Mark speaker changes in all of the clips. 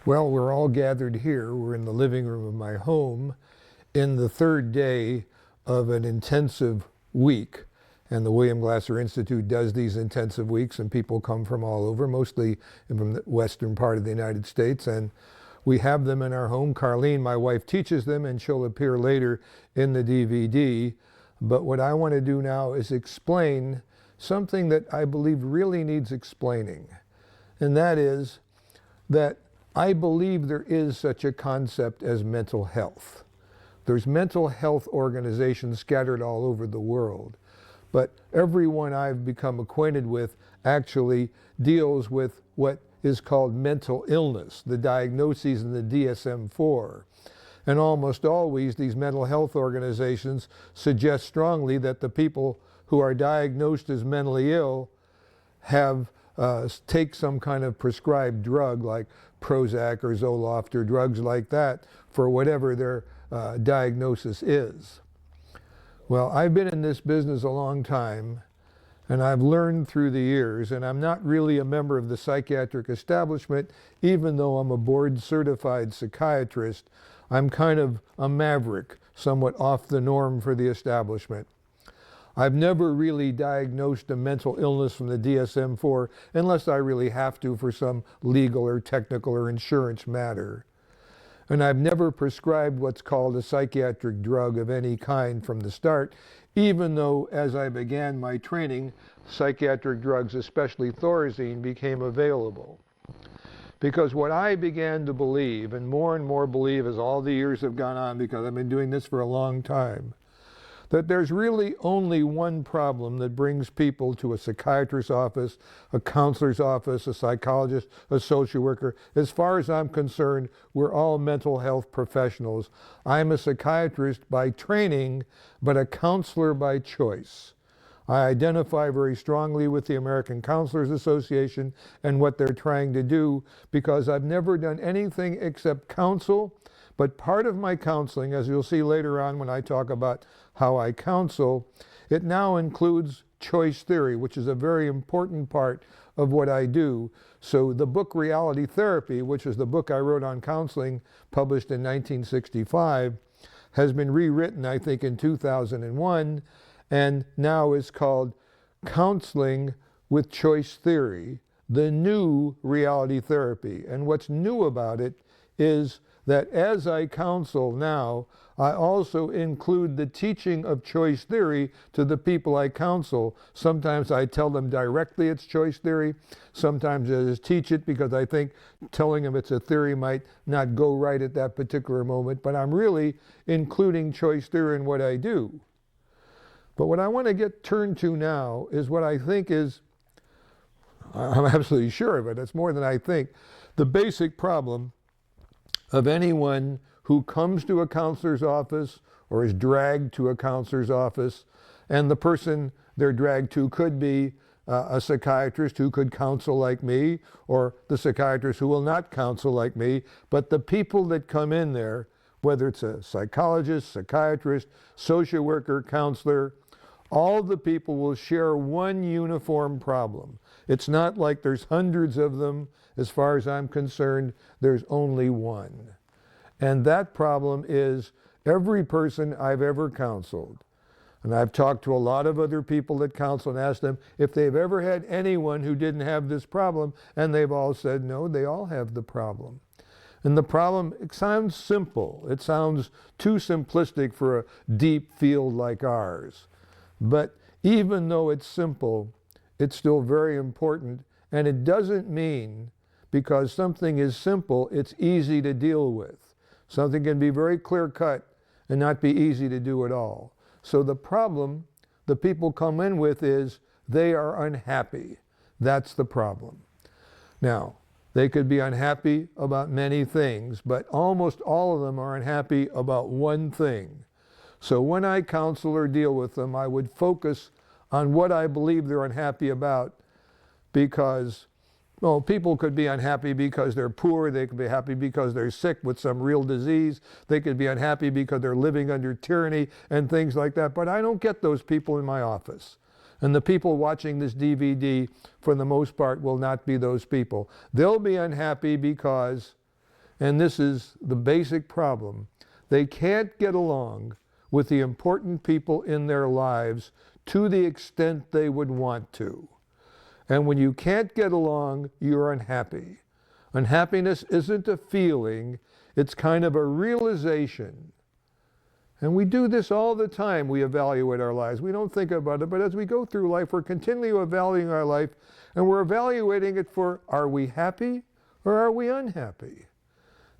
Speaker 1: Well, we're all gathered here. We're in the living room of my home in the third day of an intensive week. And the William Glasser Institute does these intensive weeks, and people come from all over, mostly from the western part of the United States. And we have them in our home. Carlene, my wife, teaches them, and she'll appear later in the DVD. But what I want to do now is explain something that I believe really needs explaining. And that is that I believe there is such a concept as mental health. There's mental health organizations scattered all over the world, but everyone I've become acquainted with actually deals with what is called mental illness, the diagnoses in the DSM-4. And almost always these mental health organizations suggest strongly that the people who are diagnosed as mentally ill have take some kind of prescribed drug like Prozac or Zoloft or drugs like that for whatever their diagnosis is. Well, I've been in this business a long time, and I've learned through the years, and I'm not really a member of the psychiatric establishment, even though I'm a board-certified psychiatrist. I'm kind of a maverick, somewhat off the norm for the establishment. I've never really diagnosed a mental illness from the DSM-4 unless I really have to for some legal or technical or insurance matter. And I've never prescribed what's called a psychiatric drug of any kind from the start, even though as I began my training, psychiatric drugs, especially Thorazine, became available. Because what I began to believe, and more believe as all the years have gone on, because I've been doing this for a long time, that there's really only one problem that brings people to a psychiatrist's office, a counselor's office, a psychologist, a social worker. As far as I'm concerned, we're all mental health professionals. I'm a psychiatrist by training, but a counselor by choice. I identify very strongly with the American Counselors Association and what they're trying to do, because I've never done anything except counsel. But part of my counseling, as you'll see later on when I talk about how I counsel, it now includes choice theory, which is a very important part of what I do. So the book Reality Therapy, which is the book I wrote on counseling, published in 1965, has been rewritten, I think, in 2001, and now is called Counseling with Choice Theory, the new reality therapy. And what's new about it is that as I counsel now, I also include the teaching of choice theory to the people I counsel. Sometimes I tell them directly it's choice theory. Sometimes I just teach it because I think telling them it's a theory might not go right at that particular moment. But I'm really including choice theory in what I do. But what I want to get turned to now is what I think is, I'm absolutely sure of it, it's more than I think, the basic problem of anyone who comes to a counselor's office or is dragged to a counselor's office, and the person they're dragged to could be a psychiatrist who could counsel like me, or the psychiatrist who will not counsel like me, but the people that come in there, whether it's a psychologist, psychiatrist, social worker, counselor, all the people will share one uniform problem. It's not like there's hundreds of them. As far as I'm concerned, there's only one. And that problem is every person I've ever counseled, and I've talked to a lot of other people that counsel and asked them if they've ever had anyone who didn't have this problem, and they've all said no, they all have the problem. And the problem, it sounds simple. It sounds too simplistic for a deep field like ours. But even though it's simple, it's still very important, and it doesn't mean because something is simple, it's easy to deal with. Something can be very clear-cut and not be easy to do at all. So the problem the people come in with is they are unhappy. That's the problem. Now, they could be unhappy about many things, but almost all of them are unhappy about one thing. So when I counsel or deal with them, I would focus on what I believe they're unhappy about, because, well, people could be unhappy because they're poor, they could be happy because they're sick with some real disease, they could be unhappy because they're living under tyranny and things like that, but I don't get those people in my office. And the people watching this DVD, for the most part, will not be those people. They'll be unhappy because and this is the basic problem. They can't get along with the important people in their lives to the extent they would want to. And when you can't get along, you're unhappy. Unhappiness isn't a feeling, it's kind of a realization. And we do this all the time. We evaluate our lives. We don't think about it, but as we go through life, we're continually evaluating our life, and we're evaluating it for, are we happy or are we unhappy?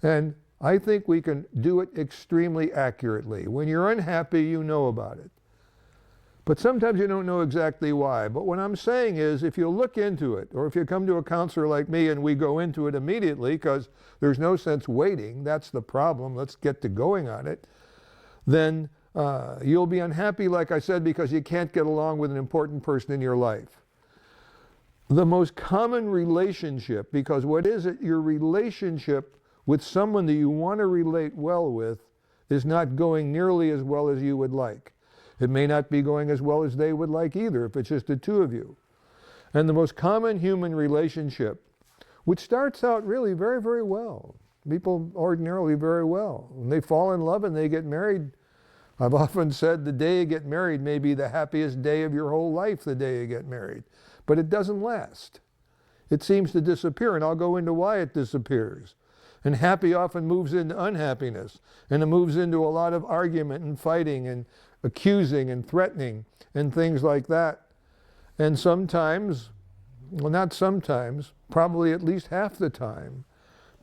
Speaker 1: And I think we can do it extremely accurately. When you're unhappy, you know about it. But sometimes you don't know exactly why. But what I'm saying is, if you look into it, or if you come to a counselor like me and we go into it immediately, because there's no sense waiting, that's the problem, let's get to going on it, then you'll be unhappy, like I said, because you can't get along with an important person in your life. The most common relationship, because what is it? Your relationship with someone that you want to relate well with is not going nearly as well as you would like. It may not be going as well as they would like either, if it's just the two of you. And the most common human relationship, which starts out really very, very well, people ordinarily very well. When they fall in love and they get married, I've often said the day you get married may be the happiest day of your whole life, the day you get married. But it doesn't last. It seems to disappear, and I'll go into why it disappears. And happy often moves into unhappiness, and it moves into a lot of argument and fighting and accusing and threatening and things like that. And sometimes, well, not sometimes, probably at least half the time,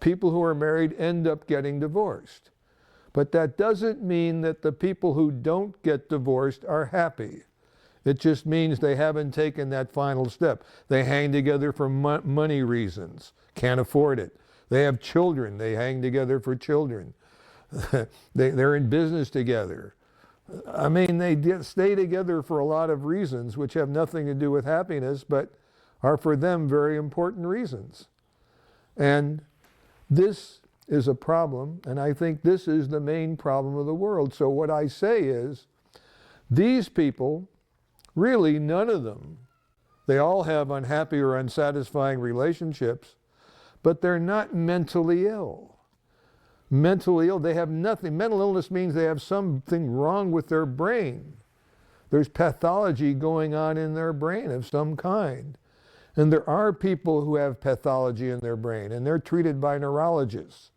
Speaker 1: people who are married end up getting divorced. But that doesn't mean that the people who don't get divorced are happy. It just means they haven't taken that final step. They hang together for money reasons, can't afford it. They have children, they hang together for children. They're in business together. I mean, they stay together for a lot of reasons which have nothing to do with happiness, but are for them very important reasons. And this is a problem, and I think this is the main problem of the world. So what I say is, these people, really none of them, they all have unhappy or unsatisfying relationships, but they're not mentally ill. Mentally ill, they have nothing. Mental illness means they have something wrong with their brain. There's pathology going on in their brain of some kind. And there are people who have pathology in their brain, and they're treated by neurologists.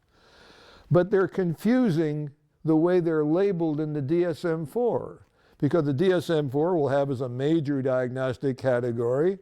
Speaker 1: But they're confusing the way they're labeled in the DSM-4, because the DSM-4 will have as a major diagnostic category,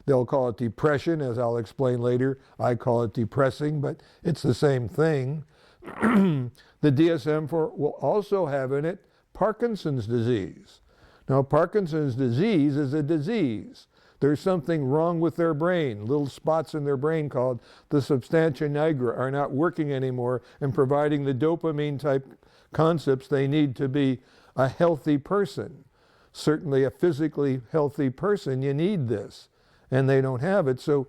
Speaker 1: they'll call it depression, as I'll explain later. I call it depressing, but it's the same thing. The DSM-4 will also have in it Parkinson's disease. Now, Parkinson's disease is a disease. There's something wrong with their brain. Little spots in their brain called the substantia nigra are not working anymore and providing the dopamine type concepts they need to be a healthy person. Certainly a physically healthy person, you need this, and they don't have it. So,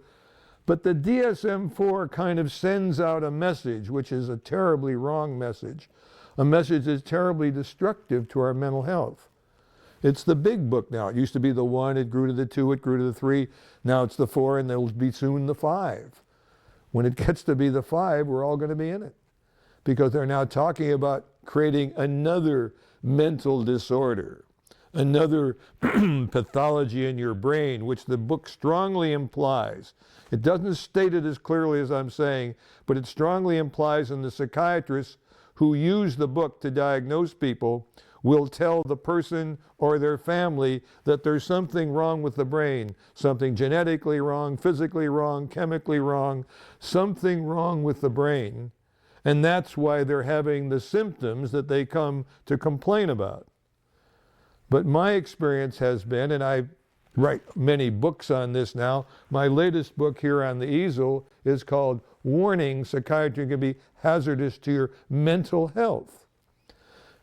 Speaker 1: but the DSM-4 kind of sends out a message, which is a terribly wrong message, a message that's terribly destructive to our mental health. It's the big book now. It used to be the 1, it grew to the 2, it grew to the 3. Now it's the 4, and there'll be soon the 5. When it gets to be the 5, we're all going to be in it, because they're now talking about creating another mental disorder, another pathology in your brain, which the book strongly implies. It doesn't state it as clearly as I'm saying, but it strongly implies, and the psychiatrists who use the book to diagnose people will tell the person or their family that there's something wrong with the brain, something genetically wrong, physically wrong, chemically wrong, something wrong with the brain. And that's why they're having the symptoms that they come to complain about. But my experience has been, and I write many books on this now, my latest book here on the easel is called Warning, Psychiatry Can Be Hazardous to Your Mental Health.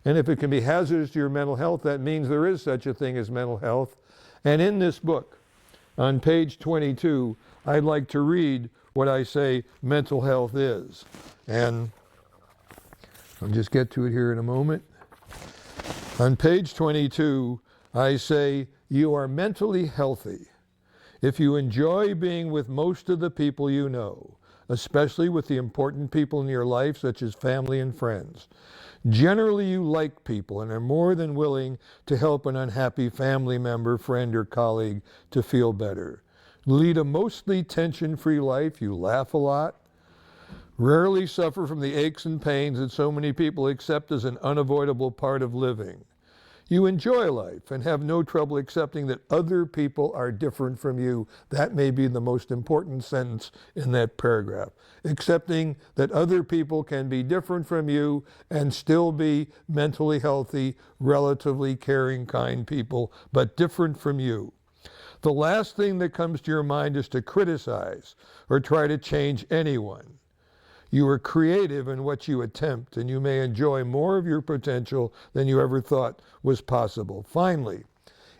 Speaker 1: And if it can be hazardous to your mental health, that means there is such a thing as mental health. And in this book, on page 22, I'd like to read what I say mental health is. And I'll just get to it here in a moment. On page 22, I say, you are mentally healthy if you enjoy being with most of the people you know, especially with the important people in your life, such as family and friends. Generally, you like people and are more than willing to help an unhappy family member, friend, or colleague to feel better. Lead a mostly tension-free life. You laugh a lot. Rarely suffer from the aches and pains that so many people accept as an unavoidable part of living. You enjoy life and have no trouble accepting that other people are different from you. That may be the most important sentence in that paragraph. Accepting that other people can be different from you and still be mentally healthy, relatively caring, kind people, but different from you. The last thing that comes to your mind is to criticize or try to change anyone. You are creative in what you attempt, and you may enjoy more of your potential than you ever thought was possible. Finally,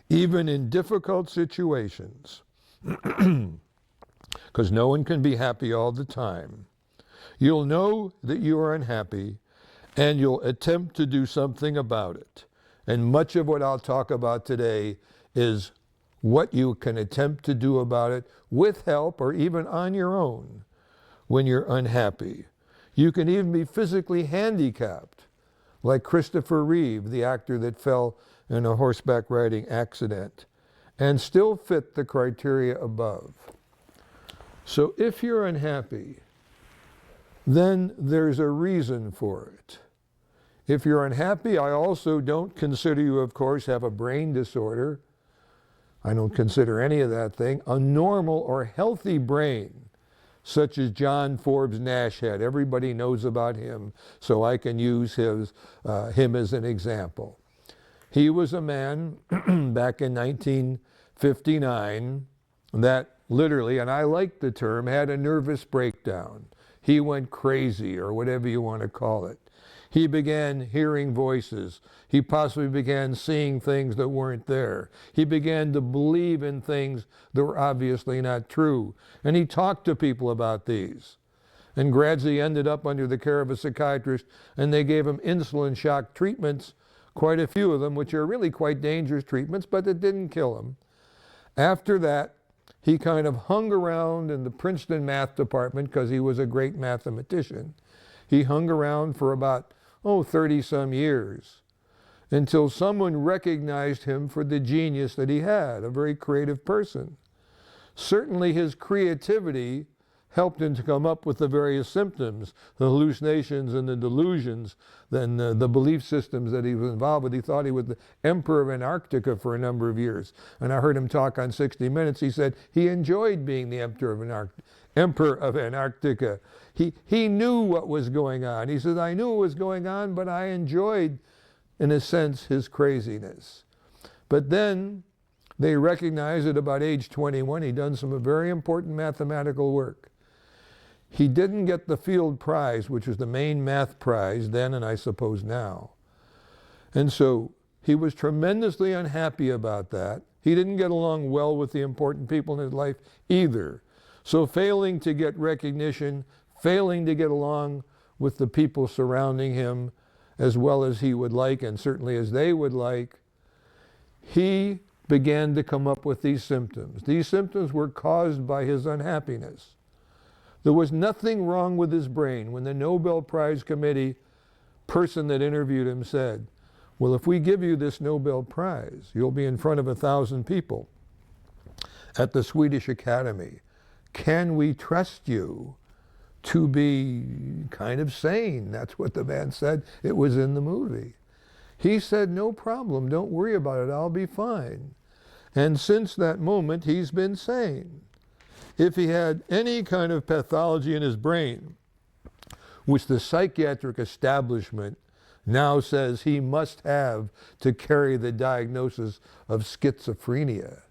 Speaker 1: even in difficult situations, because no one can be happy all the time, you'll know that you are unhappy, and you'll attempt to do something about it. And much of what I'll talk about today is what you can attempt to do about it with help or even on your own when you're unhappy. You can even be physically handicapped, like Christopher Reeve, the actor that fell in a horseback riding accident, and still fit the criteria above. So if you're unhappy, then there's a reason for it. If you're unhappy, I also don't consider you, of course, have a brain disorder. I don't consider any of that thing. A normal or healthy brain, such as John Forbes Nash had. Everybody knows about him, so I can use him as an example. He was a man back in 1959 that literally, and I like the term, had a nervous breakdown. He went crazy, or whatever you want to call it. He began hearing voices. He possibly began seeing things that weren't there. He began to believe in things that were obviously not true. And he talked to people about these. And gradually ended up under the care of a psychiatrist, and they gave him insulin shock treatments, quite a few of them, which are really quite dangerous treatments, but it didn't kill him. After that, he kind of hung around in the Princeton math department because he was a great mathematician. He hung around for about 30-some years, until someone recognized him for the genius that he had, a very creative person. Certainly his creativity helped him to come up with the various symptoms, the hallucinations and the delusions, then the belief systems that he was involved with. He thought he was the emperor of Antarctica for a number of years. And I heard him talk on 60 Minutes. He said he enjoyed being the emperor of Antarctica. He knew what was going on. He said, I knew what was going on, but I enjoyed, in a sense, his craziness. But then they recognized at about age 21, he'd done some very important mathematical work. He didn't get the Field Prize, which was the main math prize then and I suppose now. And so he was tremendously unhappy about that. He didn't get along well with the important people in his life either. So failing to get recognition, failing to get along with the people surrounding him as well as he would like and certainly as they would like, he began to come up with these symptoms. These symptoms were caused by his unhappiness. There was nothing wrong with his brain. When the Nobel Prize Committee person that interviewed him said, well, if we give you this Nobel Prize, you'll be in front of 1,000 people at the Swedish Academy. Can we trust you to be kind of sane? That's what the man said. It was in the movie. He said, no problem, don't worry about it, I'll be fine. And since that moment, he's been sane. If he had any kind of pathology in his brain, which the psychiatric establishment now says he must have to carry the diagnosis of schizophrenia,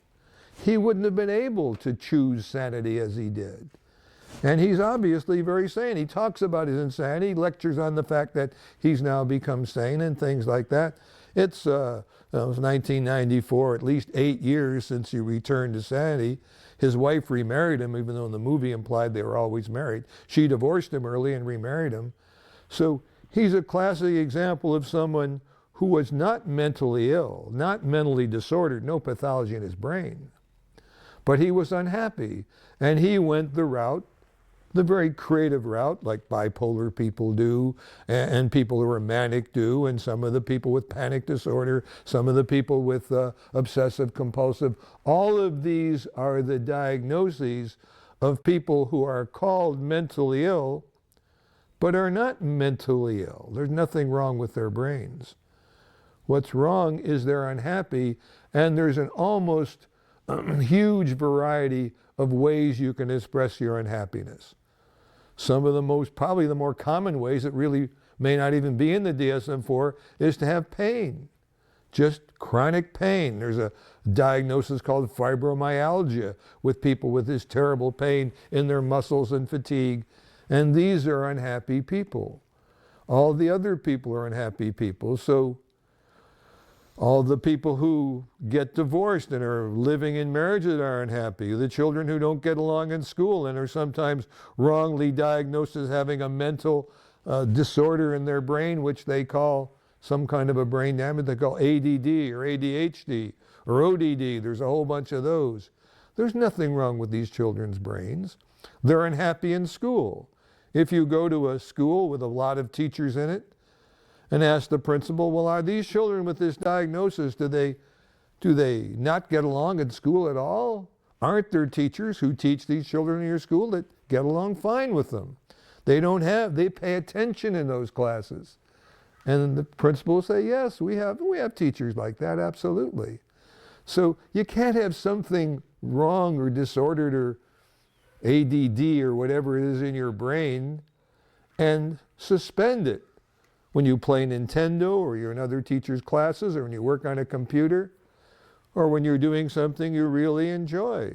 Speaker 1: he wouldn't have been able to choose sanity as he did. And he's obviously very sane. He talks about his insanity, lectures on the fact that he's now become sane and things like that. It was 1994, at least 8 years since he returned to sanity. His wife remarried him, even though in the movie implied they were always married. She divorced him early and remarried him. So he's a classic example of someone who was not mentally ill, not mentally disordered, no pathology in his brain. But he was unhappy, and he went the route the very creative route, like bipolar people do, and people who are manic do, and some of the people with panic disorder, some of the people with obsessive compulsive. All of these are the diagnoses of people who are called mentally ill, but are not mentally ill. There's nothing wrong with their brains. What's wrong is they're unhappy, and there's an almost huge variety of ways you can express your unhappiness. Some of the most, probably the more common ways that really may not even be in the DSM-4 is to have pain, just chronic pain. There's a diagnosis called fibromyalgia with people with this terrible pain in their muscles and fatigue, and these are unhappy people. All the other people are unhappy people. So all the people who get divorced and are living in marriages that are unhappy, the children who don't get along in school and are sometimes wrongly diagnosed as having a mental disorder in their brain, which they call some kind of a brain damage, they call ADD or ADHD or ODD. There's a whole bunch of those. There's nothing wrong with these children's brains. They're unhappy in school. If you go to a school with a lot of teachers in it, and ask the principal, well, are these children with this diagnosis, do they not get along at school at all? Aren't there teachers who teach these children in your school that get along fine with them? They pay attention in those classes. And the principal will say, yes, we have teachers like that, absolutely. So you can't have something wrong or disordered or ADD or whatever it is in your brain and suspend it. When you play Nintendo, or you're in other teachers' classes, or when you work on a computer, or when you're doing something you really enjoy.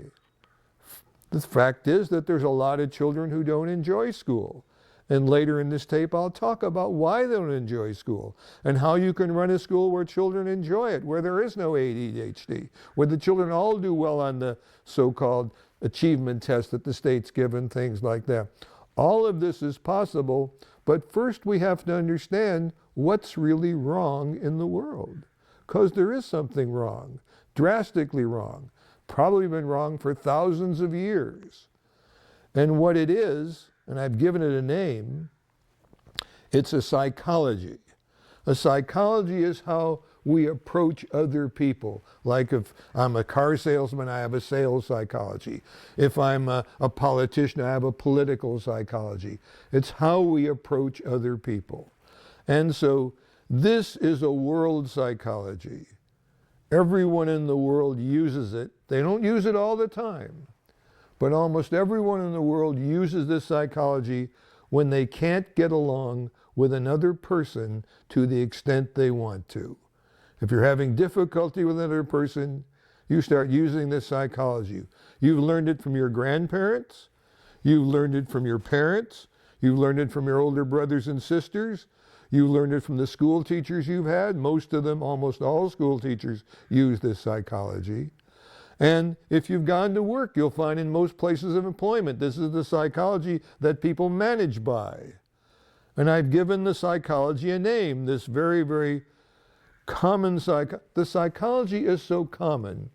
Speaker 1: The fact is that there's a lot of children who don't enjoy school. And later in this tape, I'll talk about why they don't enjoy school, and how you can run a school where children enjoy it, where there is no ADHD, where the children all do well on the so-called achievement test that the state's given, things like that. All of this is possible. But first we have to understand what's really wrong in the world. Because there is something wrong, drastically wrong, probably been wrong for thousands of years. And what it is, and I've given it a name, it's a psychology. A psychology is how we approach other people. Like if I'm a car salesman, I have a sales psychology. If I'm a politician, I have a political psychology. It's how we approach other people. And so this is a world psychology. Everyone in the world uses it. They don't use it all the time, but almost everyone in the world uses this psychology when they can't get along with another person to the extent they want to. If you're having difficulty with another person, you start using this psychology. You've learned it from your grandparents. You've learned it from your parents. You've learned it from your older brothers and sisters. You've learned it from the school teachers you've had. Most of them, almost all school teachers, use this psychology. And if you've gone to work, you'll find in most places of employment, this is the psychology that people manage by. And I've given the psychology a name, this very, very common the psychology is so common,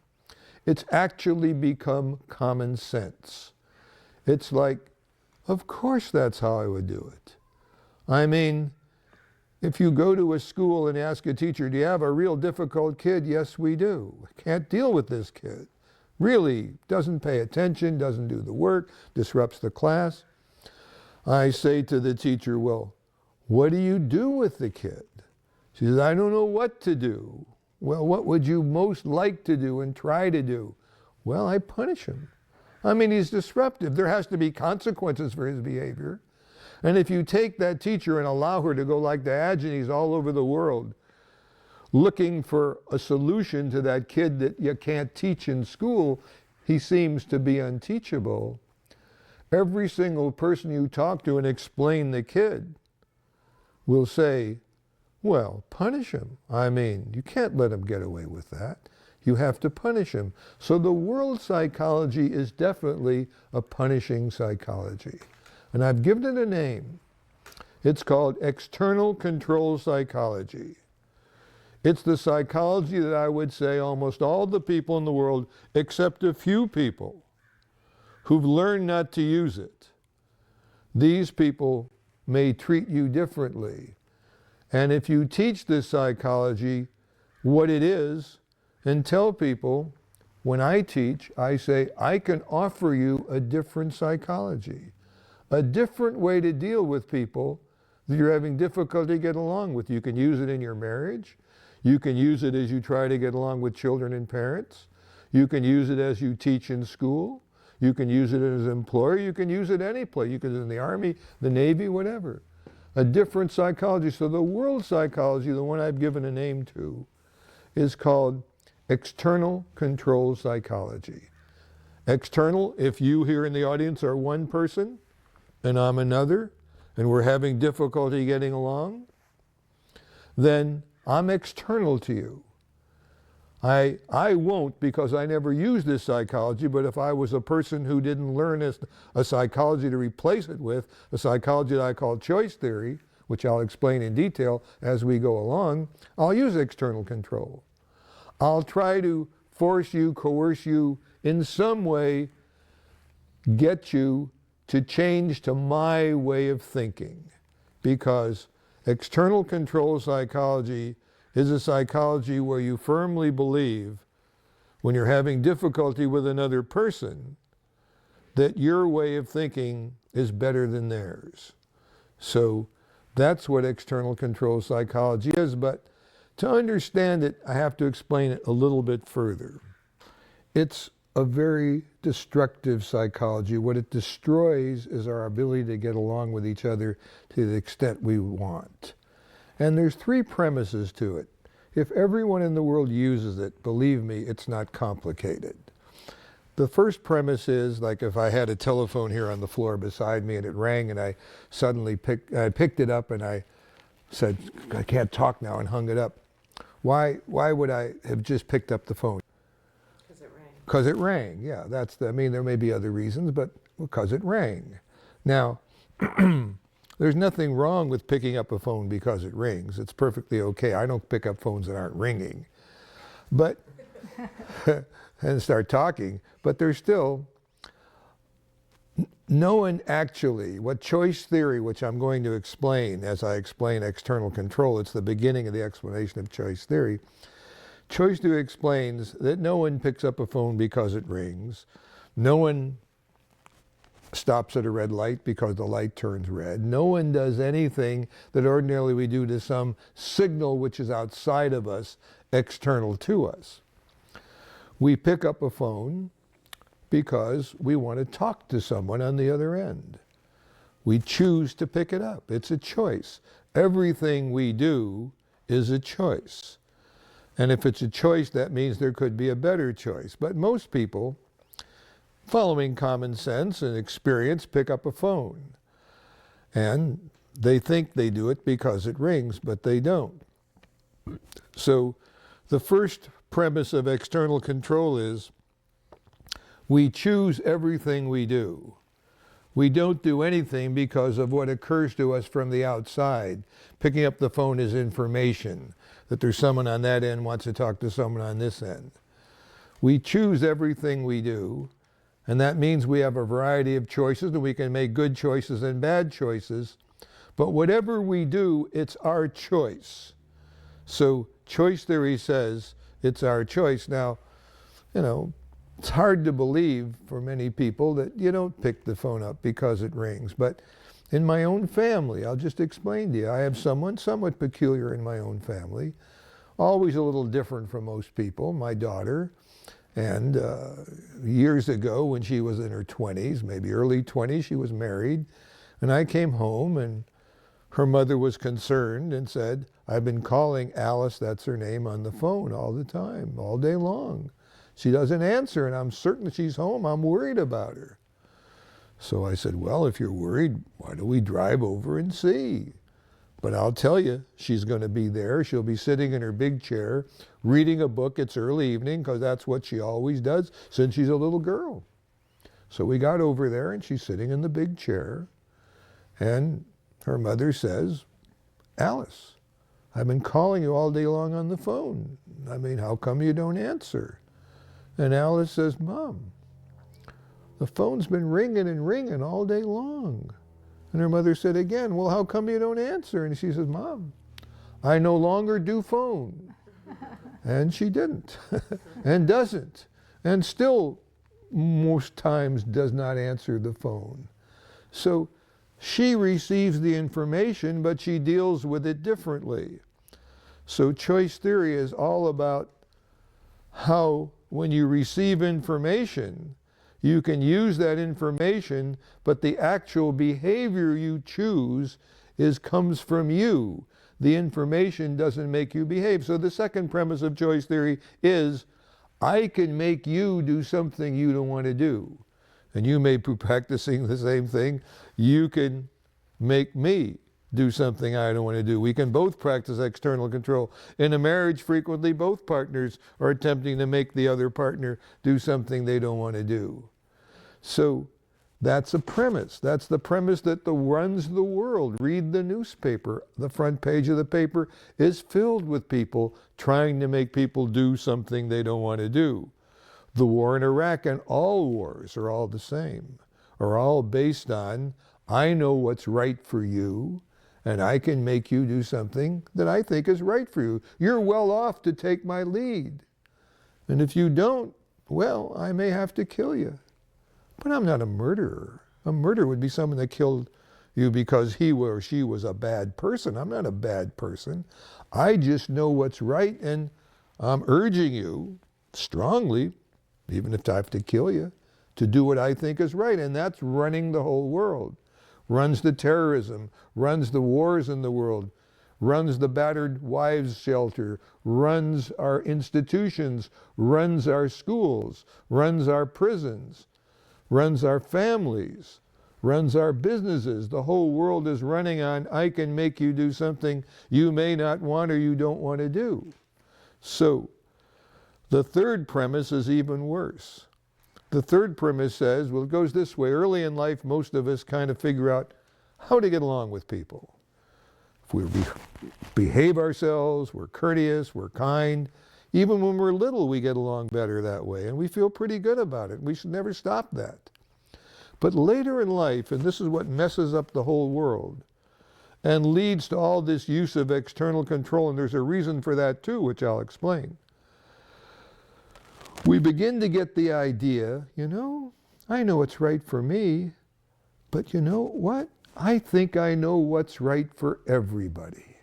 Speaker 1: it's actually become common sense. It's like, of course that's how I would do it. I mean, if you go to a school and ask a teacher, do you have a real difficult kid? Yes, we do. I can't deal with this kid. Really doesn't pay attention, doesn't do the work, disrupts the class. I say to the teacher, well, what do you do with the kid? She says, I don't know what to do. Well, what would you most like to do and try to do? Well, I punish him. I mean, he's disruptive. There has to be consequences for his behavior. And if you take that teacher and allow her to go like Diogenes all over the world, looking for a solution to that kid that you can't teach in school, he seems to be unteachable. Every single person you talk to and explain the kid will say, well, punish him. I mean, you can't let him get away with that. You have to punish him. So the world psychology is definitely a punishing psychology. And I've given it a name. It's called external control psychology. It's the psychology that I would say almost all the people in the world, except a few people, who've learned not to use it, these people may treat you differently. And if you teach this psychology what it is and tell people, when I teach, I say, I can offer you a different psychology, a different way to deal with people that you're having difficulty getting along with. You can use it in your marriage. You can use it as you try to get along with children and parents. You can use it as you teach in school. You can use it as an employer. You can use it any place. You can use it in the Army, the Navy, whatever. A different psychology. So the world psychology, the one I've given a name to, is called external control psychology. External, if you here in the audience are one person and I'm another, and we're having difficulty getting along, then I'm external to you. I won't, because I never used this psychology, but if I was a person who didn't learn a psychology to replace it with, a psychology that I call choice theory, which I'll explain in detail as we go along, I'll use external control. I'll try to force you, coerce you, in some way, get you to change to my way of thinking. Because external control psychology is a psychology where you firmly believe, when you're having difficulty with another person, that your way of thinking is better than theirs. So that's what external control psychology is, but to understand it, I have to explain it a little bit further. It's a very destructive psychology. What it destroys is our ability to get along with each other to the extent we want. And there's three premises to it. If everyone in the world uses it, believe me, it's not complicated. The first premise is, like if I had a telephone here on the floor beside me and it rang and I suddenly picked it up and I said, I can't talk now, and hung it up. Why would I have just picked up the phone?
Speaker 2: Because it rang.
Speaker 1: Because it rang, yeah. I mean, there may be other reasons, but because it rang. Now, there's nothing wrong with picking up a phone because it rings. It's perfectly okay. I don't pick up phones that aren't ringing. But, and start talking. But there's still, no one actually, what choice theory, which I'm going to explain as I explain external control, it's the beginning of the explanation of choice theory. Choice theory explains that no one picks up a phone because it rings. No one stops at a red light because the light turns red. No one does anything that ordinarily we do to some signal which is outside of us, external to us. We pick up a phone because we want to talk to someone on the other end. We choose to pick it up. It's a choice. Everything we do is a choice. And if it's a choice, that means there could be a better choice. But most people, following common sense and experience, pick up a phone. And they think they do it because it rings, but they don't. So the first premise of external control is we choose everything we do. We don't do anything because of what occurs to us from the outside. Picking up the phone is information, that there's someone on that end wants to talk to someone on this end. We choose everything we do, and that means we have a variety of choices, and we can make good choices and bad choices. But whatever we do, it's our choice. So choice theory says it's our choice. Now, it's hard to believe for many people that you don't pick the phone up because it rings. But in my own family, I'll just explain to you, I have someone somewhat peculiar in my own family, always a little different from most people, my daughter. And years ago, when she was in her 20s, maybe early 20s, she was married. And I came home and her mother was concerned and said, I've been calling Alice, that's her name, on the phone all the time, all day long. She doesn't answer, and I'm certain she's home. I'm worried about her. So I said, well, if you're worried, why don't we drive over and see? But I'll tell you, she's going to be there. She'll be sitting in her big chair, reading a book. It's early evening, because that's what she always does since she's a little girl. So we got over there, and she's sitting in the big chair. And her mother says, Alice, I've been calling you all day long on the phone. I mean, how come you don't answer? And Alice says, Mom, the phone's been ringing and ringing all day long. And her mother said again, well, how come you don't answer? And she says, Mom, I no longer do phone. And she didn't, and doesn't, and still most times does not answer the phone. So she receives the information, but she deals with it differently. So choice theory is all about how, when you receive information, you can use that information, but the actual behavior you choose comes from you. The information doesn't make you behave. So the second premise of choice theory is, I can make you do something you don't want to do. And you may be practicing the same thing. You can make me do something I don't want to do. We can both practice external control. In a marriage, frequently both partners are attempting to make the other partner do something they don't want to do. So that's a premise. That's the premise that runs the world. Read the newspaper. The front page of the paper is filled with people trying to make people do something they don't want to do. The war in Iraq and all wars are all the same, are all based on, I know what's right for you, and I can make you do something that I think is right for you. You're well off to take my lead. And if you don't, well, I may have to kill you. But I'm not a murderer. A murderer would be someone that killed you because he or she was a bad person. I'm not a bad person. I just know what's right, and I'm urging you strongly, even if I have to kill you, to do what I think is right. And that's running the whole world. Runs the terrorism, runs the wars in the world, runs the battered wives shelter, runs our institutions, runs our schools, runs our prisons, runs our families, runs our businesses. The whole world is running on, I can make you do something you may not want or you don't want to do. So the third premise is even worse. The third premise says, well, it goes this way. Early in life, most of us kind of figure out how to get along with people. If we behave ourselves, we're courteous, we're kind. Even when we're little, we get along better that way, and we feel pretty good about it. We should never stop that. But later in life, and this is what messes up the whole world, and leads to all this use of external control, and there's a reason for that too, which I'll explain. We begin to get the idea, I know what's right for me, but you know what? I think I know what's right for everybody.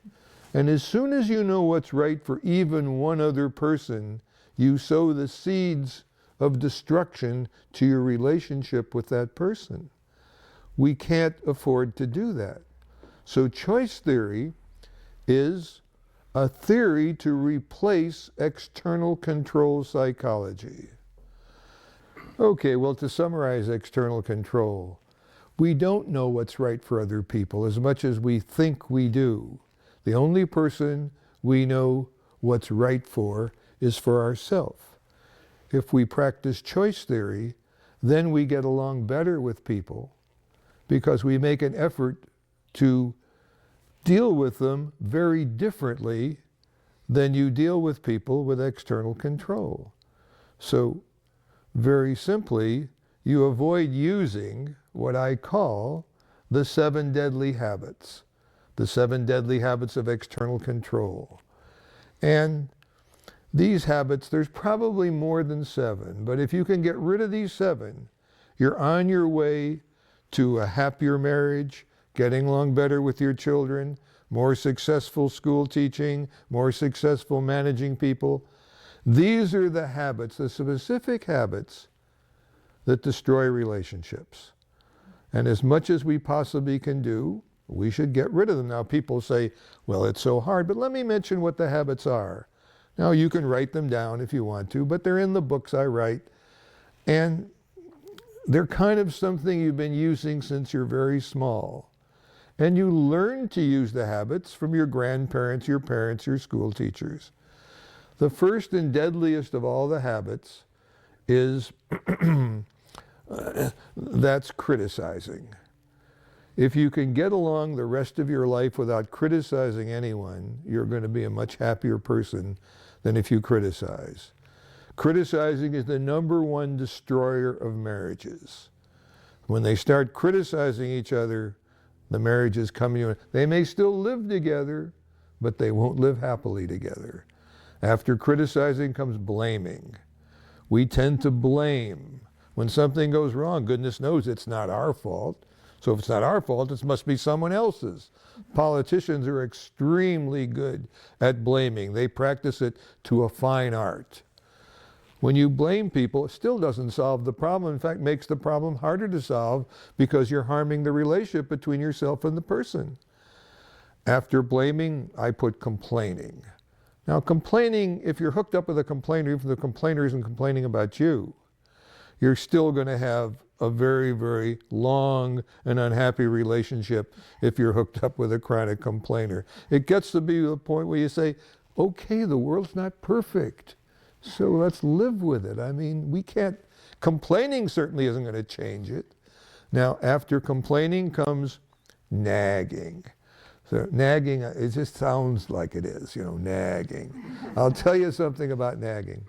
Speaker 1: And as soon as you know what's right for even one other person, you sow the seeds of destruction to your relationship with that person. We can't afford to do that. So choice theory is a theory to replace external control psychology. Okay, well, to summarize external control, we don't know what's right for other people as much as we think we do. The only person we know what's right for is for ourselves. If we practice choice theory, then we get along better with people because we make an effort to deal with them very differently than you deal with people with external control. So, very simply, you avoid using what I call the 7 deadly habits. The 7 deadly habits of external control. And these habits, there's probably more than 7, but if you can get rid of these 7, you're on your way to a happier marriage, getting along better with your children, more successful school teaching, more successful managing people. These are the habits, the specific habits that destroy relationships. And as much as we possibly can do, we should get rid of them. Now people say, well, it's so hard, but let me mention what the habits are. Now you can write them down if you want to, but they're in the books I write. And they're kind of something you've been using since you're very small. And you learn to use the habits from your grandparents, your parents, your school teachers. The first and deadliest of all the habits is that's criticizing. If you can get along the rest of your life without criticizing anyone, you're going to be a much happier person than if you criticize. Criticizing is the #1 destroyer of marriages. When they start criticizing each other, The marriage is coming. They may still live together, but they won't live happily together. After criticizing comes blaming. We tend to blame. When something goes wrong, goodness knows it's not our fault. So if it's not our fault, it must be someone else's. Politicians are extremely good at blaming. They practice it to a fine art. When you blame people, it still doesn't solve the problem. In fact, makes the problem harder to solve because you're harming the relationship between yourself and the person. After blaming, I put complaining. Now, complaining, if you're hooked up with a complainer, if the complainer isn't complaining about you, you're still going to have a very, very long and unhappy relationship if you're hooked up with a chronic complainer. It gets to be the point where you say, okay, the world's not perfect, so let's live with it. I mean, we can't, complaining certainly isn't going to change it. Now, after complaining comes nagging. So nagging, it just sounds like it is, nagging. I'll tell you something about nagging.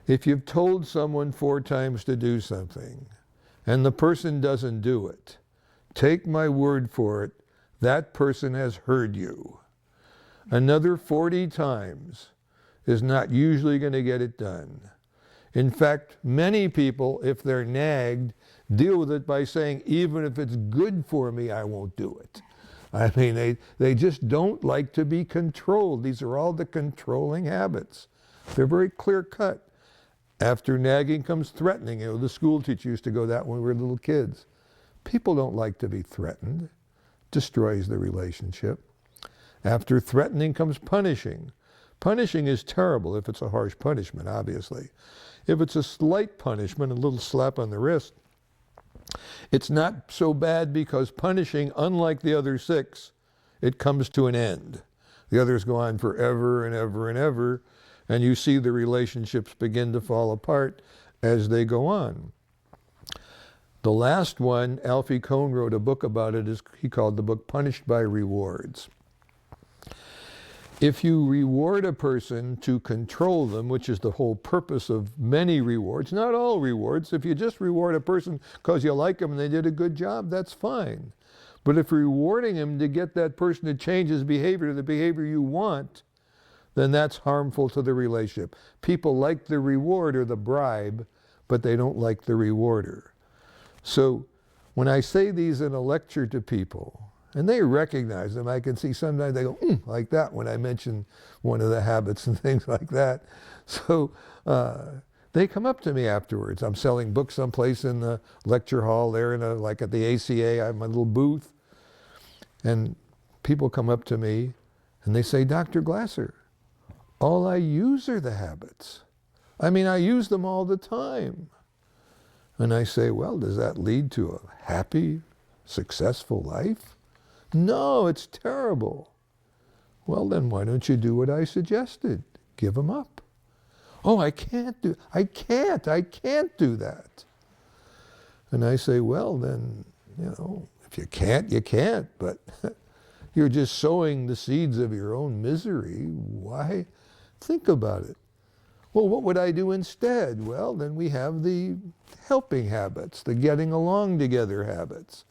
Speaker 1: If you've told someone 4 times to do something and the person doesn't do it, take my word for it, that person has heard you. Another 40 times is not usually going to get it done. In fact, many people, if they're nagged, deal with it by saying, even if it's good for me, I won't do it. I mean, they just don't like to be controlled. These are all the controlling habits. They're very clear-cut. After nagging comes threatening. The school teacher used to go that when we were little kids. People don't like to be threatened. Destroys the relationship. After threatening comes punishing. Punishing is terrible if it's a harsh punishment, obviously. If it's a slight punishment, a little slap on the wrist, it's not so bad because punishing, unlike the other 6, it comes to an end. The others go on forever and ever and ever, and you see the relationships begin to fall apart as they go on. The last one, Alfie Kohn wrote a book about it, he called the book Punished by Rewards. If you reward a person to control them, which is the whole purpose of many rewards, not all rewards, if you just reward a person because you like them and they did a good job, that's fine. But if you're rewarding him to get that person to change his behavior to the behavior you want, then that's harmful to the relationship. People like the reward or the bribe, but they don't like the rewarder. So when I say these in a lecture to people, and they recognize them, I can see sometimes they go, like that when I mention one of the habits and things like that. So they come up to me afterwards. I'm selling books someplace in the lecture hall there, like at the ACA, I have my little booth. And people come up to me and they say, Dr. Glasser, all I use are the habits. I mean, I use them all the time. And I say, well, does that lead to a happy, successful life? No, it's terrible. Well, then why don't you do what I suggested? Give them up. Oh, I can't do that. And I say, well, then, if you can't, you can't, but you're just sowing the seeds of your own misery. Why? Think about it. Well, what would I do instead? Well, then we have the helping habits, the getting along together habits.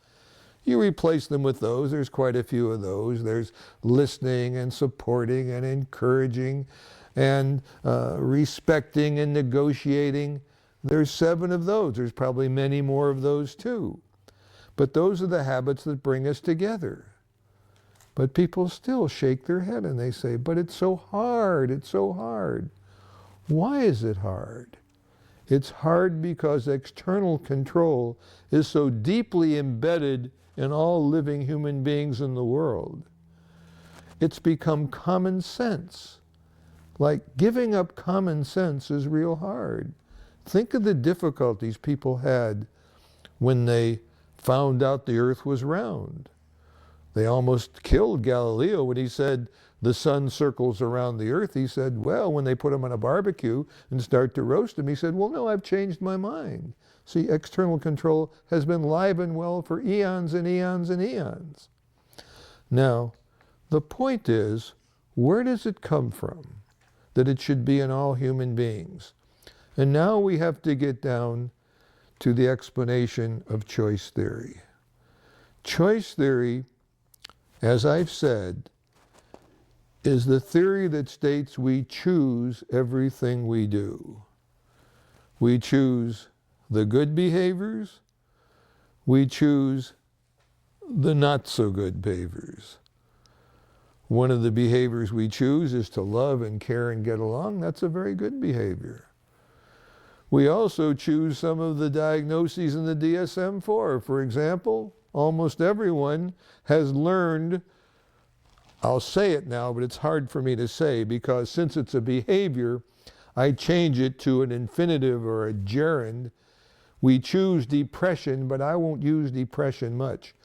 Speaker 1: You replace them with those. There's quite a few of those. There's listening and supporting and encouraging and respecting and negotiating. There's 7 of those. There's probably many more of those too. But those are the habits that bring us together. But people still shake their head and they say, but it's so hard, it's so hard. Why is it hard? It's hard because external control is so deeply embedded in all living human beings in the world. It's become common sense. Like giving up common sense is real hard. Think of the difficulties people had when they found out the earth was round. They almost killed Galileo when he said the sun circles around the earth. He said, well, when they put him on a barbecue and start to roast him, he said, well, no, I've changed my mind. See, external control has been alive and well for eons and eons and eons. Now, the point is, where does it come from that it should be in all human beings? And now we have to get down to the explanation of choice theory. Choice theory, as I've said, is the theory that states we choose everything we do. We choose the good behaviors, we choose the not so good behaviors. One of the behaviors we choose is to love and care and get along. That's a very good behavior. We also choose some of the diagnoses in the DSM-4. For example, almost everyone has learned, I'll say it now, but it's hard for me to say because since it's a behavior, I change it to an infinitive or a gerund. We choose depression, but I won't use depression much.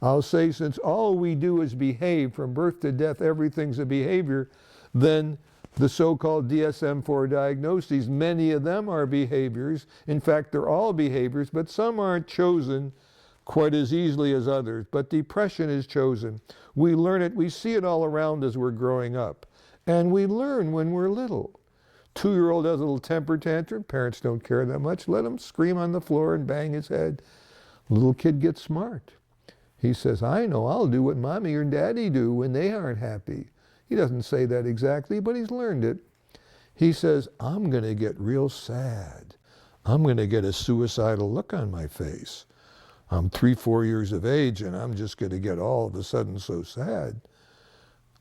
Speaker 1: I'll say since all we do is behave from birth to death, everything's a behavior, then the so-called DSM-4 diagnoses, many of them are behaviors. In fact, they're all behaviors, but some aren't chosen quite as easily as others. But depression is chosen. We learn it, we see it all around as we're growing up. And we learn when we're little. 2-year-old has a little temper tantrum, parents don't care that much, let him scream on the floor and bang his head. Little kid gets smart. He says, I know, I'll do what mommy or daddy do when they aren't happy. He doesn't say that exactly, but he's learned it. He says, I'm going to get real sad. I'm going to get a suicidal look on my face. I'm 3-4 years of age and I'm just going to get all of a sudden so sad.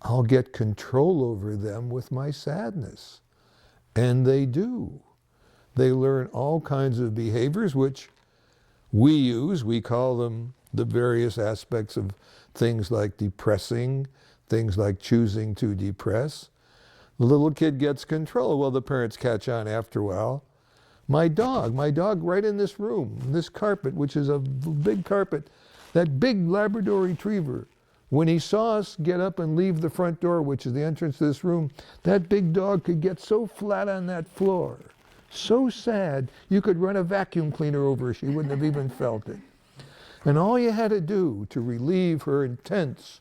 Speaker 1: I'll get control over them with my sadness. And they do. They learn all kinds of behaviors which we use. We call them the various aspects of things like depressing, things like choosing to depress. The little kid gets control. Well, the parents catch on after a while. My dog right in this room, this carpet, which is a big carpet, that big Labrador Retriever, when he saw us get up and leave the front door, which is the entrance to this room, that big dog could get so flat on that floor, so sad, you could run a vacuum cleaner over her. She wouldn't have even felt it. And all you had to do to relieve her intense,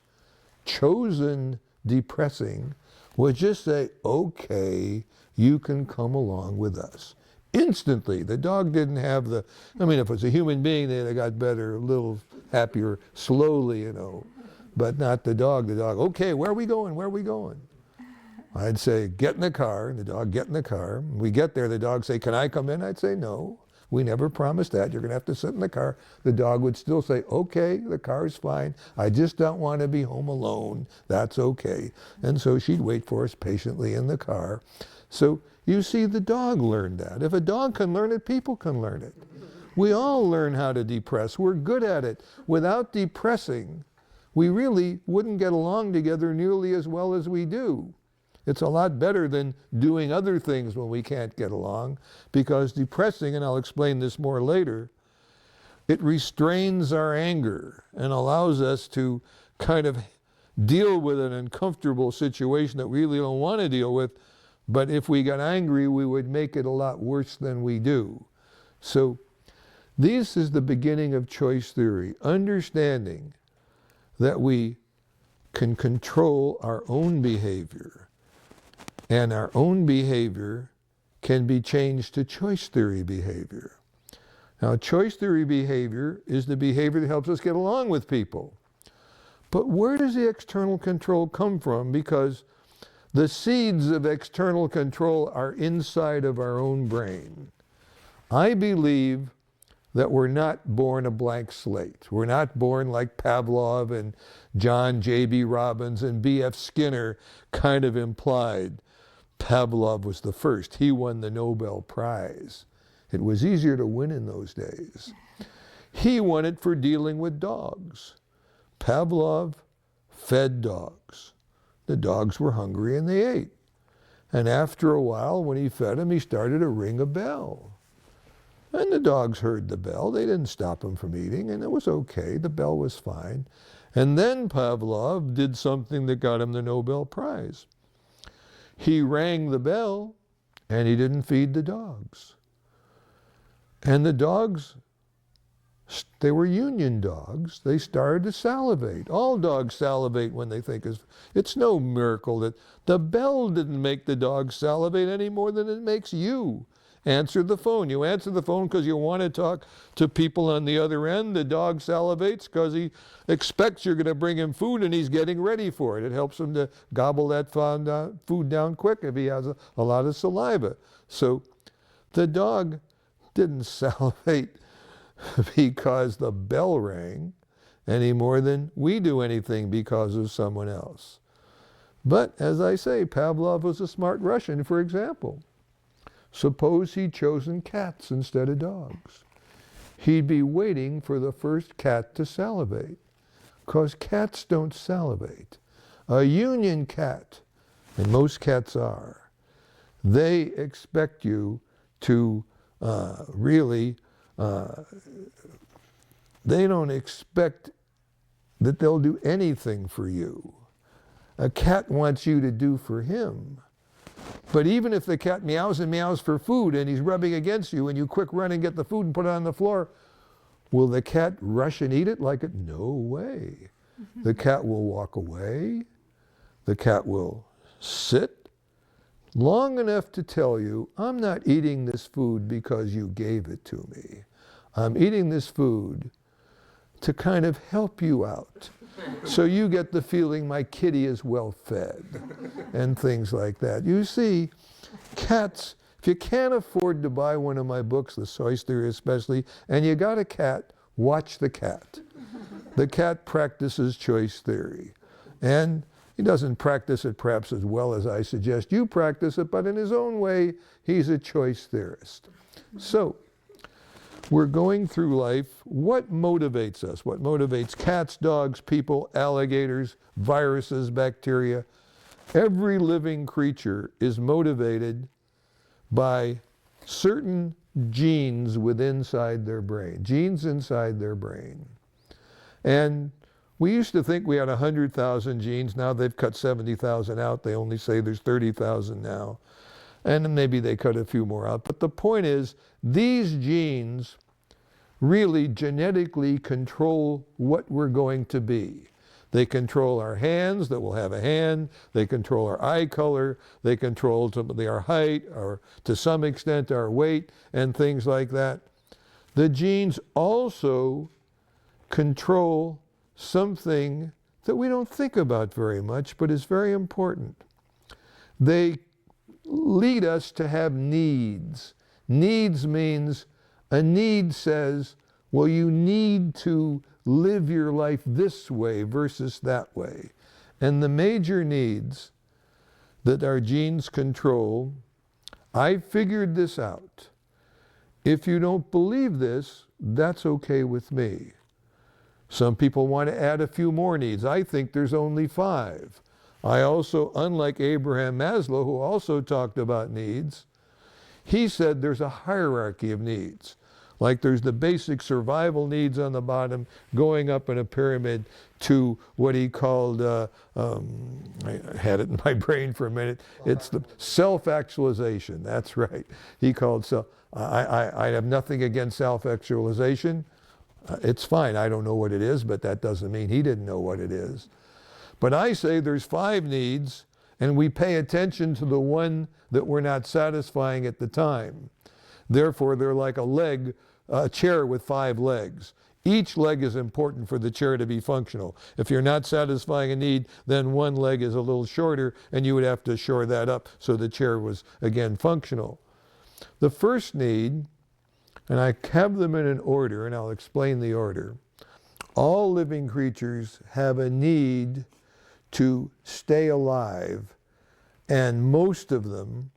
Speaker 1: chosen depressing was just say, okay, you can come along with us. Instantly, the dog didn't have the, I mean, if it was a human being, they'd have got better, a little happier, slowly, you know, but not the dog. The dog, okay, where are we going? Where are we going? I'd say, get in the car, and the dog, get in the car. We get there, the dog say, can I come in? I'd say, no. We never promised that. You're going to have to sit in the car. The dog would still say, okay, the car's fine. I just don't want to be home alone. That's okay. And so she'd wait for us patiently in the car. So you see, the dog learned that. If a dog can learn it, people can learn it. We all learn how to depress. We're good at it. Without depressing, we really wouldn't get along together nearly as well as we do. It's a lot better than doing other things when we can't get along, because depressing, and I'll explain this more later, it restrains our anger and allows us to kind of deal with an uncomfortable situation that we really don't want to deal with. But if we got angry, we would make it a lot worse than we do. So this is the beginning of choice theory, understanding that we can control our own behavior. And our own behavior can be changed to choice theory behavior. Now, choice theory behavior is the behavior that helps us get along with people. But where does the external control come from? Because the seeds of external control are inside of our own brain. I believe that we're not born a blank slate. We're not born like Pavlov and John J.B. Robbins and B.F. Skinner kind of implied. Pavlov was the first. He won the Nobel Prize. It was easier to win in those days. He won it for dealing with dogs. Pavlov fed dogs. The dogs were hungry and they ate. And after a while, when he fed them, he started to ring a bell. And the dogs heard the bell. They didn't stop him from eating, and it was okay. The bell was fine. And then Pavlov did something that got him the Nobel Prize. He rang the bell, and he didn't feed the dogs. And the dogs, they were union dogs. They started to salivate. All dogs salivate when they think it's no miracle that the bell didn't make the dogs salivate any more than it makes you. answer the phone. You answer the phone because you want to talk to people on the other end. The dog salivates because he expects you're going to bring him food and he's getting ready for it. It helps him to gobble that food down quick if he has a lot of saliva. So the dog didn't salivate because the bell rang any more than we do anything because of someone else. But as I say, Pavlov was a smart Russian, for example. Suppose he'd chosen cats instead of dogs. He'd be waiting for the first cat to salivate, because cats don't salivate. A union cat, and most cats are, they expect you to really, they don't expect that they'll do anything for you. A cat wants you to do for him. But even if the cat meows and meows for food and he's rubbing against you and you quick run and get the food and put it on the floor, will the cat rush and eat it like it? No way. The cat will walk away. The cat will sit long enough to tell you, I'm not eating this food because you gave it to me. I'm eating this food to kind of help you out. So you get the feeling my kitty is well fed and things like that. You see, cats, if you can't afford to buy one of my books, The Choice Theory especially, and you got a cat, watch the cat. The cat practices choice theory. And he doesn't practice it perhaps as well as I suggest you practice it, but in his own way, he's a choice theorist. So, we're going through life. What motivates us? What motivates cats, dogs, people, alligators, viruses, bacteria? Every living creature is motivated by certain genes inside their brain, genes inside their brain. And we used to think we had 100,000 genes. Now they've cut 70,000 out. They only say there's 30,000 now. And maybe they cut a few more out. But the point is, these genes really genetically control what we're going to be. They control our hands, that we'll have a hand. They control our eye color. They control ultimately our height, or to some extent our weight, and things like that. The genes also control something that we don't think about very much, but is very important. They lead us to have needs. Needs means a need says, well, you need to live your life this way versus that way. And the major needs that our genes control, I figured this out. If you don't believe this, that's okay with me. Some people want to add a few more needs. I think there's only 5. I also, unlike Abraham Maslow, who also talked about needs, he said there's a hierarchy of needs. Like there's the basic survival needs on the bottom, going up in a pyramid to what he called, I had it in my brain for a minute, it's the self-actualization. That's right. He called self. I have nothing against self-actualization. It's fine. I don't know what it is, but that doesn't mean he didn't know what it is. But I say there's 5 needs, and we pay attention to the one that we're not satisfying at the time. Therefore, they're like a chair with 5 legs. Each leg is important for the chair to be functional. If you're not satisfying a need, then one leg is a little shorter, and you would have to shore that up so the chair was, again, functional. The first need, and I have them in an order, and I'll explain the order. All living creatures have a need to stay alive, and most of them,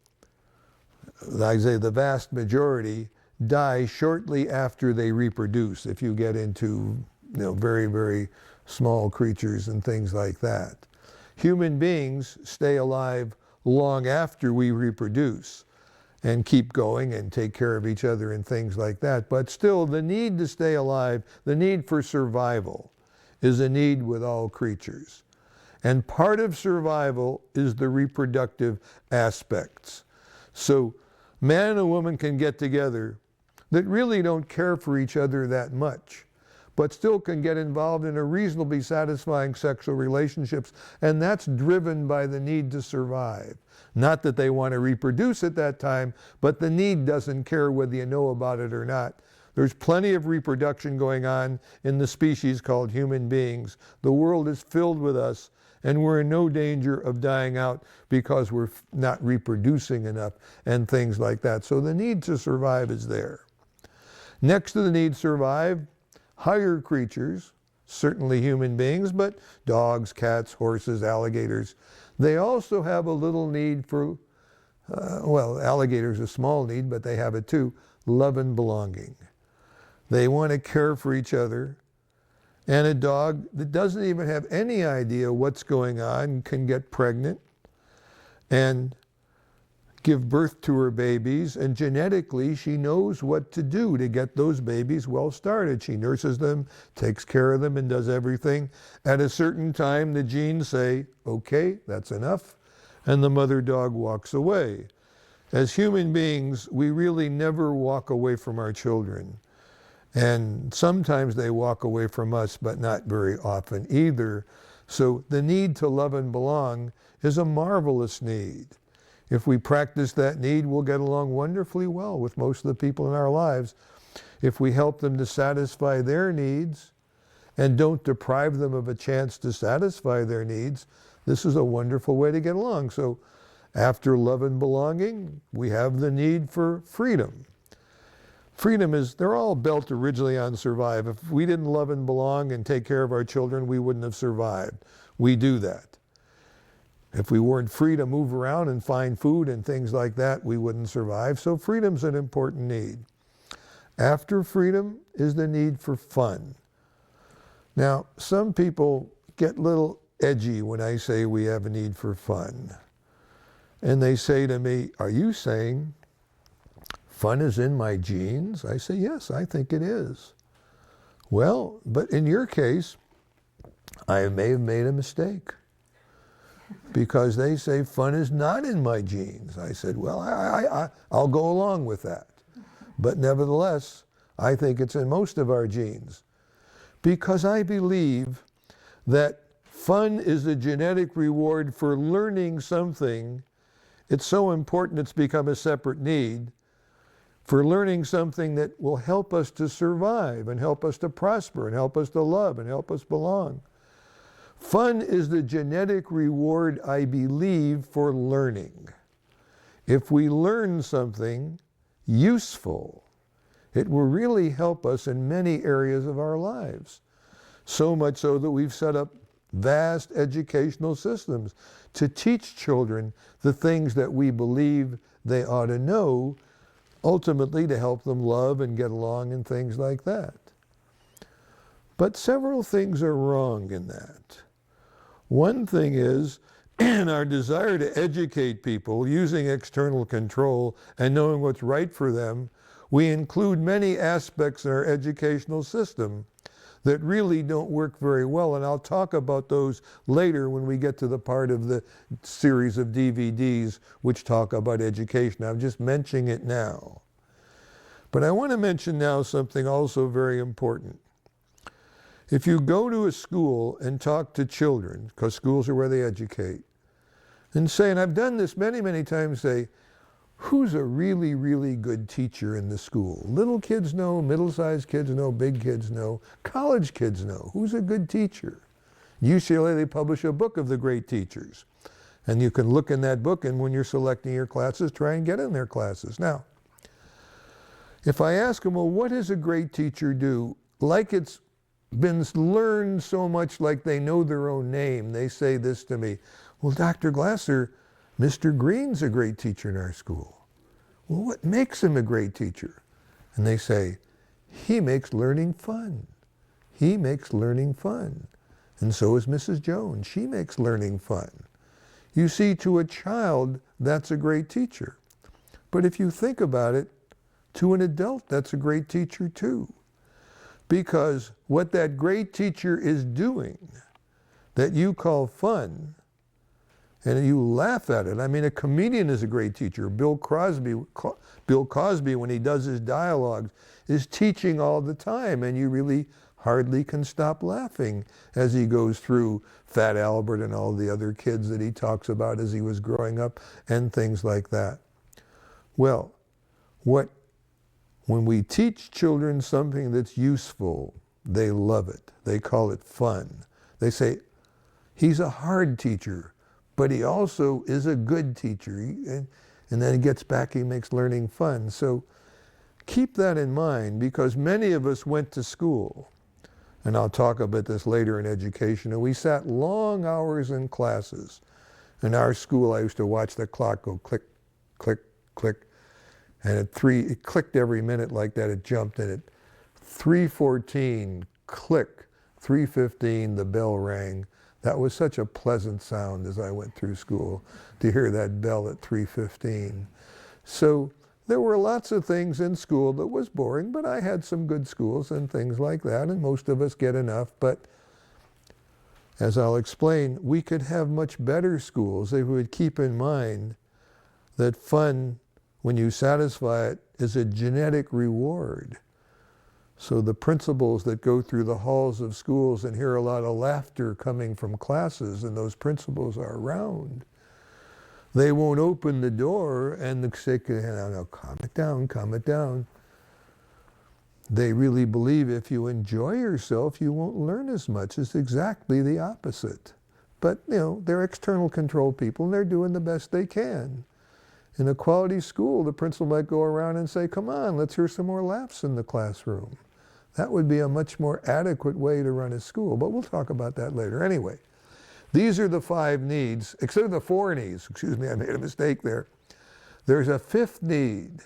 Speaker 1: I say the vast majority, die shortly after they reproduce, if you get into very, very small creatures and things like that. Human beings stay alive long after we reproduce and keep going and take care of each other and things like that. But still, the need to stay alive, the need for survival, is a need with all creatures. And part of survival is the reproductive aspects. So man and a woman can get together that really don't care for each other that much. but still can get involved in a reasonably satisfying sexual relationships, and that's driven by the need to survive. Not that they want to reproduce at that time, but the need doesn't care whether you know about it or not. There's plenty of reproduction going on in the species called human beings. The world is filled with us, and we're in no danger of dying out because we're not reproducing enough and things like that. So the need to survive is there. Next to the need to survive, higher creatures, certainly human beings, but dogs, cats, horses, alligators, they also have a little need for, well, alligators a small need, but they have it too, love and belonging. They want to care for each other. And a dog that doesn't even have any idea what's going on can get pregnant and give birth to her babies, and genetically she knows what to do to get those babies well started. She nurses them, takes care of them, and does everything. At a certain time, the genes say, okay, that's enough, and the mother dog walks away. As human beings, we really never walk away from our children. And sometimes they walk away from us, but not very often either. So the need to love and belong is a marvelous need. If we practice that need, we'll get along wonderfully well with most of the people in our lives. If we help them to satisfy their needs and don't deprive them of a chance to satisfy their needs, this is a wonderful way to get along. So after love and belonging, we have the need for freedom. Freedom is, they're all built originally on survive. If we didn't love and belong and take care of our children, we wouldn't have survived. We do that. If we weren't free to move around and find food and things like that, we wouldn't survive. So freedom's an important need. After freedom is the need for fun. Now, some people get a little edgy when I say we have a need for fun. And they say to me, are you saying fun is in my genes? I say, yes, I think it is. Well, but in your case, I may have made a mistake, because they say fun is not in my genes. I said, well, I'll go along with that. But nevertheless, I think it's in most of our genes, because I believe that fun is a genetic reward for learning something. It's so important it's become a separate need, for learning something that will help us to survive and help us to prosper and help us to love and help us belong. Fun is the genetic reward, I believe, for learning. If we learn something useful, it will really help us in many areas of our lives. So much so that we've set up vast educational systems to teach children the things that we believe they ought to know, ultimately to help them love and get along and things like that. But several things are wrong in that. One thing is, in our desire to educate people using external control and knowing what's right for them, we include many aspects in our educational system that really don't work very well. And I'll talk about those later when we get to the part of the series of DVDs which talk about education. I'm just mentioning it now. But I want to mention now something also very important. If you go to a school and talk to children, because schools are where they educate, and say, and I've done this many, many times, say, who's a really, really good teacher in the school? Little kids know, middle-sized kids know, big kids know, college kids know. Who's a good teacher? UCLA, they publish a book of the great teachers. And you can look in that book, and when you're selecting your classes, try and get in their classes. Now, if I ask them, well, what does a great teacher do? Like it's been learned so much, like they know their own name, they say this to me, well, Dr. Glasser, Mr. Green's a great teacher in our school. Well, what makes him a great teacher? And they say, he makes learning fun. He makes learning fun. And so is Mrs. Jones. She makes learning fun. You see, to a child, that's a great teacher. But if you think about it, to an adult, that's a great teacher too. Because what that great teacher is doing, that you call fun, and you laugh at it. I mean, a comedian is a great teacher. Bill Cosby, when he does his dialogues, is teaching all the time, and you really hardly can stop laughing as he goes through Fat Albert and all the other kids that he talks about as he was growing up and things like that. Well, when we teach children something that's useful, they love it. They call it fun. They say, he's a hard teacher, but he also is a good teacher. And then he gets back, he makes learning fun. So keep that in mind, because many of us went to school, and I'll talk about this later in education, and we sat long hours in classes. In our school, I used to watch the clock go click, click, click, and it clicked every minute like that. It jumped, and at 3:14, click, 3:15, the bell rang. That was such a pleasant sound as I went through school, to hear that bell at 3:15. So there were lots of things in school that was boring, but I had some good schools and things like that, and most of us get enough. But as I'll explain, we could have much better schools if we would keep in mind that fun, when you satisfy it, is a genetic reward. So the principals that go through the halls of schools and hear a lot of laughter coming from classes, and those principals are around, they won't open the door and say, no, calm it down, calm it down. They really believe if you enjoy yourself, you won't learn as much. It's exactly the opposite. But, they're external control people, and they're doing the best they can. In a quality school, the principal might go around and say, come on, let's hear some more laughs in the classroom. That would be a much more adequate way to run a school, but we'll talk about that later. Anyway, these are the 5 needs, except the 4 needs. Excuse me, I made a mistake there. There's a 5th need.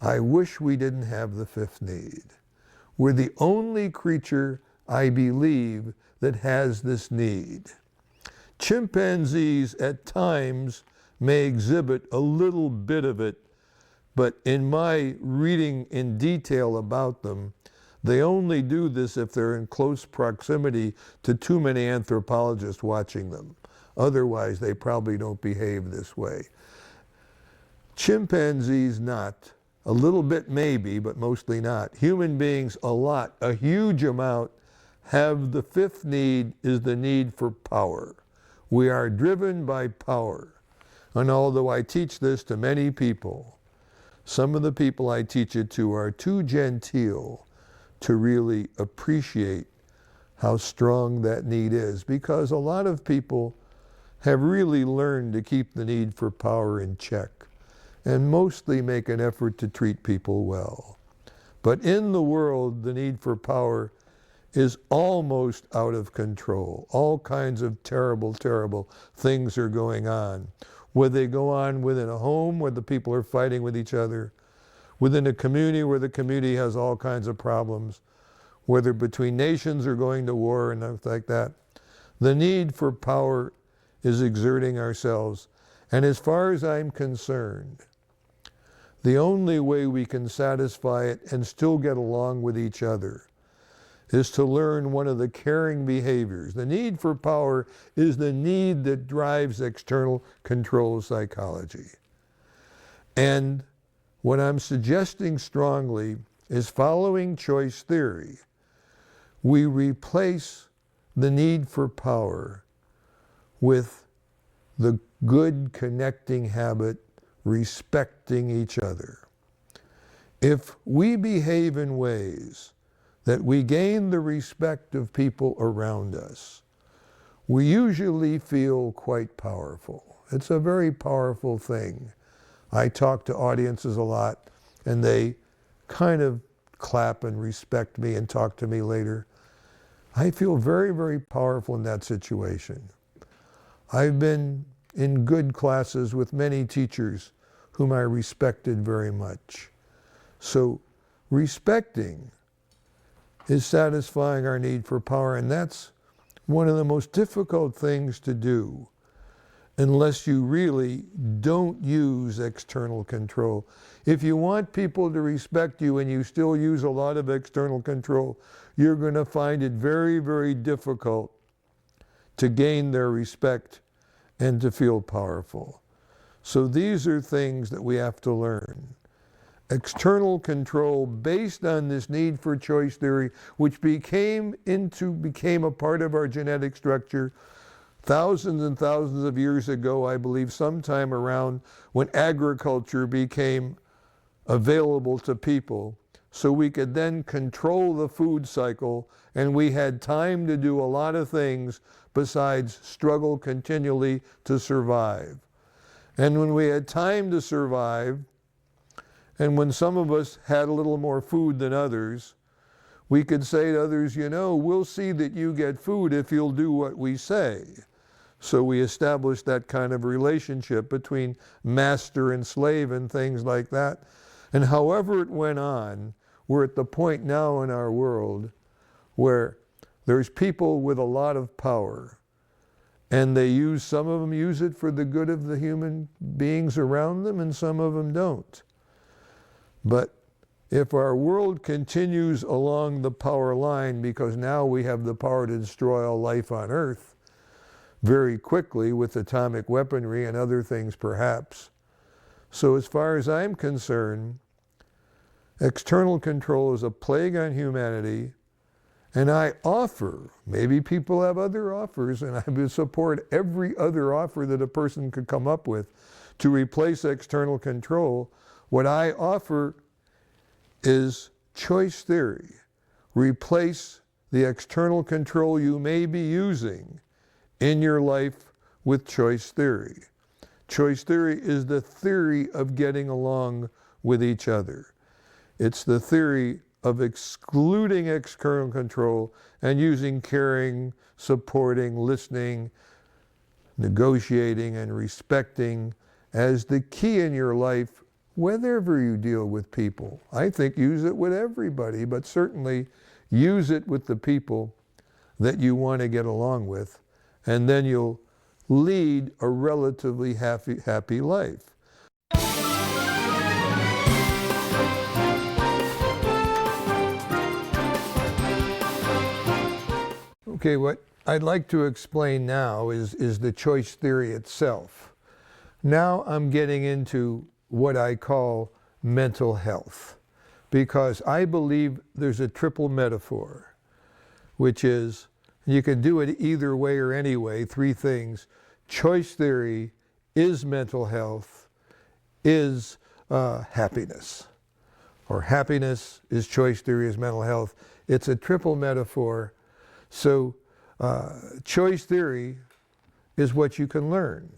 Speaker 1: I wish we didn't have the 5th need. We're the only creature, I believe, that has this need. Chimpanzees at times may exhibit a little bit of it, but in my reading in detail about them, they only do this if they're in close proximity to too many anthropologists watching them. Otherwise, they probably don't behave this way. Chimpanzees, not. A little bit maybe, but mostly not. Human beings, a lot, a huge amount, have the 5th need, is the need for power. We are driven by power. And although I teach this to many people, some of the people I teach it to are too genteel to really appreciate how strong that need is, because a lot of people have really learned to keep the need for power in check and mostly make an effort to treat people well. But in the world, the need for power is almost out of control. All kinds of terrible, terrible things are going on. Whether they go on within a home where the people are fighting with each other, within a community where the community has all kinds of problems, whether between nations or going to war and things like that. The need for power is exerting ourselves. And as far as I'm concerned, the only way we can satisfy it and still get along with each other is to learn one of the caring behaviors. The need for power is the need that drives external control psychology. And what I'm suggesting strongly is, following choice theory, we replace the need for power with the good connecting habit, respecting each other. If we behave in ways that we gain the respect of people around us, we usually feel quite powerful. It's a very powerful thing. I talk to audiences a lot, and they kind of clap and respect me and talk to me later. I feel very, very powerful in that situation. I've been in good classes with many teachers whom I respected very much. So respecting is satisfying our need for power, and that's one of the most difficult things to do unless you really don't use external control. If you want people to respect you and you still use a lot of external control, you're going to find it very, very difficult to gain their respect and to feel powerful. So these are things that we have to learn. external control based on this need for choice theory, which became a part of our genetic structure thousands and thousands of years ago, I believe, sometime around when agriculture became available to people. So we could then control the food cycle, and we had time to do a lot of things besides struggle continually to survive. And when we had time to survive, and when some of us had a little more food than others, we could say to others, you know, we'll see that you get food if you'll do what we say. So we established that kind of relationship between master and slave and things like that. And however it went on, we're at the point now in our world where there's people with a lot of power, and some of them use it for the good of the human beings around them, and some of them don't. But if our world continues along the power line, because now we have the power to destroy all life on Earth very quickly with atomic weaponry and other things perhaps. So as far as I'm concerned, external control is a plague on humanity, and I offer, maybe people have other offers, and I would support every other offer that a person could come up with to replace external control. What I offer is choice theory. Replace the external control you may be using in your life with choice theory. Choice theory is the theory of getting along with each other. It's the theory of excluding external control and using caring, supporting, listening, negotiating, and respecting as the key in your life whenever you deal with people. I think use it with everybody, but certainly use it with the people that you want to get along with, and then you'll lead a relatively happy life. Okay, what I'd like to explain now is the choice theory itself. Now I'm getting into what I call mental health, because I believe there's a triple metaphor, which is, you can do it either way or any way, three things. Choice theory is mental health, is happiness. Or happiness is choice theory, is mental health. It's a triple metaphor. So choice theory is what you can learn.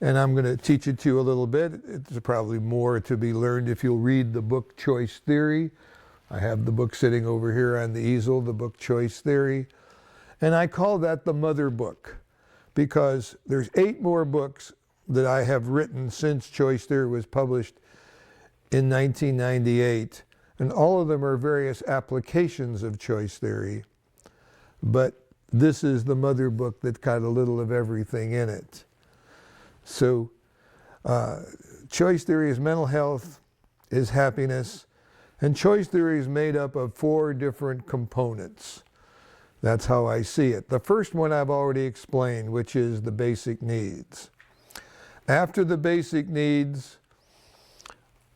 Speaker 1: And I'm going to teach it to you a little bit. It's probably more to be learned if you'll read the book Choice Theory. I have the book sitting over here on the easel, the book Choice Theory. And I call that the mother book, because there's 8 more books that I have written since Choice Theory was published in 1998. And all of them are various applications of choice theory. But this is the mother book that's got a little of everything in it. So choice theory is mental health, is happiness, and choice theory is made up of 4 different components. That's how I see it. The first one I've already explained, which is the basic needs. After the basic needs,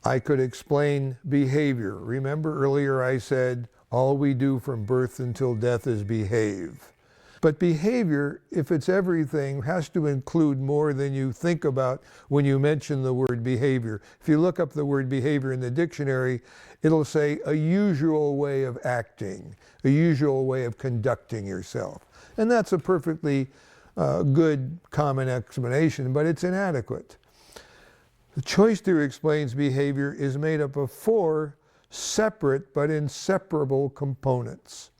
Speaker 1: I could explain behavior. Remember earlier I said all we do from birth until death is behave. But behavior, if it's everything, has to include more than you think about when you mention the word behavior. If you look up the word behavior in the dictionary, it'll say a usual way of acting, a usual way of conducting yourself. And that's a perfectly good common explanation, but it's inadequate. The choice theory explains behavior is made up of 4 separate but inseparable components.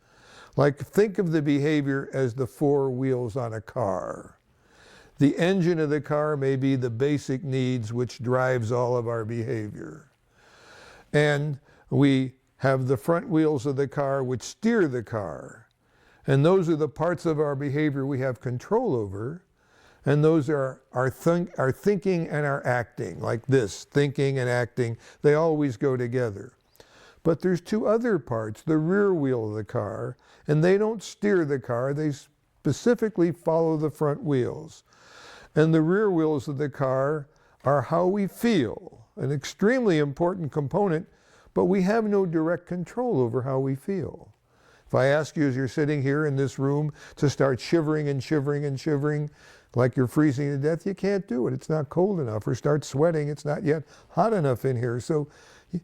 Speaker 1: Like, think of the behavior as the 4 wheels on a car. The engine of the car may be the basic needs which drives all of our behavior. And we have the front wheels of the car which steer the car. And those are the parts of our behavior we have control over. And those are our thinking and our acting, like this, thinking and acting. They always go together. But there's 2 other parts, the rear wheel of the car, and they don't steer the car, they specifically follow the front wheels. And the rear wheels of the car are how we feel. an extremely important component, but we have no direct control over how we feel. If I ask you as you're sitting here in this room to start shivering and shivering and shivering like you're freezing to death, you can't do it. It's not cold enough. Or start sweating, it's not yet hot enough in here. So,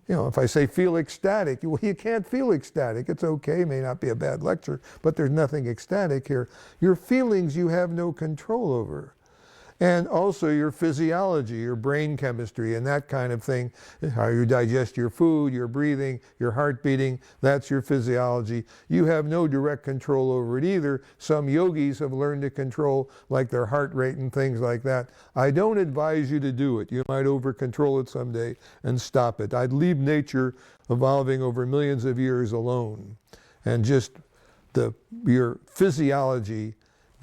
Speaker 1: if I say feel ecstatic, well, you can't feel ecstatic. It's okay, it may not be a bad lecture, but there's nothing ecstatic here. Your feelings you have no control over. And also your physiology, your brain chemistry, and that kind of thing, how you digest your food, your breathing, your heart beating, that's your physiology. You have no direct control over it either. Some yogis have learned to control like their heart rate and things like that. I don't advise you to do it. You might over-control it someday and stop it. I'd leave nature evolving over millions of years alone. And just your physiology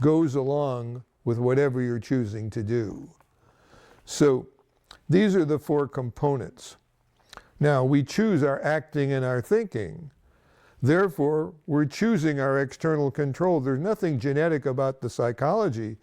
Speaker 1: goes along with whatever you're choosing to do. So these are the 4 components. Now, we choose our acting and our thinking. Therefore, we're choosing our external control. There's nothing genetic about the psychology.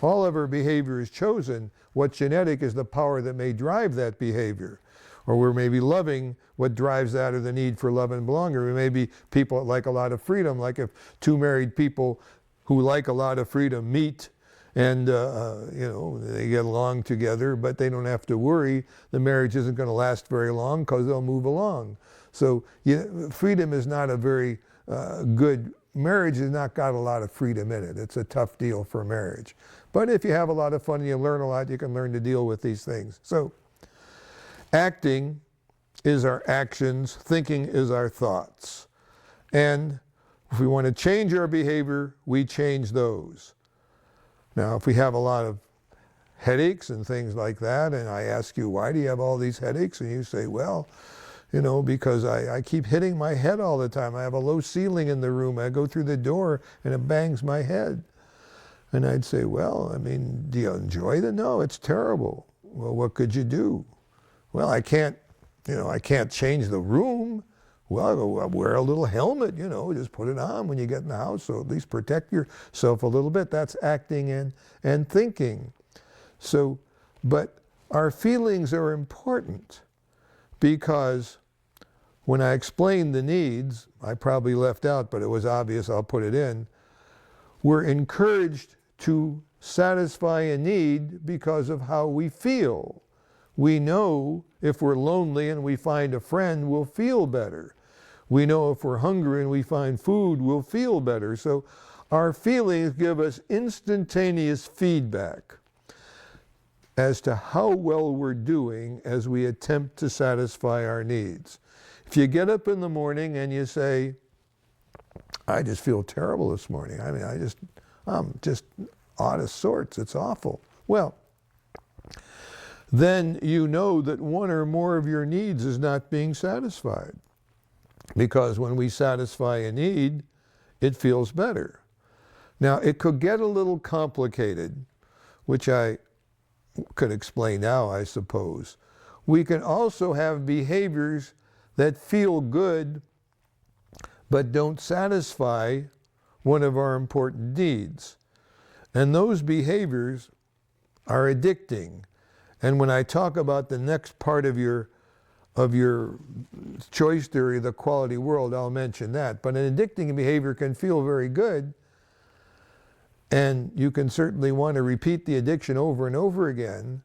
Speaker 1: All of our behavior is chosen. What's genetic is the power that may drive that behavior. Or we're maybe loving what drives that, or the need for love and belonging. We may be people that like a lot of freedom, like if 2 married people who like a lot of freedom meet, and they get along together, but they don't have to worry. The marriage isn't going to last very long because they'll move along. So freedom is not a very good, marriage has not got a lot of freedom in it. It's a tough deal for marriage. But if you have a lot of fun and you learn a lot, you can learn to deal with these things. So acting is our actions, thinking is our thoughts. And if we want to change our behavior, we change those. Now, if we have a lot of headaches and things like that, and I ask you, why do you have all these headaches? And you say, well, because I keep hitting my head all the time. I have a low ceiling in the room. I go through the door and it bangs my head. And I'd say, well, do you enjoy it? No, it's terrible. Well, what could you do? Well, I can't change the room. Well, I'll wear a little helmet, just put it on when you get in the house, so at least protect yourself a little bit. That's acting and thinking. So, but our feelings are important, because when I explained the needs, I probably left out, but it was obvious, I'll put it in, we're encouraged to satisfy a need because of how we feel. We know if we're lonely and we find a friend, we'll feel better. We know if we're hungry and we find food, we'll feel better. So our feelings give us instantaneous feedback as to how well we're doing as we attempt to satisfy our needs. If you get up in the morning and you say, I just feel terrible this morning. I'm just out of sorts. It's awful. Well, then you know that one or more of your needs is not being satisfied. Because when we satisfy a need, it feels better. Now, it could get a little complicated, which I could explain now, I suppose. We can also have behaviors that feel good, but don't satisfy one of our important needs. And those behaviors are addicting. And when I talk about the next part of your choice theory, the quality world, I'll mention that. But an addicting behavior can feel very good, and you can certainly want to repeat the addiction over and over again.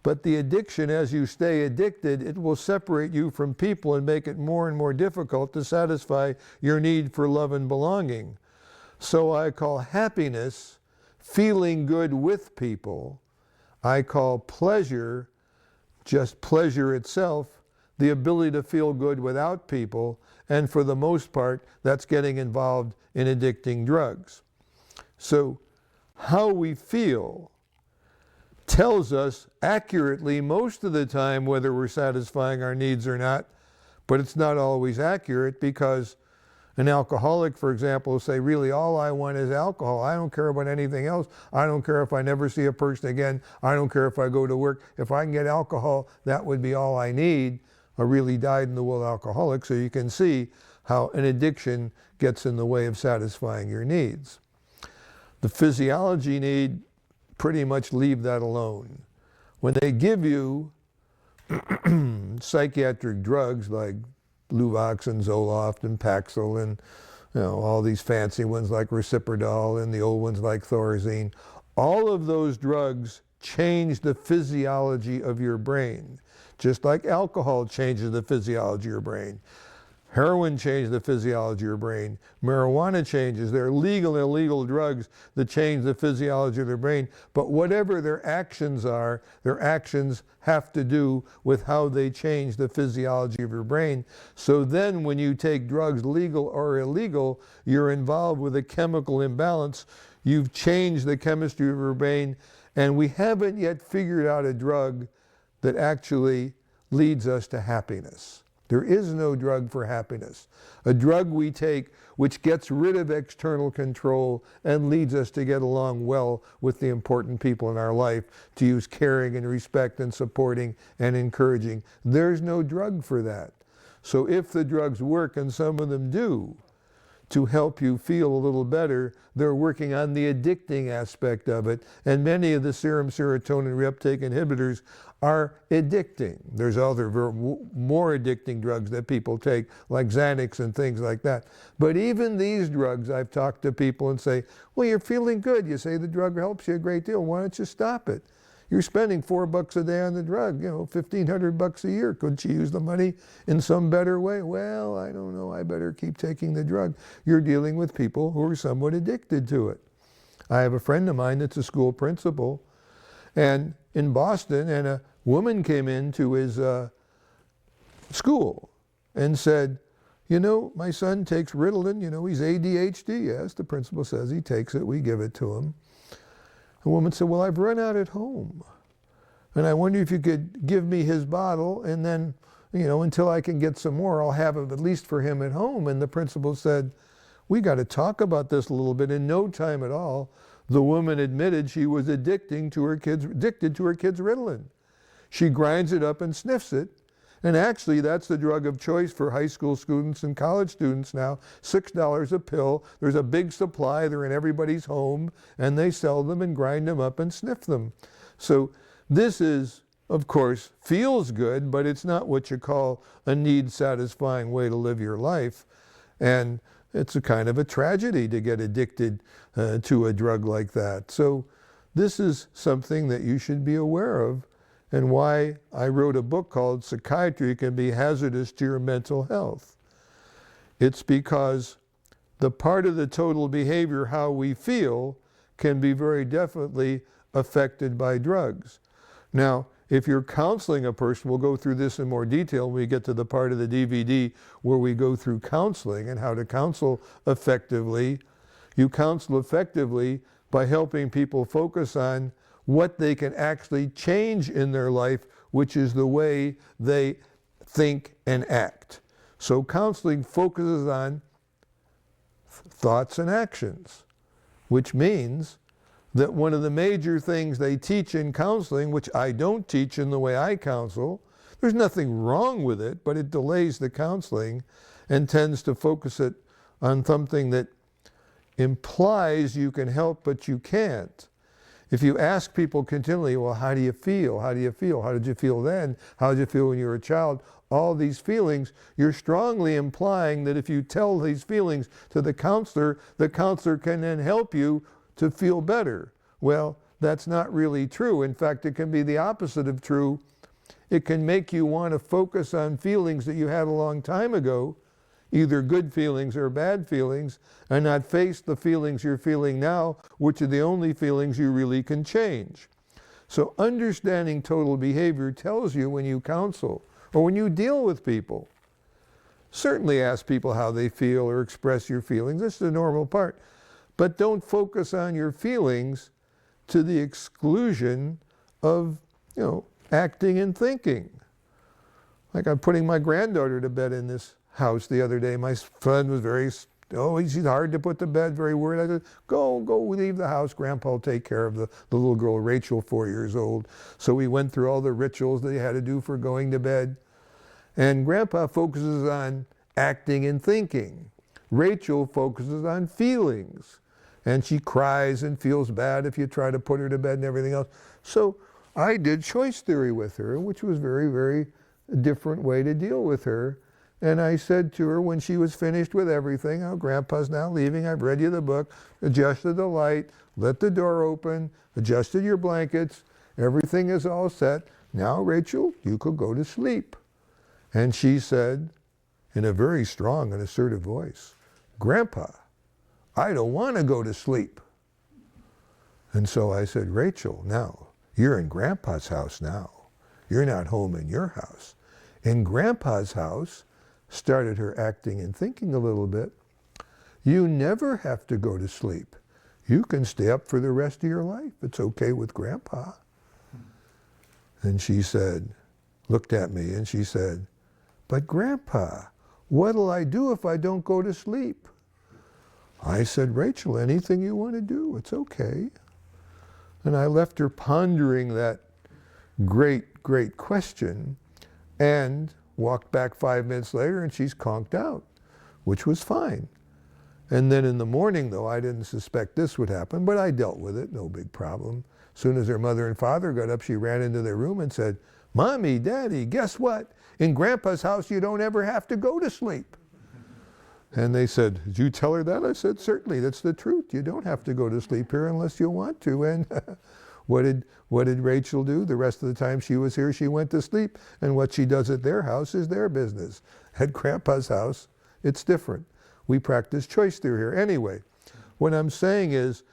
Speaker 1: But the addiction, as you stay addicted, it will separate you from people and make it more and more difficult to satisfy your need for love and belonging. So I call happiness feeling good with people. I call pleasure, just pleasure itself, the ability to feel good without people, and for the most part, that's getting involved in addicting drugs. So how we feel tells us accurately most of the time whether we're satisfying our needs or not, but it's not always accurate, because an alcoholic, for example, will say, really, all I want is alcohol. I don't care about anything else. I don't care if I never see a person again. I don't care if I go to work. If I can get alcohol, that would be all I need. A really dyed-in-the-wool alcoholic. So you can see how an addiction gets in the way of satisfying your needs. The physiology need, pretty much leave that alone. When they give you psychiatric drugs like Luvox and Zoloft and Paxil and all these fancy ones like Reciprocol and the old ones like Thorazine, all of those drugs change the physiology of your brain, just like alcohol changes the physiology of your brain. Heroin changes the physiology of your brain. Marijuana changes. There are legal and illegal drugs that change the physiology of the brain. But whatever their actions are, their actions have to do with how they change the physiology of your brain. So then when you take drugs, legal or illegal, you're involved with a chemical imbalance. You've changed the chemistry of your brain. And we haven't yet figured out a drug that actually leads us to happiness. There is no drug for happiness. A drug we take which gets rid of external control and leads us to get along well with the important people in our life, to use caring and respect and supporting and encouraging. There's no drug for that. So if the drugs work, and some of them do, to help you feel a little better, they're working on the addicting aspect of it. And many of the serum serotonin reuptake inhibitors are addicting. There's other more addicting drugs that people take, like Xanax and things like that. But even these drugs, I've talked to people and say, well, you're feeling good. You say the drug helps you a great deal. Why don't you stop it? You're spending $4 a day on the drug, $1,500 a year. Couldn't you use the money in some better way? Well, I don't know. I better keep taking the drug. You're dealing with people who are somewhat addicted to it. I have a friend of mine that's a school principal, and in Boston, and a woman came into his school and said, my son takes Ritalin, he's ADHD. Yes, the principal says he takes it. We give it to him. The woman said, well, I've run out at home, and I wonder if you could give me his bottle, and then, until I can get some more, I'll have it at least for him at home. And the principal said, we got to talk about this a little bit. In no time at all, the woman admitted she was addicted to her kid's Ritalin. She grinds it up and sniffs it. And actually, that's the drug of choice for high school students and college students now. $6 a pill. There's a big supply. They're in everybody's home, and they sell them and grind them up and sniff them. So this is, of course, feels good, but it's not what you call a need-satisfying way to live your life. And it's a kind of a tragedy to get addicted to a drug like that. So this is something that you should be aware of, and why I wrote a book called Psychiatry Can Be Hazardous to Your Mental Health. It's because the part of the total behavior, how we feel, can be very definitely affected by drugs. Now, if you're counseling a person, we'll go through this in more detail when we get to the part of the DVD where we go through counseling and how to counsel effectively. You counsel effectively by helping people focus on what they can actually change in their life, which is the way they think and act. So counseling focuses on thoughts and actions, which means that one of the major things they teach in counseling, which I don't teach in the way I counsel, there's nothing wrong with it, but it delays the counseling and tends to focus it on something that implies you can help, but you can't. If you ask people continually, well, how do you feel? How do you feel? How did you feel then? How did you feel when you were a child? All these feelings, you're strongly implying that if you tell these feelings to the counselor can then help you to feel better. Well, that's not really true. In fact, it can be the opposite of true. It can make you want to focus on feelings that you had a long time ago, either good feelings or bad feelings, and not face the feelings you're feeling now, which are the only feelings you really can change. So understanding total behavior tells you when you counsel or when you deal with people. Certainly ask people how they feel or express your feelings. This is the normal part. But don't focus on your feelings to the exclusion of, acting and thinking. Like I'm putting my granddaughter to bed in this house the other day. My son was he's hard to put to bed, very worried. I said, go leave the house. Grandpa will take care of the little girl, Rachel, 4 years old. So we went through all the rituals that you had to do for going to bed. And Grandpa focuses on acting and thinking. Rachel focuses on feelings. And she cries and feels bad if you try to put her to bed and everything else. So I did choice theory with her, which was very, very different way to deal with her. And I said to her when she was finished with everything, oh, Grandpa's now leaving, I've read you the book, adjusted the light, let the door open, adjusted your blankets, everything is all set. Now, Rachel, you could go to sleep. And she said, in a very strong and assertive voice, Grandpa, I don't want to go to sleep. And so I said, Rachel, now, you're in Grandpa's house now. You're not home in your house. In Grandpa's house, started her acting and thinking a little bit, you never have to go to sleep. You can stay up for the rest of your life. It's okay with Grandpa. And she said, looked at me and she said, but Grandpa, what'll I do if I don't go to sleep? I said, Rachel, anything you want to do, it's okay. And I left her pondering that great, great question and walked back 5 minutes later and she's conked out, which was fine. And then in the morning, though, I didn't suspect this would happen, but I dealt with it, no big problem. As soon as her mother and father got up, she ran into their room and said, Mommy, Daddy, guess what? In Grandpa's house, you don't ever have to go to sleep. And they said, did you tell her that? I said, certainly, that's the truth. You don't have to go to sleep here unless you want to. And what did Rachel do? The rest of the time she was here, she went to sleep. And what she does at their house is their business. At Grandpa's house, it's different. We practice choice theory here. Anyway, what I'm saying is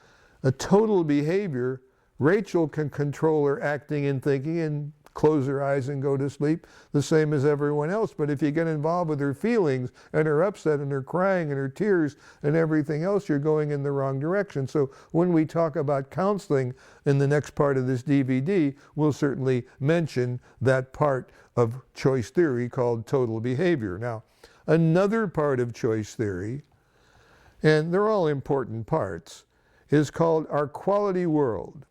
Speaker 1: a total behavior, Rachel can control her acting and thinking and close her eyes and go to sleep the same as everyone else. But if you get involved with her feelings and her upset and her crying and her tears and everything else, you're going in the wrong direction. So when we talk about counseling in the next part of this DVD, we'll certainly mention that part of choice theory called total behavior. Now, another part of choice theory, and they're all important parts, is called our quality world.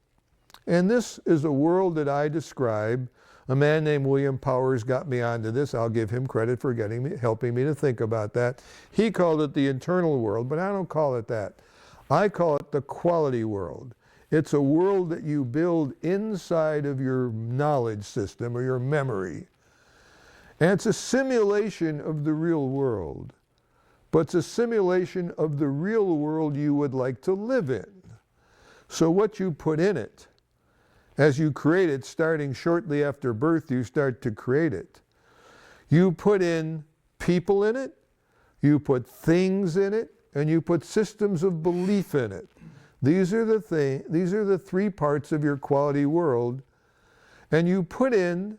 Speaker 1: And this is a world that I describe. A man named William Powers got me onto this. I'll give him credit for helping me to think about that. He called it the internal world, but I don't call it that. I call it the quality world. It's a world that you build inside of your knowledge system or your memory. And it's a simulation of the real world, but it's a simulation of the real world you would like to live in. So what you put in it, as you create it, starting shortly after birth, you start to create it. You put in people in it, you put things in it, and you put systems of belief in it. These are the three parts of your quality world. And you put in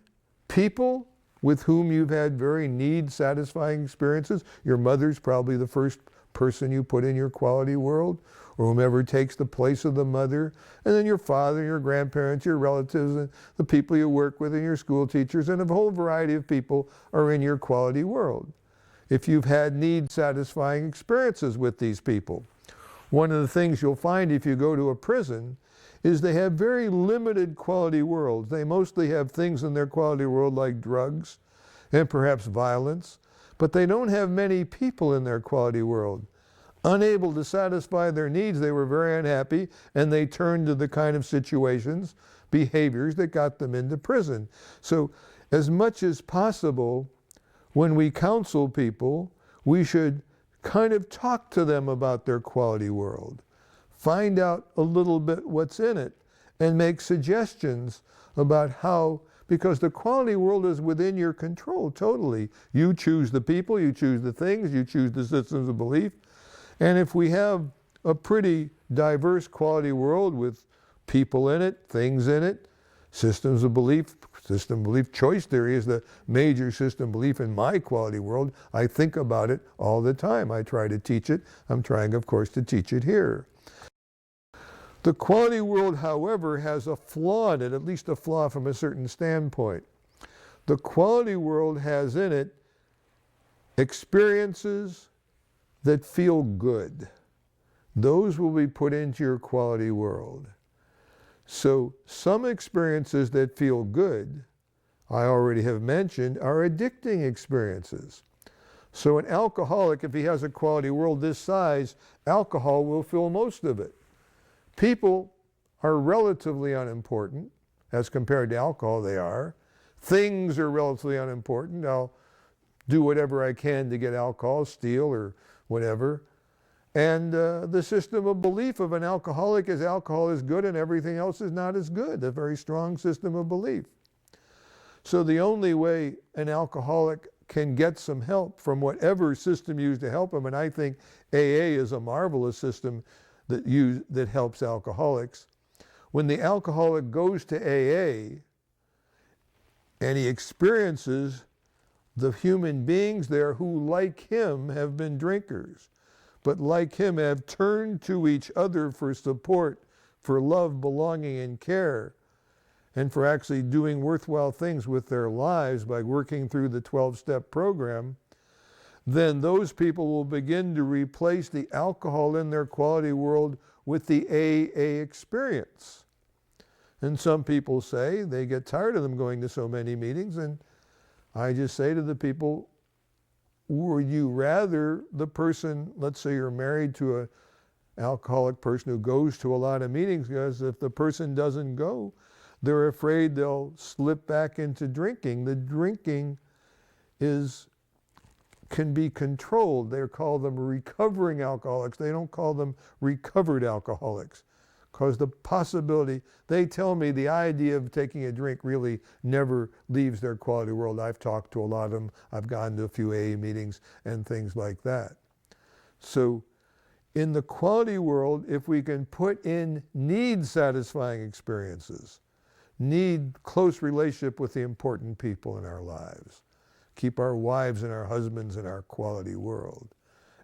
Speaker 1: people with whom you've had very need-satisfying experiences. Your mother's probably the first person you put in your quality world, or whomever takes the place of the mother, and then your father, your grandparents, your relatives, and the people you work with, and your school teachers, and a whole variety of people are in your quality world. If you've had need-satisfying experiences with these people. One of the things you'll find if you go to a prison is they have very limited quality worlds. They mostly have things in their quality world like drugs and perhaps violence, but they don't have many people in their quality world. Unable to satisfy their needs, they were very unhappy, and they turned to the kind of situations, behaviors that got them into prison. So as much as possible, when we counsel people, we should kind of talk to them about their quality world. Find out a little bit what's in it and make suggestions about how, because the quality world is within your control totally. You choose the people, you choose the things, you choose the systems of belief. And if we have a pretty diverse quality world with people in it, things in it, systems of belief, choice theory is the major system belief in my quality world. I think about it all the time. I try to teach it. I'm trying, of course, to teach it here. The quality world, however, has a flaw in it, at least a flaw from a certain standpoint. The quality world has in it experiences that feel good. Those will be put into your quality world. So some experiences that feel good, I already have mentioned, are addicting experiences. So an alcoholic, if he has a quality world this size, alcohol will fill most of it. People are relatively unimportant. as compared to alcohol, they are. Things are relatively unimportant. I'll do whatever I can to get alcohol, steal or whatever. And the system of belief of an alcoholic is alcohol is good and everything else is not as good. A very strong system of belief. So the only way an alcoholic can get some help from whatever system used to help him, and I think AA is a marvelous system that helps alcoholics. When the alcoholic goes to AA and he experiences the human beings there who, like him, have been drinkers, but like him have turned to each other for support, for love, belonging, and care, and for actually doing worthwhile things with their lives by working through the 12-step program, then those people will begin to replace the alcohol in their quality world with the AA experience. And some people say they get tired of them going to so many meetings, and I just say to the people, would you rather the person, let's say you're married to an alcoholic person who goes to a lot of meetings, because if the person doesn't go, they're afraid they'll slip back into drinking. The drinking can be controlled. They call them recovering alcoholics. They don't call them recovered alcoholics. Because the possibility, they tell me the idea of taking a drink really never leaves their quality world. I've talked to a lot of them. I've gone to a few AA meetings and things like that. So in the quality world, if we can put in need-satisfying experiences, need close relationship with the important people in our lives, keep our wives and our husbands in our quality world,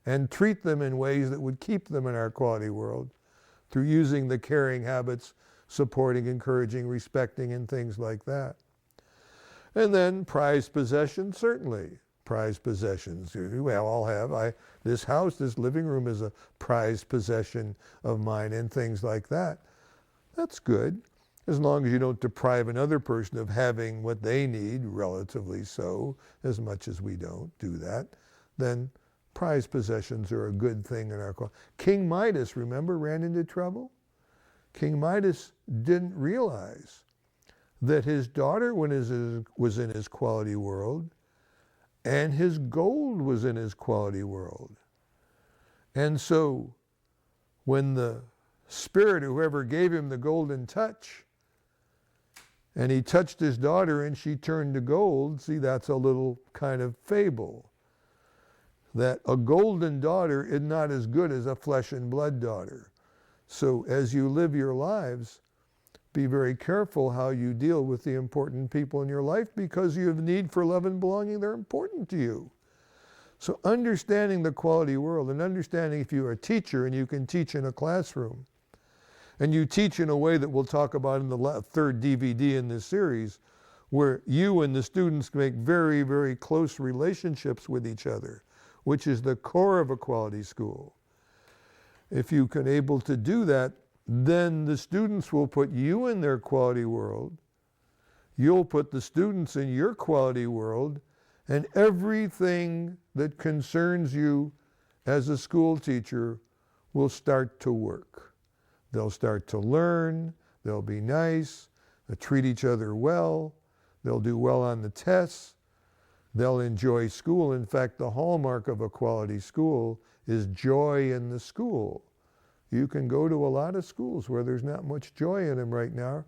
Speaker 1: and treat them in ways that would keep them in our quality world through using the caring habits, supporting, encouraging, respecting, and things like that. And then prized possessions, certainly. Prized possessions. We all have. This house, this living room is a prized possession of mine, and things like that. That's good. As long as you don't deprive another person of having what they need, relatively so, as much as we don't do that, then prized possessions are a good thing in our culture. King Midas, remember, ran into trouble? King Midas didn't realize that his daughter was in his quality world, and his gold was in his quality world. And so when the spirit, whoever gave him the golden touch, and he touched his daughter and she turned to gold, see, that's a little kind of fable. That a golden daughter is not as good as a flesh and blood daughter. So as you live your lives, be very careful how you deal with the important people in your life, because you have need for love and belonging. They're important to you. So understanding the quality world, and understanding if you're a teacher and you can teach in a classroom, and you teach in a way that we'll talk about in the third DVD in this series, where you and the students make very, very close relationships with each other, which is the core of a quality school. If you can able to do that, then the students will put you in their quality world, you'll put the students in your quality world, and everything that concerns you as a school teacher will start to work. They'll start to learn, they'll be nice, they'll treat each other well, they'll do well on the tests, they'll enjoy school. In fact, the hallmark of a quality school is joy in the school. You can go to a lot of schools where there's not much joy in them right now,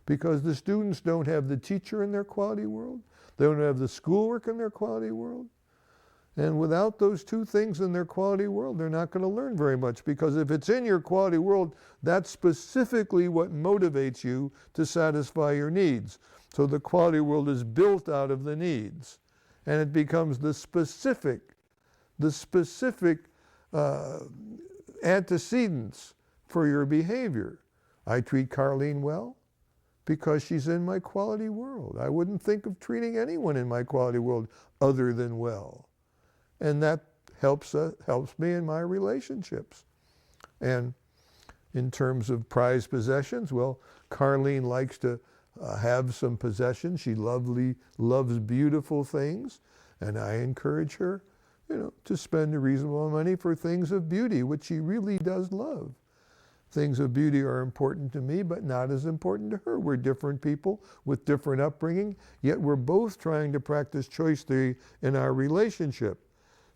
Speaker 1: because the students don't have the teacher in their quality world, they don't have the schoolwork in their quality world. And without those two things in their quality world, they're not going to learn very much, because if it's in your quality world, that's specifically what motivates you to satisfy your needs. So the quality world is built out of the needs, and it becomes the specific antecedents for your behavior. I treat Carlene well because she's in my quality world. I wouldn't think of treating anyone in my quality world other than well. And that helps me in my relationships. And in terms of prized possessions, well, Carlene likes to have some possessions. She loves beautiful things, and I encourage her, to spend a reasonable amount of money for things of beauty, which she really does love. things of beauty are important to me, but not as important to her. We're different people with different upbringing, yet we're both trying to practice choice theory in our relationship.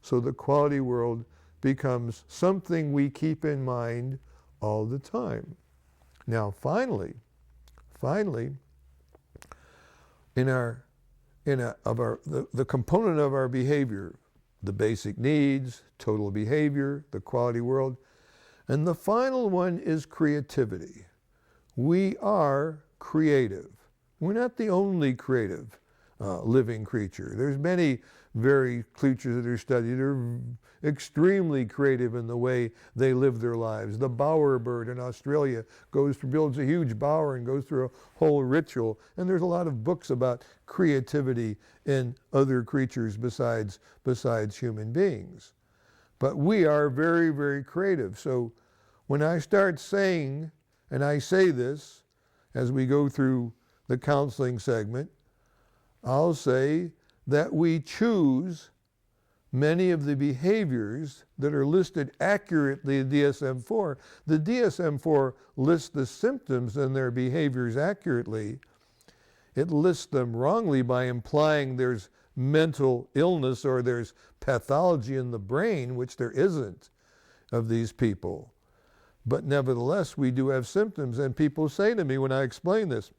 Speaker 1: So the quality world becomes something we keep in mind all the time. Now, finally, the component of our behavior, the basic needs, total behavior, the quality world, and the final one is creativity. We are creative. We're not the only creative living creature. There's many very creatures that are studied that are extremely creative in the way they live their lives. The bowerbird in Australia builds a huge bower and goes through a whole ritual. And there's a lot of books about creativity in other creatures besides human beings. But we are very, very creative. So when I start saying, and I say this as we go through the counseling segment, I'll say that we choose many of the behaviors that are listed accurately in DSM-4. The DSM-4 lists the symptoms and their behaviors accurately. It lists them wrongly by implying there's mental illness or there's pathology in the brain, which there isn't of these people. But nevertheless, we do have symptoms, and people say to me when I explain this,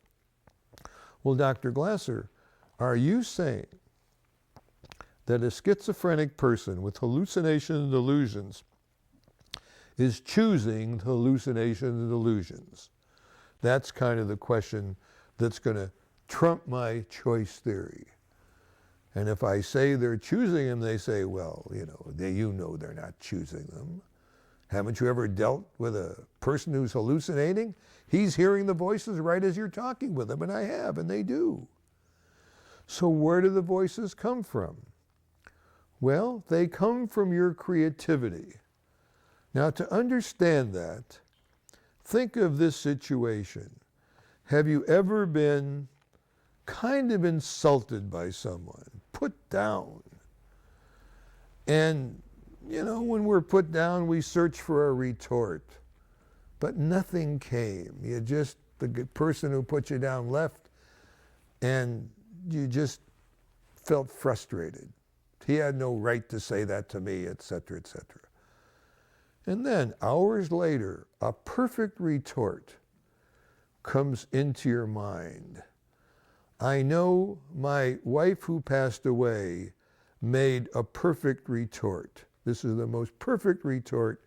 Speaker 1: well, Dr. Glasser, are you saying that a schizophrenic person with hallucinations and delusions is choosing hallucinations and delusions? That's kind of the question that's going to trump my choice theory. And if I say they're choosing them, they say, well, you know they're not choosing them. Haven't you ever dealt with a person who's hallucinating? He's hearing the voices right as you're talking with them, and I have, and they do. So where do the voices come from? Well, they come from your creativity. Now, to understand that, think of this situation. Have you ever been kind of insulted by someone, put down? And, when we're put down, we search for a retort, but nothing came. The person who put you down left, and you just felt frustrated. He had no right to say that to me, etc., etc. And then, hours later, a perfect retort comes into your mind. I know my wife who passed away made a perfect retort. This is the most perfect retort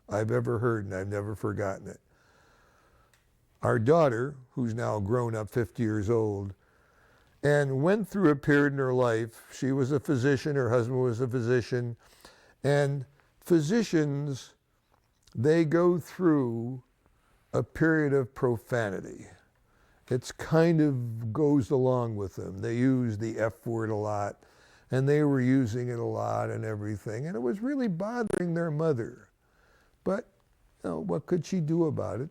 Speaker 1: I've ever heard, and I've never forgotten it. Our daughter, who's now grown up, 50 years old, and went through a period in her life. She was a physician, her husband was a physician, and physicians, they go through a period of profanity. It's kind of goes along with them. They use the F word a lot, and they were using it a lot and everything, and it was really bothering their mother. But, what could she do about it?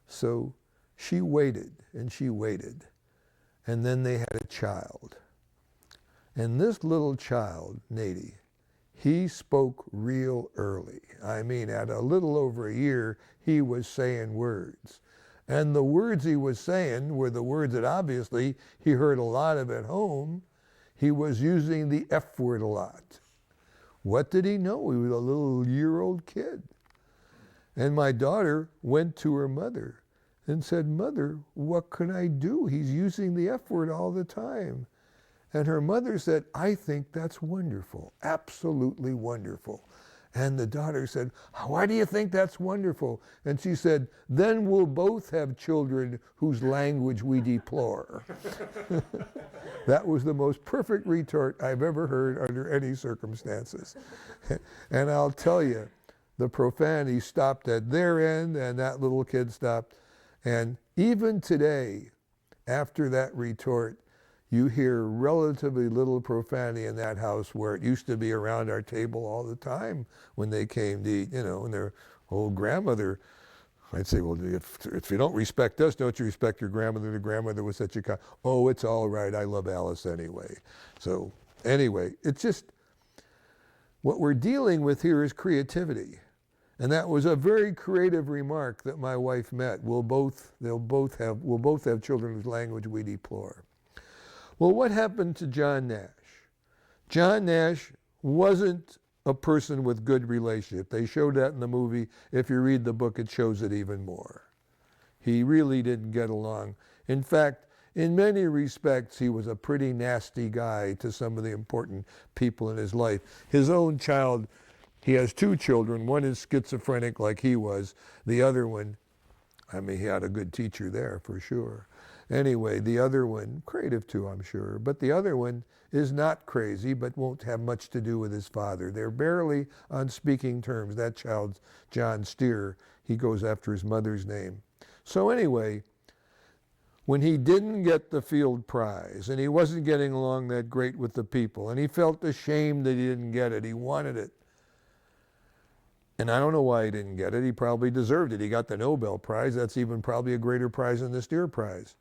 Speaker 1: So she waited, and she waited. And then they had a child. And this little child, Nady, he spoke real early. I mean, at a little over a year, he was saying words. And the words he was saying were the words that obviously he heard a lot of at home. He was using the F word a lot. What did he know? He was a little year-old kid. And my daughter went to her mother and said, Mother, what can I do? He's using the F word all the time. And her mother said, I think that's wonderful, absolutely wonderful. And the daughter said, why do you think that's wonderful? And she said, then we'll both have children whose language we deplore. That was the most perfect retort I've ever heard under any circumstances. And I'll tell you, the profanity stopped at their end, and that little kid stopped. And even today, after that retort, you hear relatively little profanity in that house where it used to be around our table all the time when they came to eat, and their old grandmother. I'd say, well, if you don't respect us, don't you respect your grandmother? The grandmother was such a oh, it's all right, I love Alice anyway. So anyway, it's just, what we're dealing with here is creativity. And that was a very creative remark that my wife met. We'll both have children whose language we deplore. Well, what happened to John Nash? John Nash wasn't a person with good relationship. They showed that in the movie. If you read the book, it shows it even more. He really didn't get along. In fact, in many respects, he was a pretty nasty guy to some of the important people in his life. His own child, he has two children. One is schizophrenic like he was. The other one, I mean, he had a good teacher there for sure. Anyway, the other one, creative too, I'm sure, but the other one is not crazy, but won't have much to do with his father. They're barely on speaking terms. That child's John Steer. He goes after his mother's name. So anyway, when he didn't get the field prize, and he wasn't getting along that great with the people, and he felt ashamed that he didn't get it, he wanted it. And I don't know why he didn't get it. He probably deserved it. He got the Nobel Prize. That's even probably a greater prize than the Steer Prize.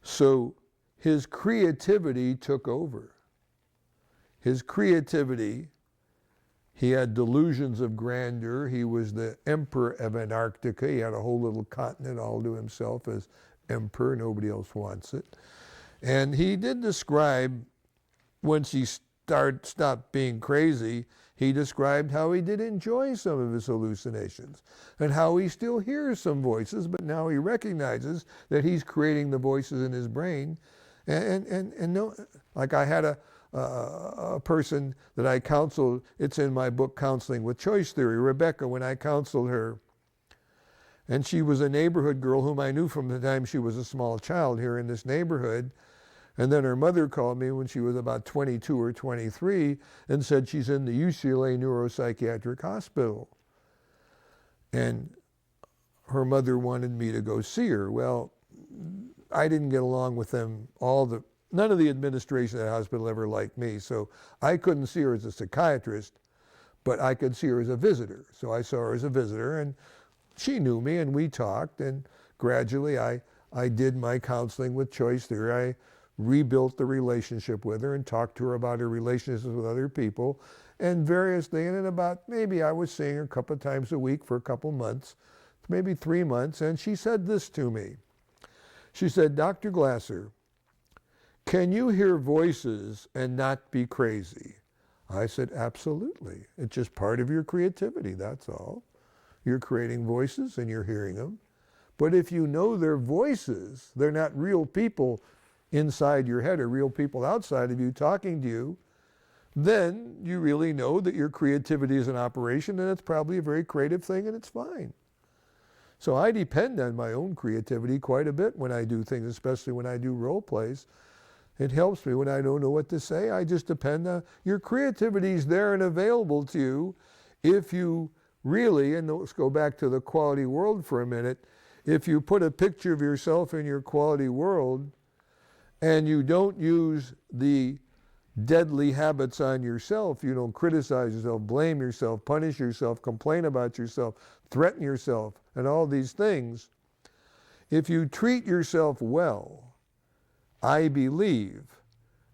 Speaker 1: So his creativity took over. His creativity, he had delusions of grandeur. He was the emperor of Antarctica. He had a whole little continent all to himself as emperor. Nobody else wants it. And he did describe, once he stopped being crazy, he described how he did enjoy some of his hallucinations and how he still hears some voices, but now he recognizes that he's creating the voices in his brain. And no, like I had a person that I counseled, it's in my book, Counseling with Choice Theory, Rebecca, when I counseled her. And she was a neighborhood girl whom I knew from the time she was a small child here in this neighborhood. And then her mother called me when she was about 22 or 23 and said she's in the UCLA Neuropsychiatric Hospital. And her mother wanted me to go see her. Well, I didn't get along with them. None of the administration of the hospital ever liked me, so I couldn't see her as a psychiatrist, but I could see her as a visitor. So I saw her as a visitor, and she knew me, and we talked, and gradually I did my counseling with choice theory. I rebuilt the relationship with her and talked to her about her relationships with other people and various things. And about maybe I was seeing her a couple of times a week for a couple months, maybe 3 months, and she said this to me. She said, "Dr. Glasser, can you hear voices and not be crazy?" I said, "Absolutely. It's just part of your creativity, that's all. You're creating voices and you're hearing them. But if you know they're voices, they're not real people inside your head or real people outside of you talking to you, then you really know that your creativity is an operation, and it's probably a very creative thing, and it's fine." So I depend on my own creativity quite a bit when I do things, especially when I do role plays. It helps me when I don't know what to say. I just depend on your creativity is there and available to you if you really, and let's go back to the quality world for a minute, if you put a picture of yourself in your quality world and you don't use the deadly habits on yourself, you don't criticize yourself, blame yourself, punish yourself, complain about yourself, threaten yourself, and all these things, if you treat yourself well, I believe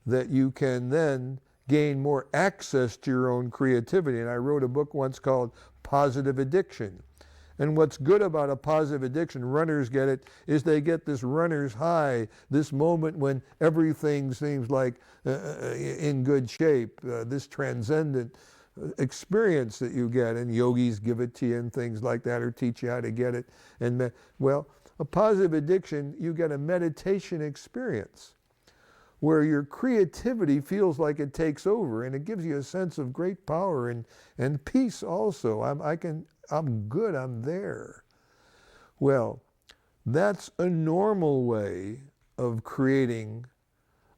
Speaker 1: that you can then gain more access to your own creativity. And I wrote a book once called Positive Addiction. And what's good about a positive addiction, runners get it, is they get this runner's high, this moment when everything seems like in good shape, this transcendent experience that you get, and yogis give it to you and things like that, or teach you how to get it. And well, a positive addiction, you get a meditation experience where your creativity feels like it takes over, and it gives you a sense of great power and peace also. I'm good, I'm there. Well, that's a normal way of creating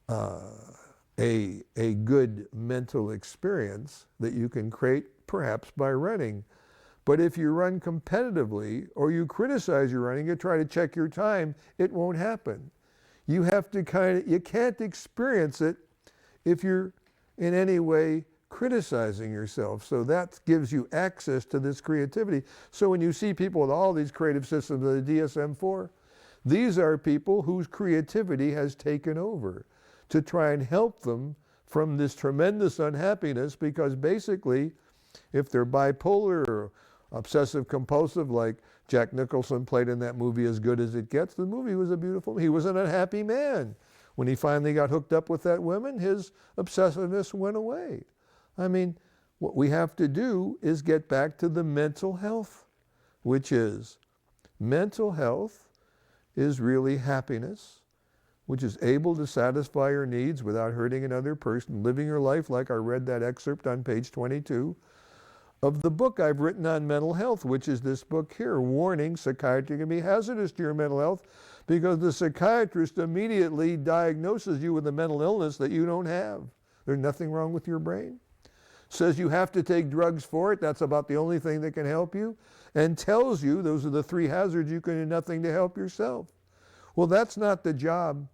Speaker 1: a good mental experience that you can create perhaps by running. But if you run competitively or you criticize your running, you try to check your time, it won't happen. You have to you can't experience it if you're in any way criticizing yourself. So that gives you access to this creativity. So when you see people with all these creative systems of the DSM-4, these are people whose creativity has taken over to try and help them from this tremendous unhappiness, because basically, if they're bipolar obsessive compulsive, like Jack Nicholson played in that movie As Good as It Gets. The movie was a beautiful, he was an unhappy man. When he finally got hooked up with that woman, his obsessiveness went away. I mean, what we have to do is get back to the mental health, which is mental health is really happiness, which is able to satisfy your needs without hurting another person, living your life like I read that excerpt on page 22 of the book I've written on mental health, which is this book here, Warning, Psychiatry Can Be Hazardous to Your Mental Health, because the psychiatrist immediately diagnoses you with a mental illness that you don't have. There's nothing wrong with your brain. Says you have to take drugs for it, that's about the only thing that can help you, and tells you those are the 3 hazards, you can do nothing to help yourself. Well, that's not the job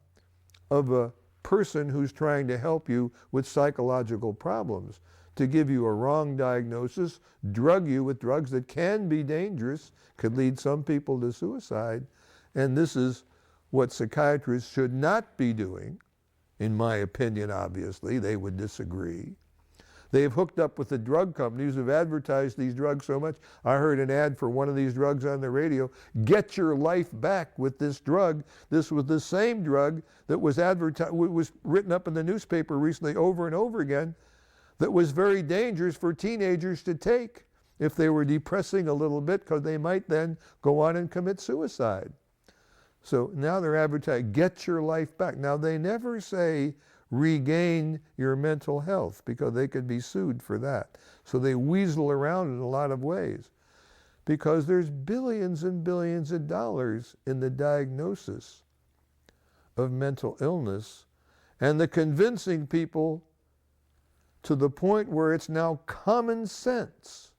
Speaker 1: of a person who's trying to help you with psychological problems, to give you a wrong diagnosis, drug you with drugs that can be dangerous, could lead some people to suicide. And this is what psychiatrists should not be doing, in my opinion, obviously. They would disagree. They've hooked up with the drug companies who've advertised these drugs so much. I heard an ad for one of these drugs on the radio. Get your life back with this drug. This was the same drug that was advertised, was written up in the newspaper recently over and over again, that was very dangerous for teenagers to take if they were depressing a little bit, because they might then go on and commit suicide. So now they're advertising, get your life back. Now they never say regain your mental health, because they could be sued for that. So they weasel around in a lot of ways, because there's billions and billions of dollars in the diagnosis of mental illness and the convincing people to the point where it's now common sense,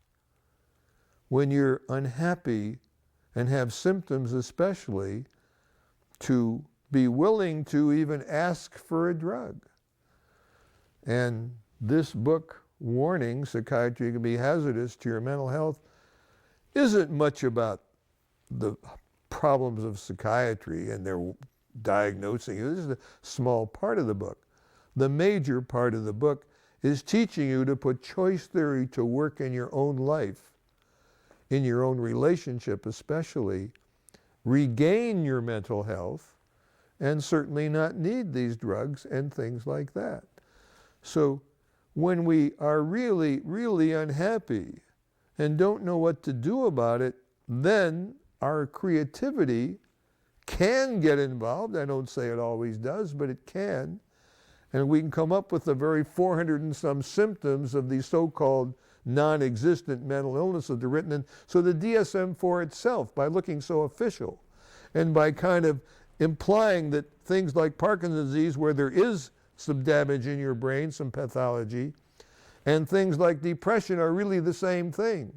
Speaker 1: when you're unhappy and have symptoms especially, to be willing to even ask for a drug. And this book, Warning, Psychiatry Can Be Hazardous to Your Mental Health, isn't much about the problems of psychiatry and their diagnosing. This is a small part of the book. The major part of the book is teaching you to put choice theory to work in your own life, in your own relationship especially, regain your mental health, and certainly not need these drugs and things like that. So when we are really, really unhappy and don't know what to do about it, then our creativity can get involved. I don't say it always does, but it can. And we can come up with the very 400 and some symptoms of these so-called non-existent mental illnesses that are written in. So the DSM-4 itself, by looking so official and by kind of implying that things like Parkinson's disease, where there is some damage in your brain, some pathology, and things like depression are really the same thing.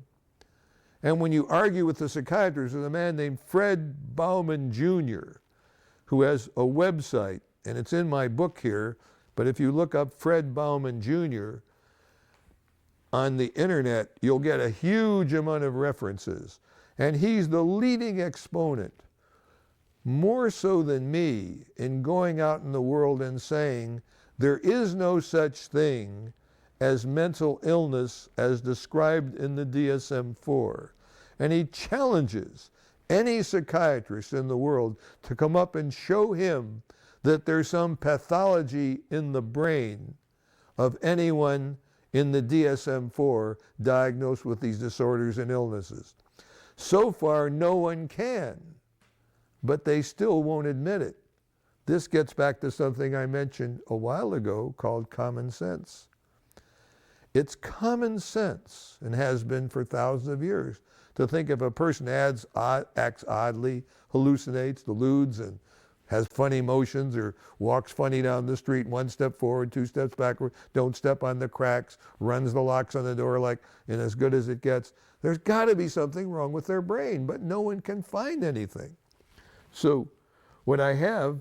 Speaker 1: And when you argue with the psychiatrist, there's a man named Fred Bauman Jr., who has a website, and it's in my book here, but if you look up Fred Bauman Jr. on the internet, you'll get a huge amount of references. And he's the leading exponent, more so than me, in going out in the world and saying there is no such thing as mental illness as described in the DSM-4. And he challenges any psychiatrist in the world to come up and show him that there's some pathology in the brain of anyone in the DSM-4 diagnosed with these disorders and illnesses. So far, no one can, but they still won't admit it. This gets back to something I mentioned a while ago called common sense. It's common sense, and has been for thousands of years, to think if a person acts oddly, hallucinates, deludes, and has funny motions, or walks funny down the street, 1 step forward, 2 steps backward, don't step on the cracks, runs the locks on the door like in As Good as It Gets, there's got to be something wrong with their brain, but no one can find anything. So what I have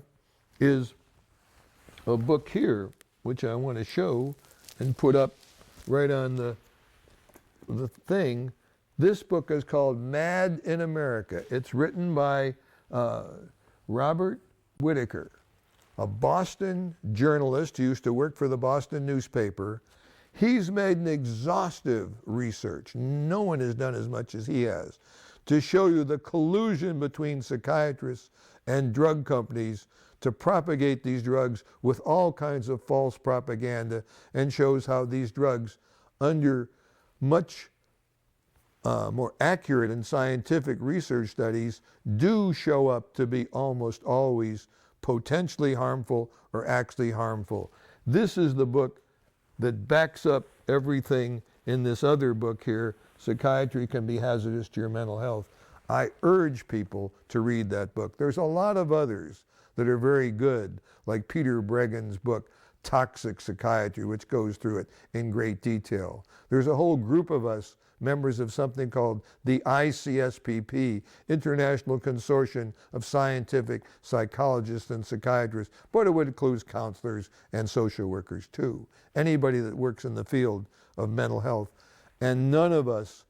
Speaker 1: is a book here, which I want to show and put up right on the thing. This book is called Mad in America. It's written by Robert Whitaker, a Boston journalist who used to work for the Boston newspaper. He's made an exhaustive research. No one has done as much as he has to show you the collusion between psychiatrists and drug companies to propagate these drugs with all kinds of false propaganda, and shows how these drugs, under much more accurate and scientific research studies, do show up to be almost always potentially harmful or actually harmful. This is the book that backs up everything in this other book here, Psychiatry Can Be Hazardous to Your Mental Health. I urge people to read that book. There's a lot of others that are very good, like Peter Bregin's book, Toxic Psychiatry, which goes through it in great detail. There's a whole group of us, members of something called the ICSPP, International Consortium of Scientific Psychologists and Psychiatrists, but it would include counselors and social workers too, anybody that works in the field of mental health. And none of us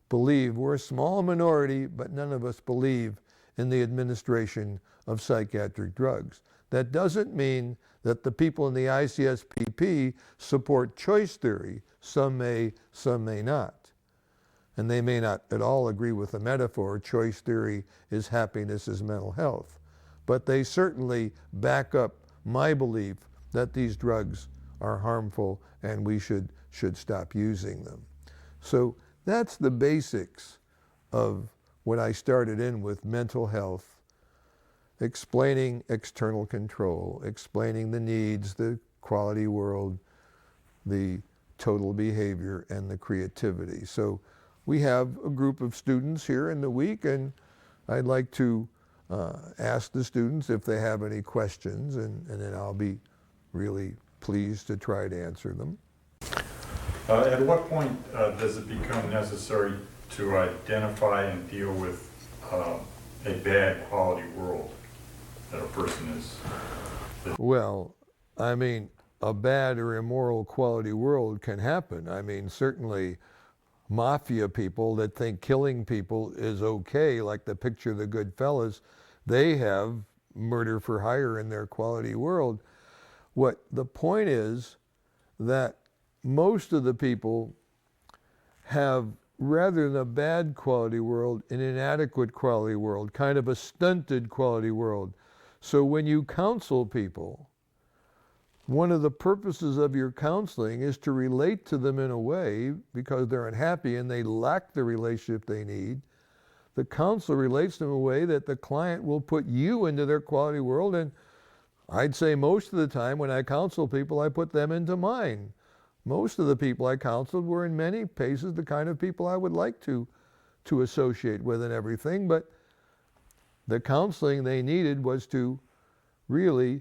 Speaker 1: believe, we're a small minority, but none of us believe in the administration of psychiatric drugs. That doesn't mean that the people in the ICSPP support choice theory. Some may not. And they may not at all agree with the metaphor, choice theory is happiness is mental health. But they certainly back up my belief that these drugs are harmful and we should stop using them. So that's the basics of what I started in with mental health, explaining external control, explaining the needs, the quality world, the total behavior, and the creativity. So we have a group of students here in the week, and I'd like to ask the students if they have any questions, and then I'll be really pleased to try to answer them.
Speaker 2: At what point does it become necessary to identify and deal with a bad quality world that a person is?
Speaker 1: Well, I mean, a bad or immoral quality world can happen. I mean, certainly mafia people that think killing people is okay, like the picture of the Goodfellas, they have murder for hire in their quality world. What the point is that most of the people have, rather than a bad quality world, an inadequate quality world, kind of a stunted quality world. So when you counsel people, one of the purposes of your counseling is to relate to them in a way, because they're unhappy and they lack the relationship they need. The counselor relates to them in a way that the client will put you into their quality world, and I'd say most of the time when I counsel people, I put them into mine. Most of the people I counseled were in many cases the kind of people I would like to associate with and everything, but the counseling they needed was to really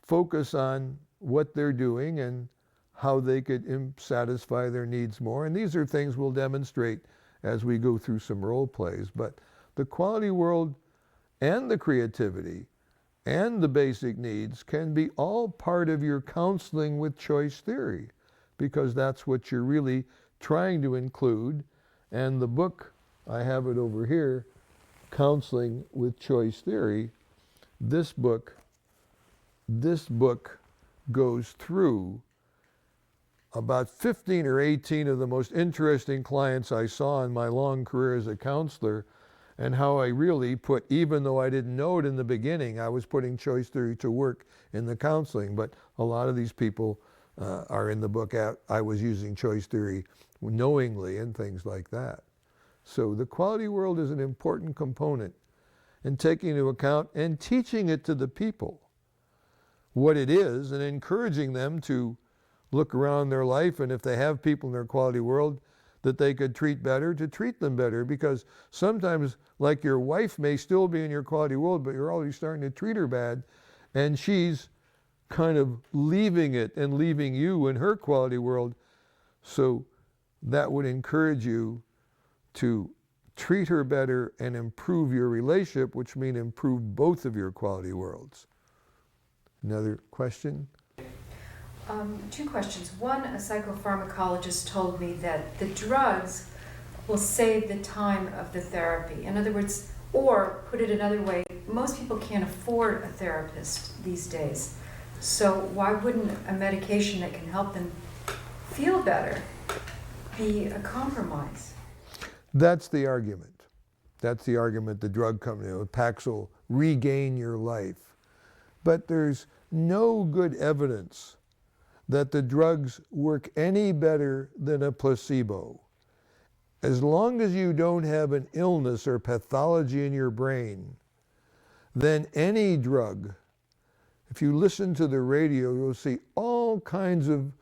Speaker 1: focus on what they're doing and how they could satisfy their needs more. And these are things we'll demonstrate as we go through some role plays. But the quality world and the creativity and the basic needs can be all part of your counseling with choice theory, because that's what you're really trying to include. And the book, I have it over here, Counseling with Choice Theory, this book goes through about 15 or 18 of the most interesting clients I saw in my long career as a counselor, and how I really put, even though I didn't know it in the beginning, I was putting choice theory to work in the counseling. But a lot of these people are in the book. I was using choice theory knowingly and things like that. So the quality world is an important component in taking into account and teaching it to the people what it is, and encouraging them to look around their life, and if they have people in their quality world that they could treat better, to treat them better. Because sometimes, like your wife may still be in your quality world, but you're already starting to treat her bad, and she's kind of leaving it and leaving you in her quality world. So that would encourage you to treat her better and improve your relationship, which means improve both of your quality worlds. Another question?
Speaker 3: Two questions. One, a psychopharmacologist told me that the drugs will save the time of the therapy. In other words, or put it another way, most people can't afford a therapist these days. So why wouldn't a medication that can help them feel better be a compromise?
Speaker 1: That's the argument. That's the argument the drug company, Paxil, regain your life. But there's no good evidence that the drugs work any better than a placebo. As long as you don't have an illness or pathology in your brain, then any drug, if you listen to the radio, you'll see all kinds of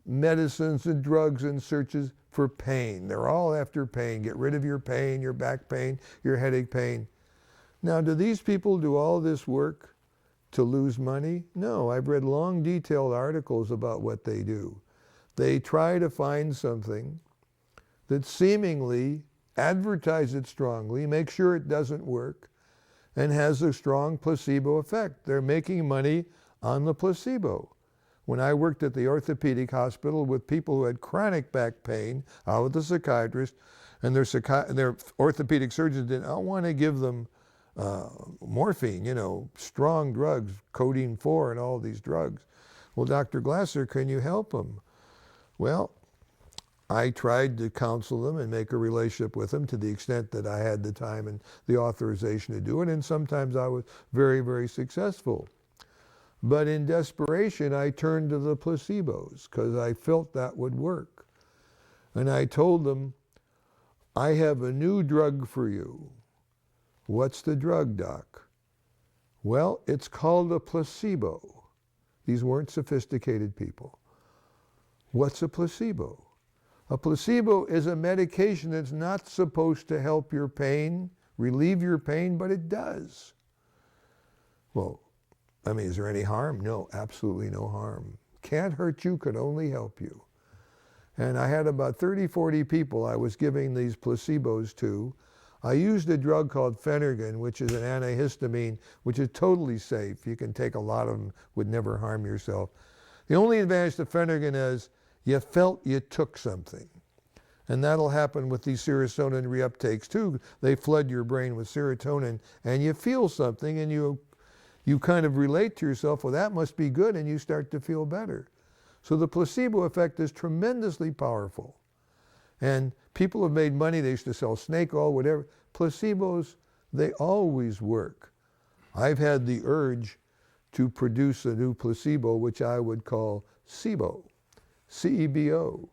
Speaker 1: medicines and drugs and searches for pain. They're all after pain. Get rid of your pain, your back pain, your headache pain. Now, do these people do all this work to lose money? No, I've read long, detailed articles about what they do. They try to find something that seemingly advertise it strongly, make sure it doesn't work, and has a strong placebo effect. They're making money on the placebo. When I worked at the orthopedic hospital with people who had chronic back pain, I was a psychiatrist, and their orthopedic surgeons didn't want to give them morphine, strong drugs, codeine 4 and all these drugs. Well, Dr. Glasser, can you help them? Well, I tried to counsel them and make a relationship with them to the extent that I had the time and the authorization to do it, and sometimes I was very, very successful. But in desperation, I turned to the placebos because I felt that would work. And I told them, I have a new drug for you. What's the drug, doc? Well, it's called a placebo. These weren't sophisticated people. What's a placebo? A placebo is a medication that's not supposed to help your pain, relieve your pain, but it does. Well, is there any harm? No, absolutely no harm. Can't hurt you, could only help you. And I had about 30, 40 people I was giving these placebos to. I used a drug called Phenergan, which is an antihistamine, which is totally safe. You can take a lot of them, would never harm yourself. The only advantage to Phenergan is you felt you took something. And that'll happen with these serotonin reuptakes too. They flood your brain with serotonin and you feel something and you kind of relate to yourself, well, that must be good, and you start to feel better. So the placebo effect is tremendously powerful. And people have made money. They used to sell snake oil, whatever. Placebos, they always work. I've had the urge to produce a new placebo, which I would call SIBO, C-E-B-O.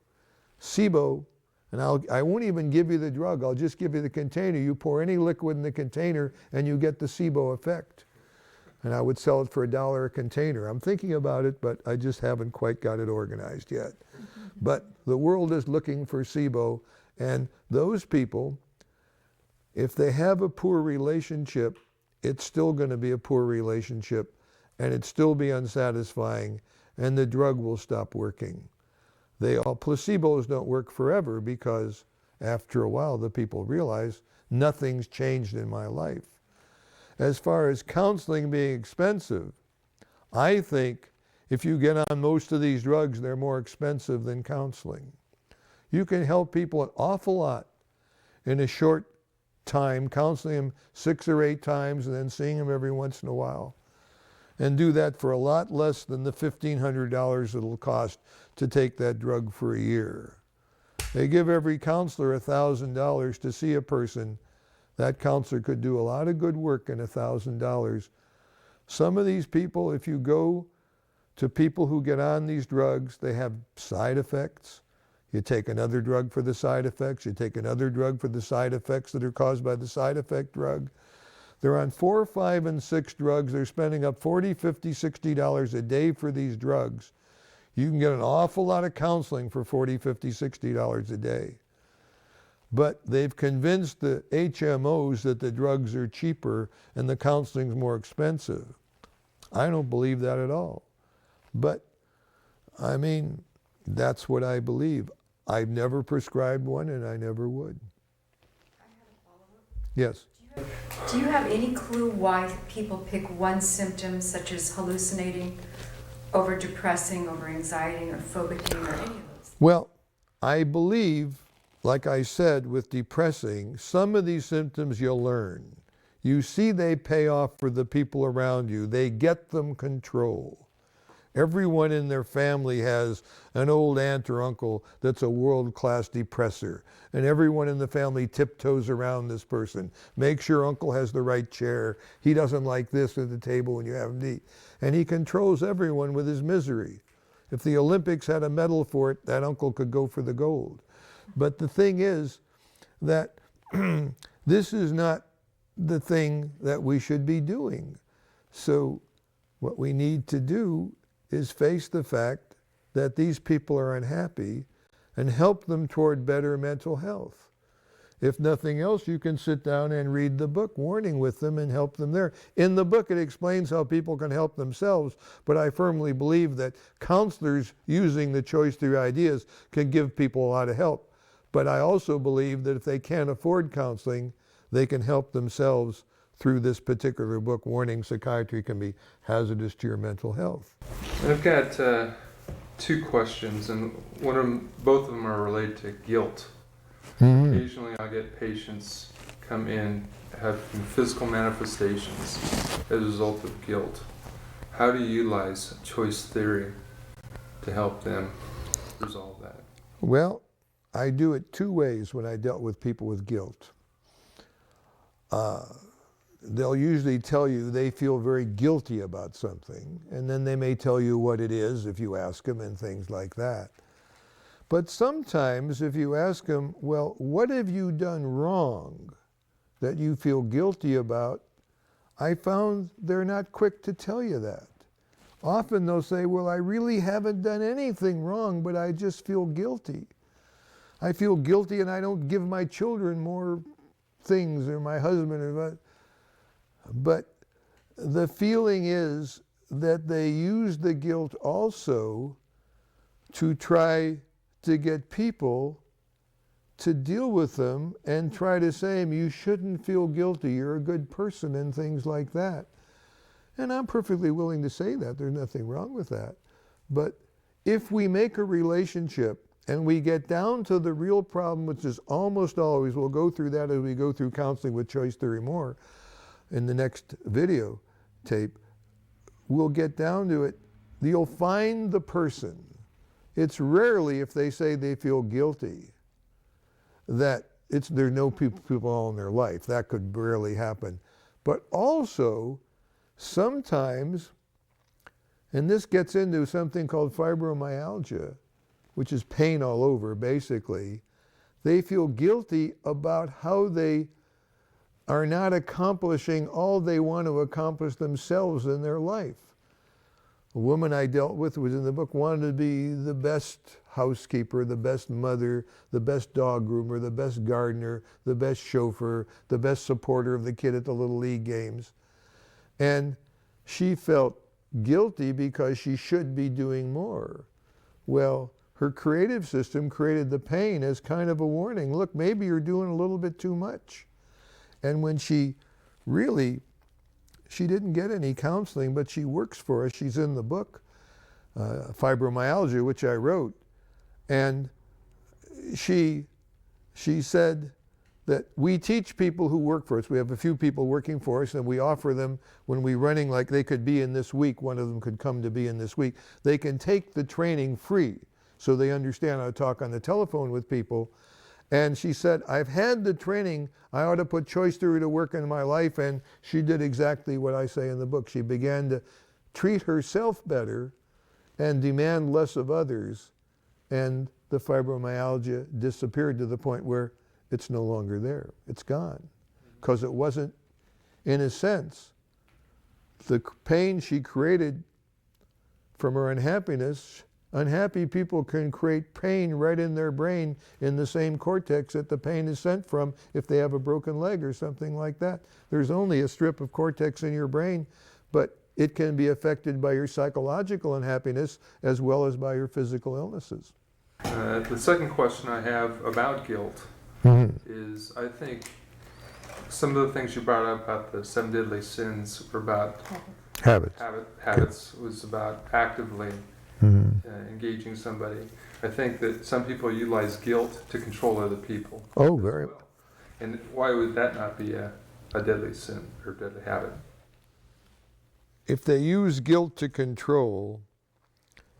Speaker 1: SIBO, and I won't even give you the drug. I'll just give you the container. You pour any liquid in the container, and you get the SIBO effect. And I would sell it for $1 a container. I'm thinking about it, but I just haven't quite got it organized yet. But the world is looking for SIBO, and those people, if they have a poor relationship, it's still going to be a poor relationship, and it'd still be unsatisfying, and the drug will stop working. Placebos don't work forever because after a while the people realize nothing's changed in my life. As far as counseling being expensive, I think if you get on most of these drugs, they're more expensive than counseling. You can help people an awful lot in a short time, counseling them 6 or 8 times and then seeing them every once in a while. And do that for a lot less than the $1,500 it'll cost to take that drug for a year. They give every counselor $1,000 to see a person. That counselor could do a lot of good work in $1,000. Some of these people, if you go to people who get on these drugs, they have side effects. You take another drug for the side effects. You take another drug for the side effects that are caused by the side effect drug. They're on 4, 5, and 6 drugs. They're spending up $40, $50, $60 a day for these drugs. You can get an awful lot of counseling for $40, $50, $60 a day. But they've convinced the HMOs that the drugs are cheaper and the counseling's more expensive. I don't believe that at all. But, that's what I believe. I've never prescribed one and I never would.
Speaker 3: I have a follow-up.
Speaker 1: Yes.
Speaker 3: Do you have any clue why people pick one symptom, such as hallucinating, over depressing, over anxiety, or phobicking, or any of those?
Speaker 1: Well, I believe, like I said, with depressing, some of these symptoms you'll learn. You see they pay off for the people around you. They get them control. Everyone in their family has an old aunt or uncle that's a world-class depressor. And everyone in the family tiptoes around this person. Make sure uncle has the right chair. He doesn't like this at the table when you have him eat. And he controls everyone with his misery. If the Olympics had a medal for it, that uncle could go for the gold. But the thing is that this is not the thing that we should be doing. So what we need to do is face the fact that these people are unhappy and help them toward better mental health. If nothing else, you can sit down and read the book, Warning, with them and help them there. In the book, it explains how people can help themselves, but I firmly believe that counselors using the choice theory ideas can give people a lot of help. But I also believe that if they can't afford counseling, they can help themselves through this particular book, Warning, Psychiatry Can Be Hazardous to Your Mental Health.
Speaker 4: And I've got two questions, and both of them are related to guilt.
Speaker 1: Mm-hmm.
Speaker 4: Occasionally I'll get patients come in having physical manifestations as a result of guilt. How do you utilize choice theory to help them resolve that?
Speaker 1: Well, I do it two ways when I dealt with people with guilt. They'll usually tell you they feel very guilty about something, and then they may tell you what it is if you ask them and things like that. But sometimes if you ask them, well, what have you done wrong that you feel guilty about? I found they're not quick to tell you that. Often they'll say, well, I really haven't done anything wrong, but I just feel guilty. I feel guilty and I don't give my children more things, or my husband, or what. But the feeling is that they use the guilt also to try to get people to deal with them and try to say, you shouldn't feel guilty, you're a good person, and things like that. And I'm perfectly willing to say that, there's nothing wrong with that. But if we make a relationship and we get down to the real problem, which is almost always, we'll go through that as we go through counseling with choice theory more in the next video tape, we'll get down to it. You'll find the person. It's rarely, if they say they feel guilty, that there's no people all in their life. That could rarely happen. But also, sometimes, and this gets into something called fibromyalgia, which is pain all over, basically, they feel guilty about how they are not accomplishing all they want to accomplish themselves in their life. A woman I dealt with, was in the book, wanted to be the best housekeeper, the best mother, the best dog groomer, the best gardener, the best chauffeur, the best supporter of the kid at the Little League games. And she felt guilty because she should be doing more. Well, her creative system created the pain as kind of a warning. Look, maybe you're doing a little bit too much. And when she didn't get any counseling, but she works for us. She's in the book, Fibromyalgia, which I wrote. And she said that we teach people who work for us. We have a few people working for us, and we offer them, when we're running, like they could be in this week, one of them could come to be in this week, they can take the training free, so they understand how to talk on the telephone with people. And she said, I've had the training, I ought to put choice theory to work in my life, and she did exactly what I say in the book. She began to treat herself better and demand less of others, and the fibromyalgia disappeared to the point where it's no longer there. It's gone. Because it wasn't, in a sense, the pain she created from her unhappiness. Unhappy people can create pain right in their brain in the same cortex that the pain is sent from if they have a broken leg or something like that. There's only a strip of cortex in your brain, but it can be affected by your psychological unhappiness as well as by your physical illnesses.
Speaker 4: The second question I have about guilt is, I think some of the things you brought up about the 7 deadly sins were about habits was about actively engaging somebody. I think that some people utilize guilt to control other people.
Speaker 1: Oh, very
Speaker 4: well. And why would that not be a deadly sin or deadly habit?
Speaker 1: If they use guilt to control,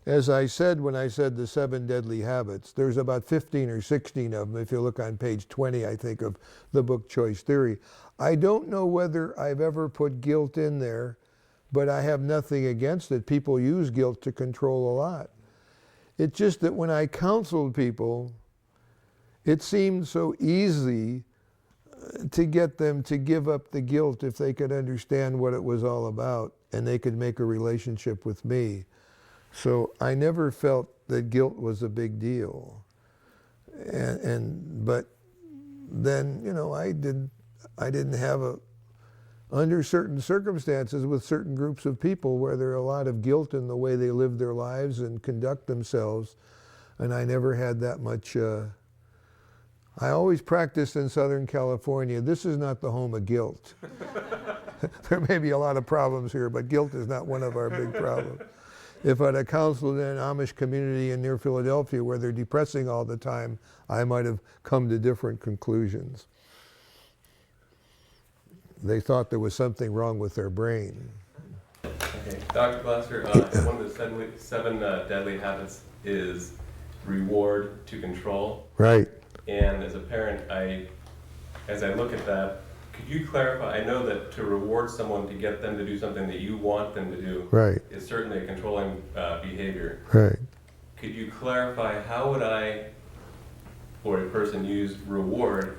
Speaker 1: as I said when I said the 7 deadly habits, there's about 15 or 16 of them if you look on page 20, I think, of the book Choice Theory. I don't know whether I've ever put guilt in there, but I have nothing against it. People use guilt to control a lot. It's just that when I counseled people, it seemed so easy to get them to give up the guilt if they could understand what it was all about and they could make a relationship with me. So I never felt that guilt was a big deal. But then, you know, I didn't have under certain circumstances with certain groups of people where there are a lot of guilt in the way they live their lives and conduct themselves. And I never had that much, I always practiced in Southern California, this is not the home of guilt. There may be a lot of problems here, but guilt is not one of our big problems. If I'd have counseled in an Amish community in near Philadelphia where they're depressing all the time, I might have come to different conclusions. They thought there was something wrong with their brain.
Speaker 5: Okay, Dr. Glasser, one of the seven deadly habits is reward to control.
Speaker 1: Right.
Speaker 5: And as a parent, as I look at that, could you clarify? I know that to reward someone to get them to do something that you want them to do
Speaker 1: Right.
Speaker 5: is certainly a controlling behavior.
Speaker 1: Right.
Speaker 5: Could you clarify how would I or a person use reward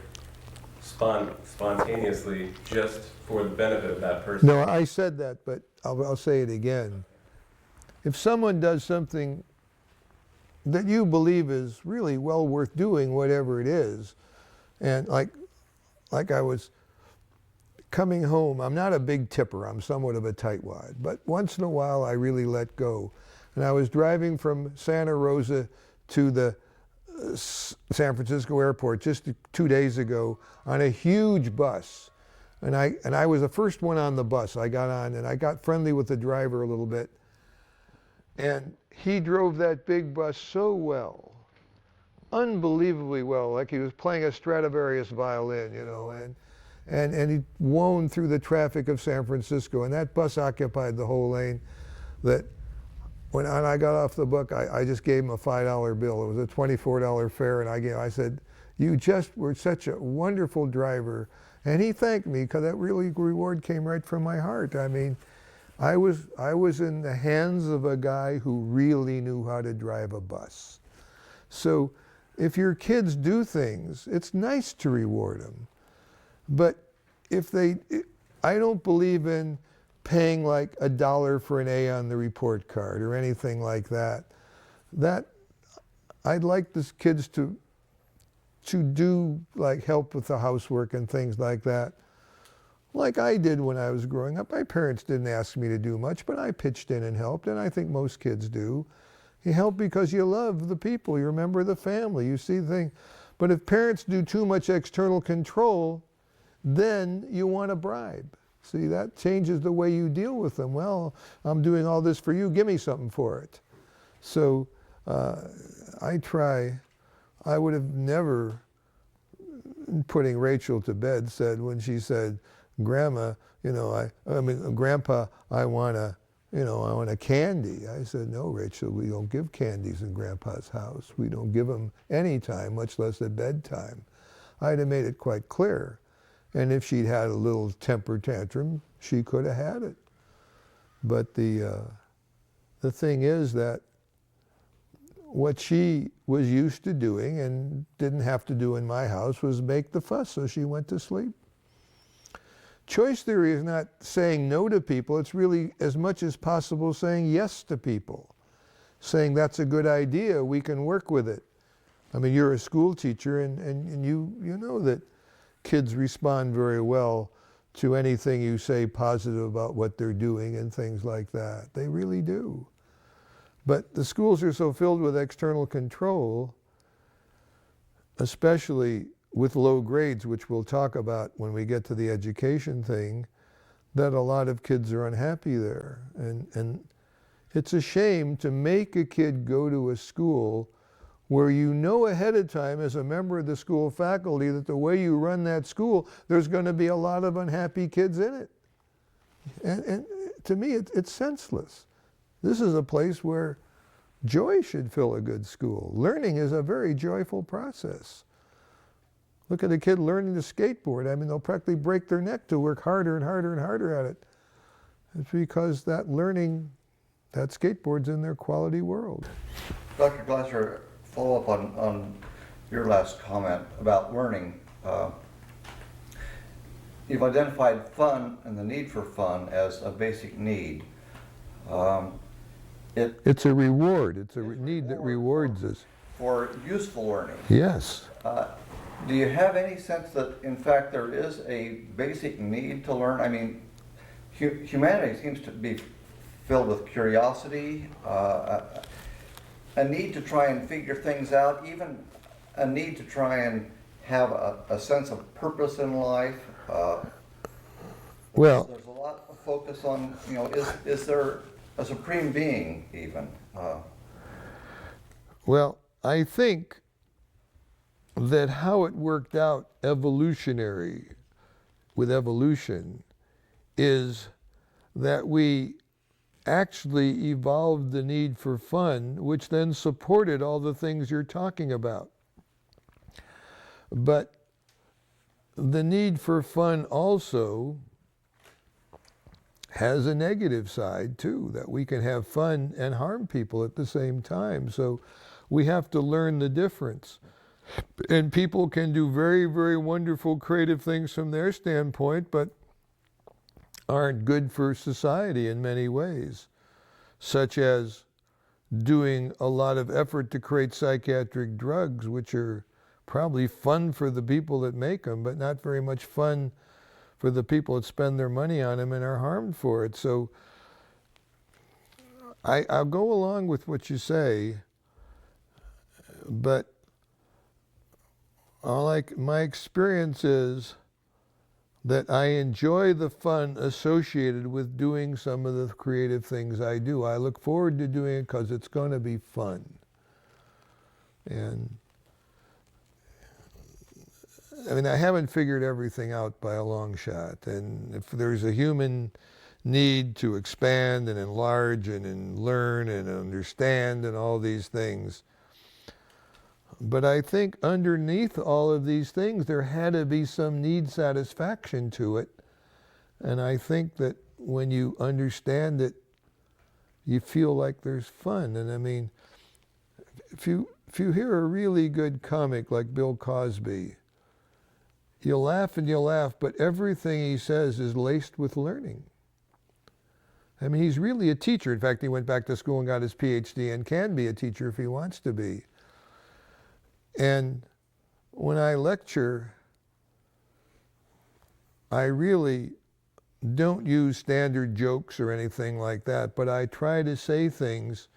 Speaker 5: spontaneously just for the benefit of that person?
Speaker 1: No, I said that, but I'll say it again. If someone does something that you believe is really well worth doing, whatever it is, and like I was coming home, I'm not a big tipper, I'm somewhat of a tightwad, but once in a while I really let go. And I was driving from Santa Rosa to the San Francisco airport just 2 days ago on a huge bus. And I was the first one on the bus. I got on and I got friendly with the driver a little bit. And he drove that big bus so well, unbelievably well, like he was playing a Stradivarius violin, you know, and he woned through the traffic of San Francisco, and that bus occupied the whole lane. That when I got off the book, I just gave him a $5 bill. It was a $24 fare, and I said, "You just were such a wonderful driver," and he thanked me because that really reward came right from my heart. I mean, I was in the hands of a guy who really knew how to drive a bus. So if your kids do things, it's nice to reward them. But I don't believe in paying like $1 for an A on the report card or anything like that. I'd like the kids to do like help with the housework and things like that. Like I did when I was growing up. My parents didn't ask me to do much, but I pitched in and helped, and I think most kids do. You help because you love the people, you remember the family, you see things. But if parents do too much external control, then you want a bribe. See, that changes the way you deal with them. Well, I'm doing all this for you, give me something for it. So I would have never, putting Rachel to bed, said when she said, "Grandma, Grandpa, I want a candy." I said, "No, Rachel, we don't give candies in Grandpa's house. We don't give them any time, much less at bedtime." I'd have made it quite clear. And if she'd had a little temper tantrum, she could have had it. But the thing is that what she was used to doing and didn't have to do in my house was make the fuss, so she went to sleep. Choice theory is not saying no to people, it's really as much as possible saying yes to people. Saying that's a good idea, we can work with it. I mean, you're a school teacher and you know that kids respond very well to anything you say positive about what they're doing and things like that. They really do. But the schools are so filled with external control, especially with low grades, which we'll talk about when we get to the education thing, that a lot of kids are unhappy there. And it's a shame to make a kid go to a school where you know ahead of time as a member of the school faculty that the way you run that school, there's going to be a lot of unhappy kids in it. And to me, it's senseless. This is a place where Joy should fill a good school. Learning is a very joyful process. Look at a kid learning to skateboard. I mean, they'll practically break their neck to work harder and harder and harder at it. It's because that learning, that skateboard's in their quality world.
Speaker 6: Dr. Glasser, follow up on your last comment about learning. You've identified fun and the need for fun as a basic need.
Speaker 1: It's a reward. It's a need that rewards us.
Speaker 6: For useful learning.
Speaker 1: Yes.
Speaker 6: Do you have any sense that, in fact, there is a basic need to learn? I mean, humanity seems to be filled with curiosity, a need to try and figure things out, even a need to try and have a sense of purpose in life.
Speaker 1: Well,
Speaker 6: There's a lot of focus on, is there a supreme being even?
Speaker 1: well, I think that how it worked out with evolution is that we actually evolved the need for fun, which then supported all the things you're talking about. But the need for fun also has a negative side too, that we can have fun and harm people at the same time. So we have to learn the difference. And people can do very, very wonderful creative things from their standpoint, but aren't good for society in many ways, such as doing a lot of effort to create psychiatric drugs, which are probably fun for the people that make them, but not very much fun for the people that spend their money on them and are harmed for it. So I'll go along with what you say, but my experience is that I enjoy the fun associated with doing some of the creative things I do. I look forward to doing it because it's going to be fun. And I mean, I haven't figured everything out by a long shot. And if there's a human need to expand and enlarge and learn and understand and all these things, but I think underneath all of these things, there had to be some need satisfaction to it. And I think that when you understand it, you feel like there's fun. And I mean, if you hear a really good comic like Bill Cosby, you'll laugh, but everything he says is laced with learning. I mean, he's really a teacher. In fact, he went back to school and got his PhD and can be a teacher if he wants to be. And when I lecture, I really don't use standard jokes or anything like that, but I try to say things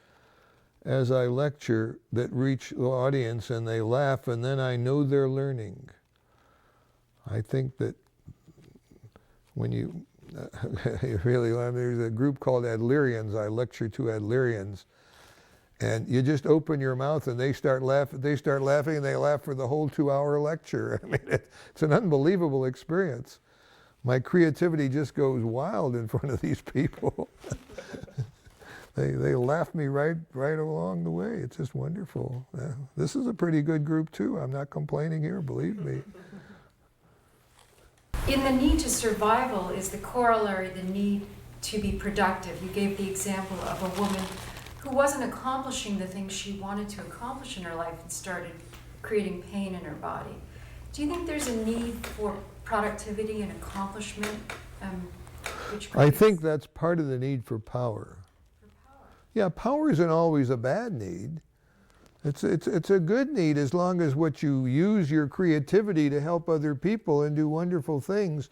Speaker 1: as I lecture that reach the audience and they laugh, and then I know they're learning. I think that when you really, there's a group called Adlerians. I lecture to Adlerians. And you just open your mouth and they start laughing and they laugh for the whole 2-hour lecture. I mean, it's an unbelievable experience. My creativity just goes wild in front of these people. They laugh me right along the way. It's just wonderful. This is a pretty good group too. I'm not complaining here, believe me.
Speaker 3: In the need to survival is the corollary, the need to be productive. You gave the example of a woman who wasn't accomplishing the things she wanted to accomplish in her life and started creating pain in her body. Do you think there's a need for productivity and accomplishment?
Speaker 1: I think that's part of the need for power. Yeah, power isn't always a bad need. It's a good need as long as what you use your creativity to help other people and do wonderful things.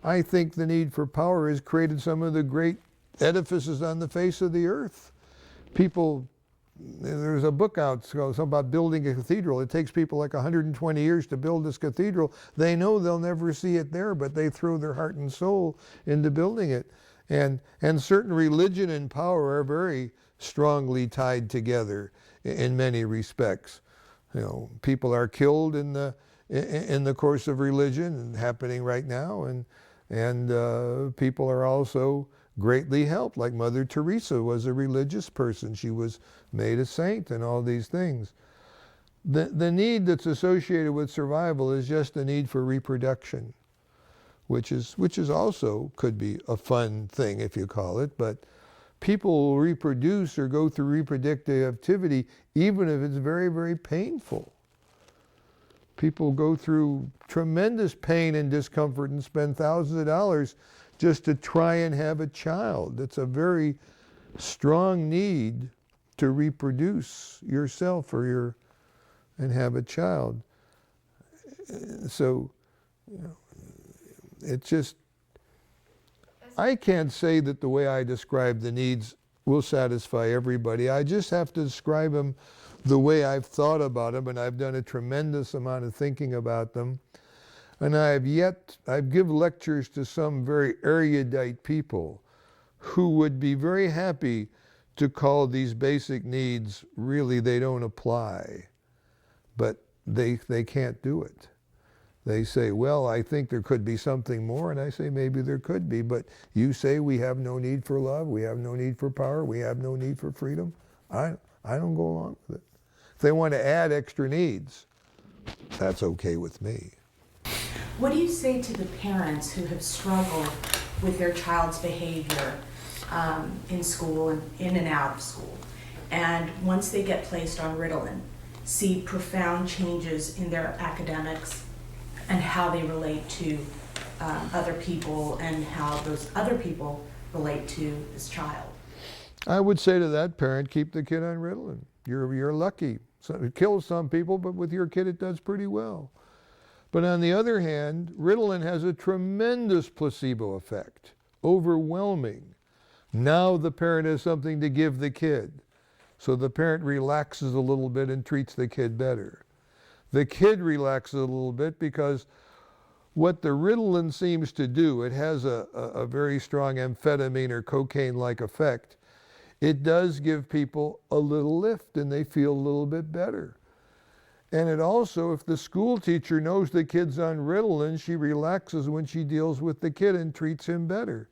Speaker 1: I think the need for power has created some of the great edifices on the face of the earth. There's a book out about building a cathedral. It takes people like 120 years to build this cathedral. They know they'll never see it there, but they throw their heart and soul into building it. And certain religion and power are very strongly tied together in many respects. People are killed in the course of religion, and happening right now, and people are also greatly helped. Like Mother Teresa was a religious person. She was made a saint and all these things. The need that's associated with survival is just the need for reproduction, which is also could be a fun thing if you call it, but people will reproduce or go through reproductive activity even if it's very, very painful. People go through tremendous pain and discomfort and spend thousands of dollars just to try and have a child. It's a very strong need to reproduce yourself and have a child. So, you know, it just, I can't say that the way I describe the needs will satisfy everybody. I just have to describe them the way I've thought about them, and I've done a tremendous amount of thinking about them. And I've given lectures to some very erudite people who would be very happy to call these basic needs, really they don't apply, but they can't do it. They say, well, I think there could be something more, and I say maybe there could be, but you say we have no need for love, we have no need for power, we have no need for freedom. I don't go along with it. If they want to add extra needs, that's okay with me.
Speaker 7: What do you say to the parents who have struggled with their child's behavior in school and in and out of school, and once they get placed on Ritalin, see profound changes in their academics and how they relate to other people and how those other people relate to this child?
Speaker 1: I would say to that parent, keep the kid on Ritalin. You're lucky. So it kills some people, but with your kid it does pretty well. But on the other hand, Ritalin has a tremendous placebo effect, overwhelming. Now the parent has something to give the kid. So the parent relaxes a little bit and treats the kid better. The kid relaxes a little bit because what the Ritalin seems to do, it has a very strong amphetamine or cocaine-like effect. It does give people a little lift and they feel a little bit better. And it also, if the school teacher knows the kid's on Ritalin, she relaxes when she deals with the kid and treats him better.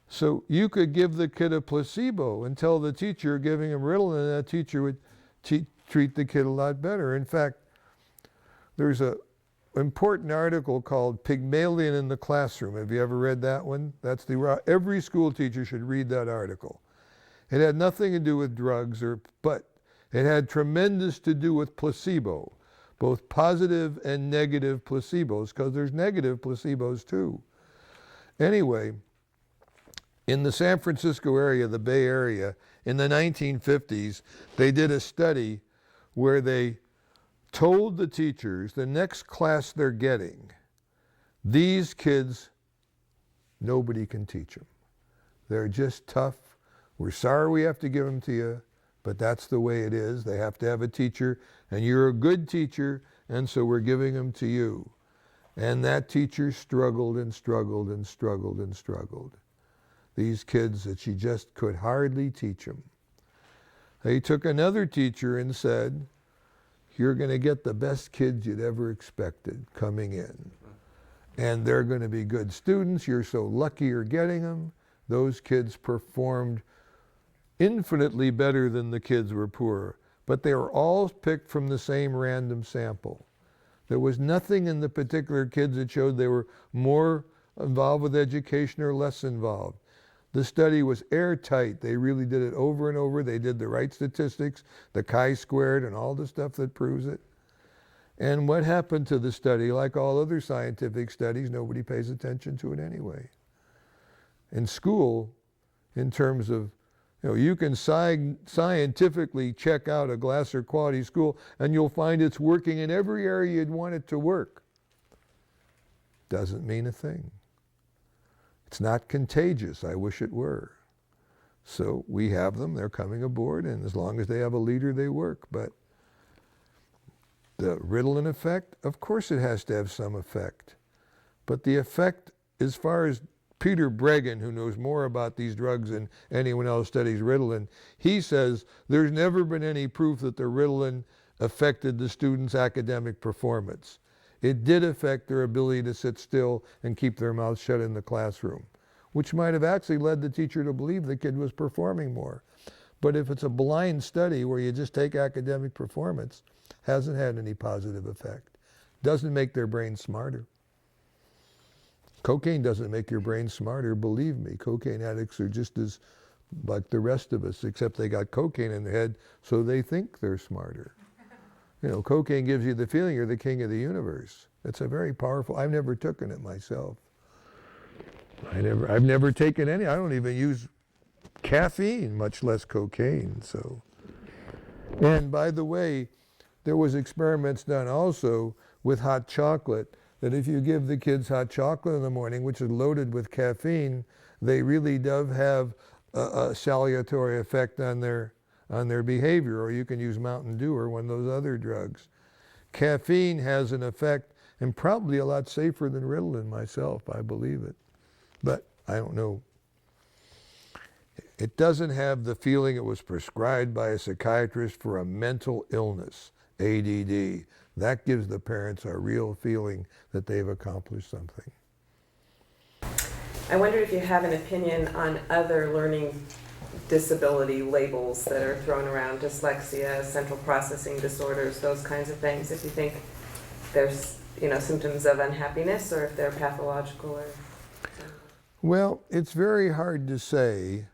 Speaker 1: So you could give the kid a placebo and tell the teacher you're giving him Ritalin, and that teacher would treat the kid a lot better. In fact, there's an important article called Pygmalion in the Classroom. Have you ever read that one? Every school teacher should read that article. It had nothing to do with drugs, but it had tremendous to do with placebo, both positive and negative placebos, because there's negative placebos too. Anyway, in the San Francisco area, the Bay Area, in the 1950s, they did a study where they told the teachers the next class they're getting, these kids, nobody can teach them. They're just tough. We're sorry we have to give them to you, but that's the way it is. They have to have a teacher, and you're a good teacher, and so we're giving them to you. And that teacher struggled and struggled and struggled and struggled. These kids that she just could hardly teach them. They took another teacher and said, you're going to get the best kids you'd ever expected coming in. And they're going to be good students. You're so lucky you're getting them. Those kids performed infinitely better than the kids were poor, but they were all picked from the same random sample. There was nothing in the particular kids that showed they were more involved with education or less involved. The study was airtight. They really did it over and over. They did the right statistics, the chi-squared and all the stuff that proves it. And what happened to the study, like all other scientific studies, nobody pays attention to it anyway. In school, in terms of, you can scientifically check out a Glasser quality school and you'll find it's working in every area you'd want it to work. Doesn't mean a thing. It's not contagious. I wish it were. So we have them, they're coming aboard, and as long as they have a leader, they work. But the Ritalin effect, of course it has to have some effect. But the effect, as far as Peter Breggin, who knows more about these drugs than anyone else studies Ritalin, he says there's never been any proof that the Ritalin affected the students' academic performance. It did affect their ability to sit still and keep their mouths shut in the classroom, which might have actually led the teacher to believe the kid was performing more. But if it's a blind study where you just take academic performance, hasn't had any positive effect. Doesn't make their brain smarter. Cocaine doesn't make your brain smarter, believe me. Cocaine addicts are just as like the rest of us, except they got cocaine in their head, so they think they're smarter. You know, cocaine gives you the feeling you're the king of the universe. It's a very powerful, I've never taken it myself. I've never taken any, I don't even use caffeine, much less cocaine, so. And by the way, there was experiments done also with hot chocolate, that if you give the kids hot chocolate in the morning, which is loaded with caffeine, they really do have a salutary effect on their behavior, or you can use Mountain Dew or one of those other drugs. Caffeine has an effect, and probably a lot safer than Ritalin myself, I believe it. But I don't know. It doesn't have the feeling it was prescribed by a psychiatrist for a mental illness, ADD. That gives the parents a real feeling that they've accomplished something.
Speaker 8: I wonder if you have an opinion on other learning disability labels that are thrown around, dyslexia, central processing disorders, those kinds of things, if you think there's, symptoms of unhappiness or if they're pathological or something.
Speaker 1: Well, it's very hard to say,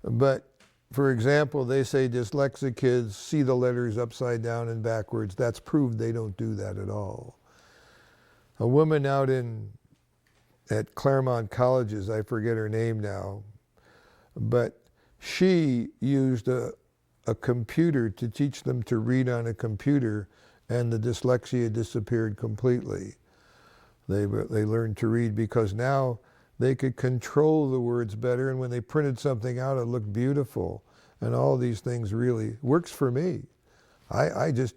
Speaker 1: but for example, they say dyslexic kids see the letters upside down and backwards. That's proved they don't do that at all. A woman out at Claremont Colleges, I forget her name now, but she used a computer to teach them to read on a computer, and the dyslexia disappeared completely. They learned to read because now they could control the words better, and when they printed something out, it looked beautiful. And all these things really works for me. I just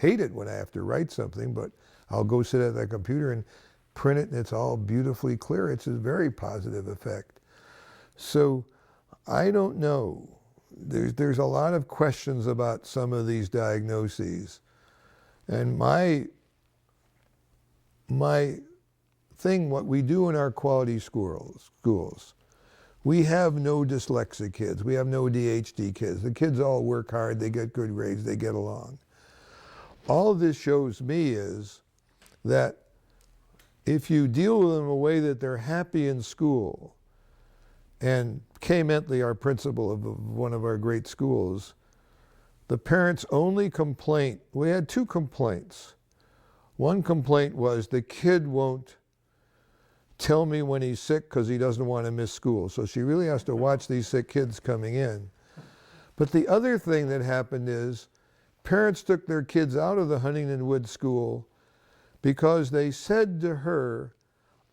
Speaker 1: hate it when I have to write something, but I'll go sit at that computer and print it, and it's all beautifully clear. It's a very positive effect. So I don't know. There's a lot of questions about some of these diagnoses. And my thing, what we do in our quality schools, we have no dyslexic kids. We have no ADHD kids. The kids all work hard. They get good grades. They get along. All of this shows me is that if you deal with them in a way that they're happy in school, and Kay Mentley, our principal of one of our great schools, the parents' only complaint, we had two complaints. One complaint was the kid won't tell me when he's sick because he doesn't want to miss school. So she really has to watch these sick kids coming in. But the other thing that happened is parents took their kids out of the Huntington Woods School because they said to her,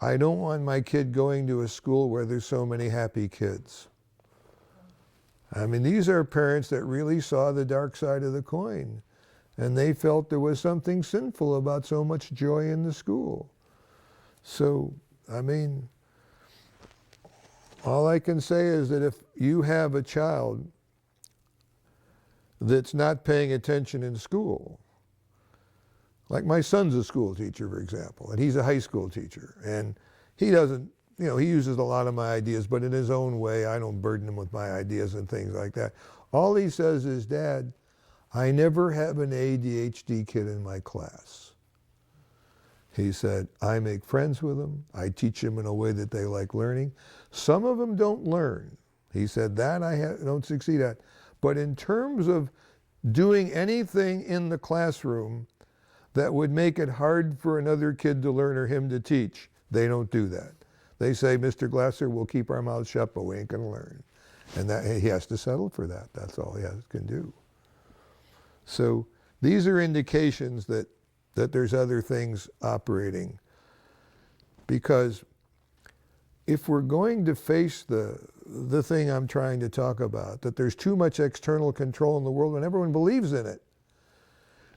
Speaker 1: I don't want my kid going to a school where there's so many happy kids. I mean, these are parents that really saw the dark side of the coin, and they felt there was something sinful about so much joy in the school. So, I mean, all I can say is that if you have a child that's not paying attention in school, like my son's a school teacher, for example, and he's a high school teacher, and he doesn't, he uses a lot of my ideas, but in his own way. I don't burden him with my ideas and things like that. All he says is, Dad, I never have an ADHD kid in my class. He said, I make friends with them. I teach them in a way that they like learning. Some of them don't learn. He said, that I don't succeed at. But in terms of doing anything in the classroom that would make it hard for another kid to learn or him to teach, they don't do that. They say, Mr. Glasser, we'll keep our mouths shut, but we ain't going to learn. And that, he has to settle for that. That's all he can do. So these are indications that there's other things operating. Because if we're going to face the thing I'm trying to talk about, that there's too much external control in the world and everyone believes in it,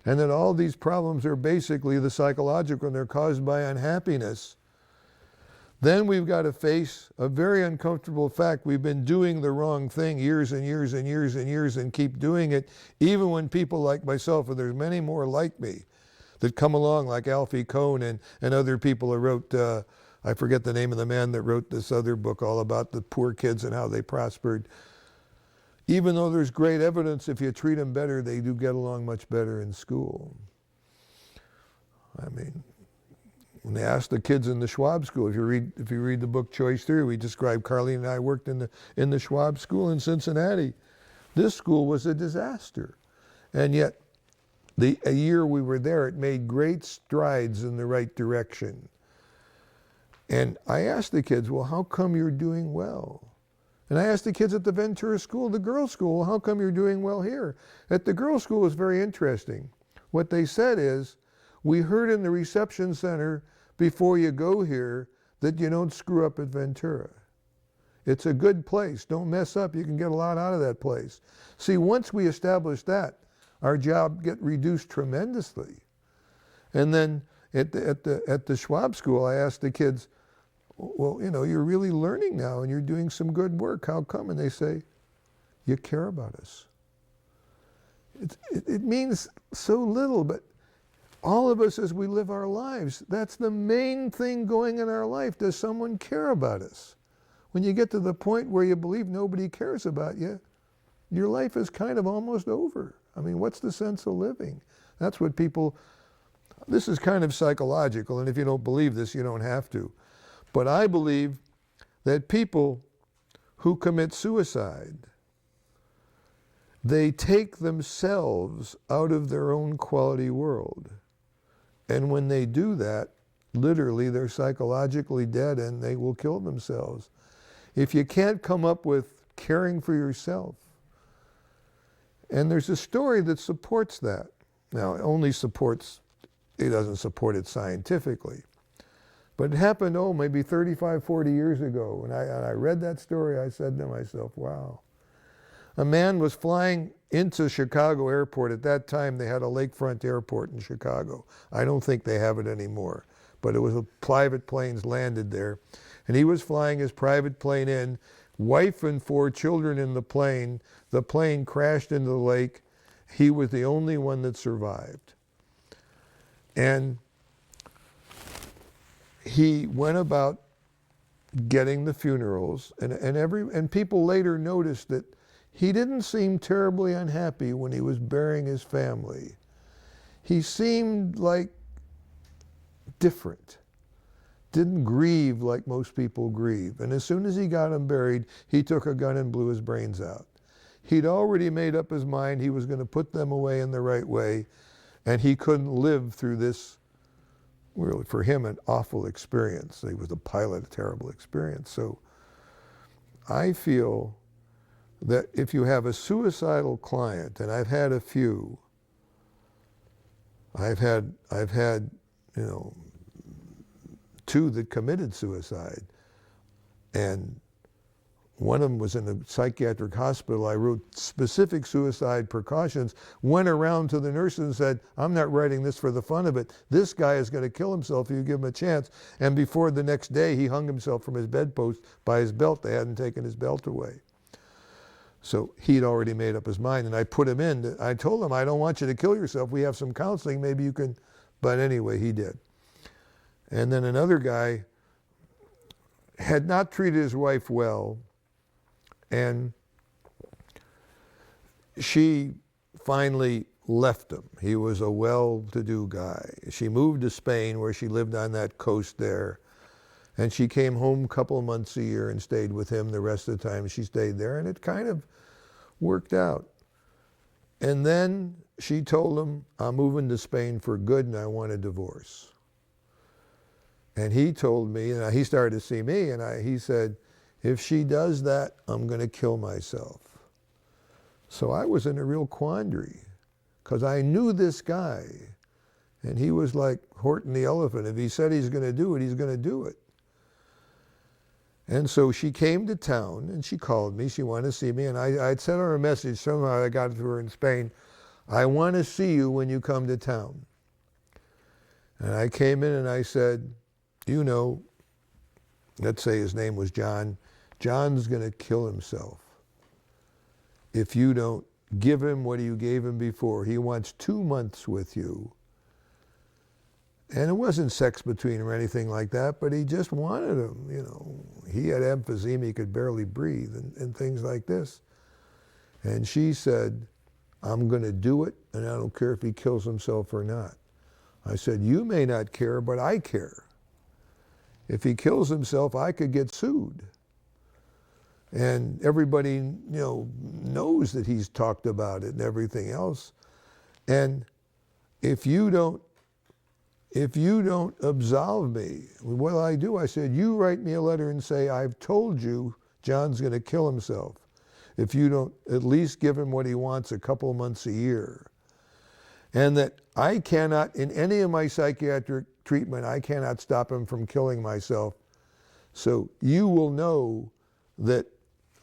Speaker 1: and that all these problems are basically the psychological and they're caused by unhappiness, then we've got to face a very uncomfortable fact. We've been doing the wrong thing years and years and years and years and keep doing it, even when people like myself, and there's many more like me, that come along like Alfie Kohn and other people who wrote, I forget the name of the man that wrote this other book all about the poor kids and how they prospered. Even though there's great evidence, if you treat them better, they do get along much better in school. I mean, when they asked the kids in the Schwab school, if you read the book Choice Theory, we described, Carlene and I worked in the Schwab school in Cincinnati. This school was a disaster. And yet, a year we were there, it made great strides in the right direction. And I asked the kids, well, how come you're doing well? And I asked the kids at the Ventura School, the girls' school, how come you're doing well here? At the girls' school, it was very interesting. What they said is, we heard in the reception center before you go here that you don't screw up at Ventura. It's a good place. Don't mess up. You can get a lot out of that place. See, once we establish that, our job get reduced tremendously. And then at the Schwab school, I asked the kids, well, you know, you're really learning now and you're doing some good work. How come? And they say, you care about us. It means so little, but all of us as we live our lives, that's the main thing going in our life. Does someone care about us? When you get to the point where you believe nobody cares about you, your life is kind of almost over. I mean, what's the sense of living? That's what people, this is kind of psychological, and if you don't believe this, you don't have to. But I believe that people who commit suicide, they take themselves out of their own quality world. And when they do that, literally they're psychologically dead and they will kill themselves. If you can't come up with caring for yourself, and there's a story that supports that. Now, it only supports, it doesn't support it scientifically. But it happened, maybe 35, 40 years ago. And I read that story, I said to myself, wow. A man was flying into Chicago airport. At that time, they had a lakefront airport in Chicago. I don't think they have it anymore. But it was private planes landed there. And he was flying his private plane in, wife and 4 children in the plane. The plane crashed into the lake. He was the only one that survived. And he went about getting the funerals, and people later noticed that he didn't seem terribly unhappy when he was burying his family. He seemed like different, didn't grieve like most people grieve. And as soon as he got him buried, he took a gun and blew his brains out. He'd already made up his mind he was going to put them away in the right way, and he couldn't live through this, really, for him, an awful experience. He was a pilot, a terrible experience. So I feel that if you have a suicidal client, and I've had a few, I've had, 2 that committed suicide, and one of them was in a psychiatric hospital. I wrote specific suicide precautions, went around to the nurses and said, I'm not writing this for the fun of it. This guy is going to kill himself if you give him a chance. And before the next day, he hung himself from his bedpost by his belt. They hadn't taken his belt away. So he'd already made up his mind, and I put him in. I told him, I don't want you to kill yourself. We have some counseling. Maybe you can. But anyway, he did. And then another guy had not treated his wife well, and she finally left him. He was a well-to-do guy. She moved to Spain, where she lived on that coast there, and she came home a couple of months a year and stayed with him. The rest of the time she stayed there, and it kind of worked out. And then she told him, I'm moving to Spain for good and I want a divorce. And he told me, and he started to see me, and he said, if she does that, I'm going to kill myself. So I was in a real quandary, because I knew this guy, and he was like Horton the elephant. If he said he's going to do it, he's going to do it. And so she came to town, and she called me. She wanted to see me, and I'd sent her a message. Somehow I got it to her in Spain. I want to see you when you come to town. And I came in and I said, you know, let's say his name was John. John's going to kill himself if you don't give him what you gave him before. He wants 2 months with you, And it wasn't sex between them or anything like that, but he just wanted him, you know. He had emphysema, he could barely breathe and things like this. And she said, I'm going to do it, and I don't care if he kills himself or not. I said, you may not care, but I care. If he kills himself, I could get sued. And everybody, you know, knows that he's talked about it and everything else. And if you don't absolve me, what I do, I said, you write me a letter and say, I've told you John's going to kill himself if you don't at least give him what he wants a couple of months a year. And that I cannot, in any of my psychiatric treatment, I cannot stop him from killing myself. So you will know that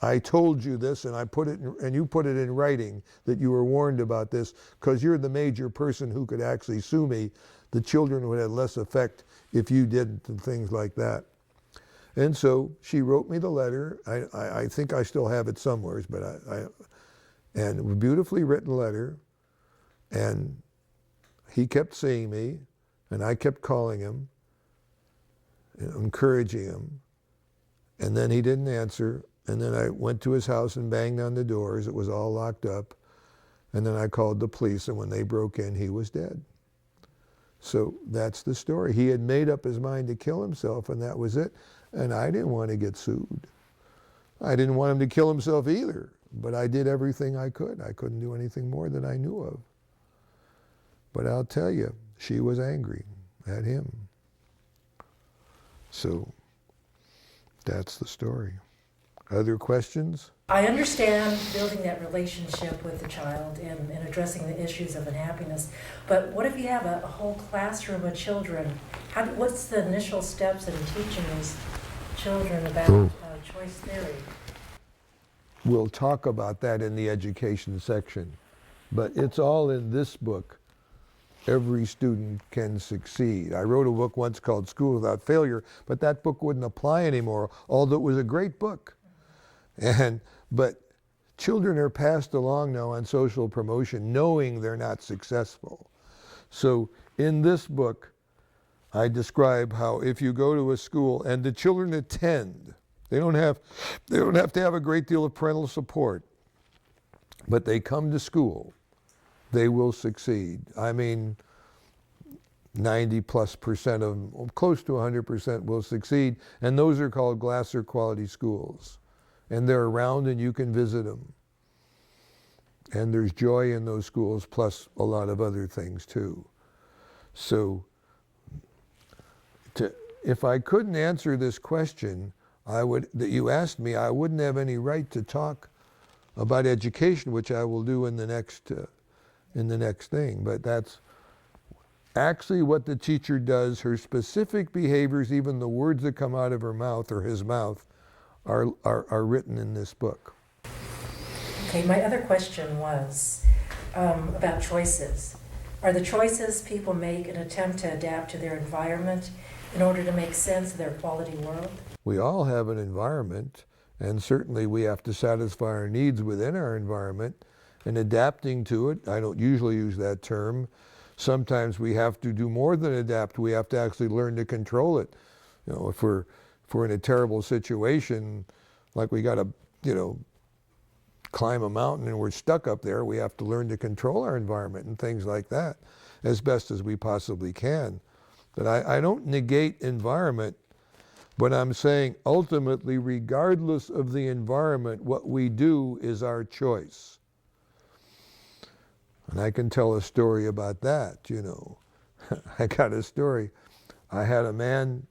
Speaker 1: I told you this, and I put it in, and you put it in writing that you were warned about this, because you're the major person who could actually sue me. The children would have less effect if you didn't, and things like that. And so she wrote me the letter. I think I still have it somewhere, but and it was a beautifully written letter. And he kept seeing me, and I kept calling him, encouraging him. And then he didn't answer. And then I went to his house and banged on the doors. It was all locked up. And then I called the police, and when they broke in, he was dead. So that's the story. He had made up his mind to kill himself, and that was it. And I didn't want to get sued. I didn't want him to kill himself either, but I did everything I could. I couldn't do anything more than I knew of. But I'll tell you, she was angry at him. So that's the story. Other questions?
Speaker 9: I understand building that relationship with the child and addressing the issues of unhappiness, but what if you have a whole classroom of children? What's the initial steps in teaching these children about choice theory?
Speaker 1: We'll talk about that in the education section, but it's all in this book. Every student can succeed. I wrote a book once called School Without Failure, but that book wouldn't apply anymore, although it was a great book. But children are passed along now on social promotion knowing they're not successful. So in this book, I describe how if you go to a school and the children attend, they don't have to have a great deal of parental support, but they come to school, they will succeed. I mean, 90+% of them, close to 100% will succeed, and those are called Glasser Quality Schools. And they're around and you can visit them. And there's joy in those schools, plus a lot of other things too. So if I couldn't answer this question that you asked me, I wouldn't have any right to talk about education, which I will do in the next thing. But that's actually what the teacher does. Her specific behaviors, even the words that come out of her mouth or his mouth, are written in this book.
Speaker 9: Okay, my other question was about choices. Are the choices people make an attempt to adapt to their environment in order to make sense of their quality world?
Speaker 1: We all have an environment, and certainly we have to satisfy our needs within our environment, and adapting to it, I don't usually use that term. Sometimes we have to do more than adapt. We have to actually learn to control it. You know, if we're in a terrible situation, like we got to, climb a mountain and we're stuck up there, we have to learn to control our environment and things like that as best as we possibly can. But I don't negate environment, but I'm saying ultimately, regardless of the environment, what we do is our choice. And I can tell a story about that, I got a story. I had a man,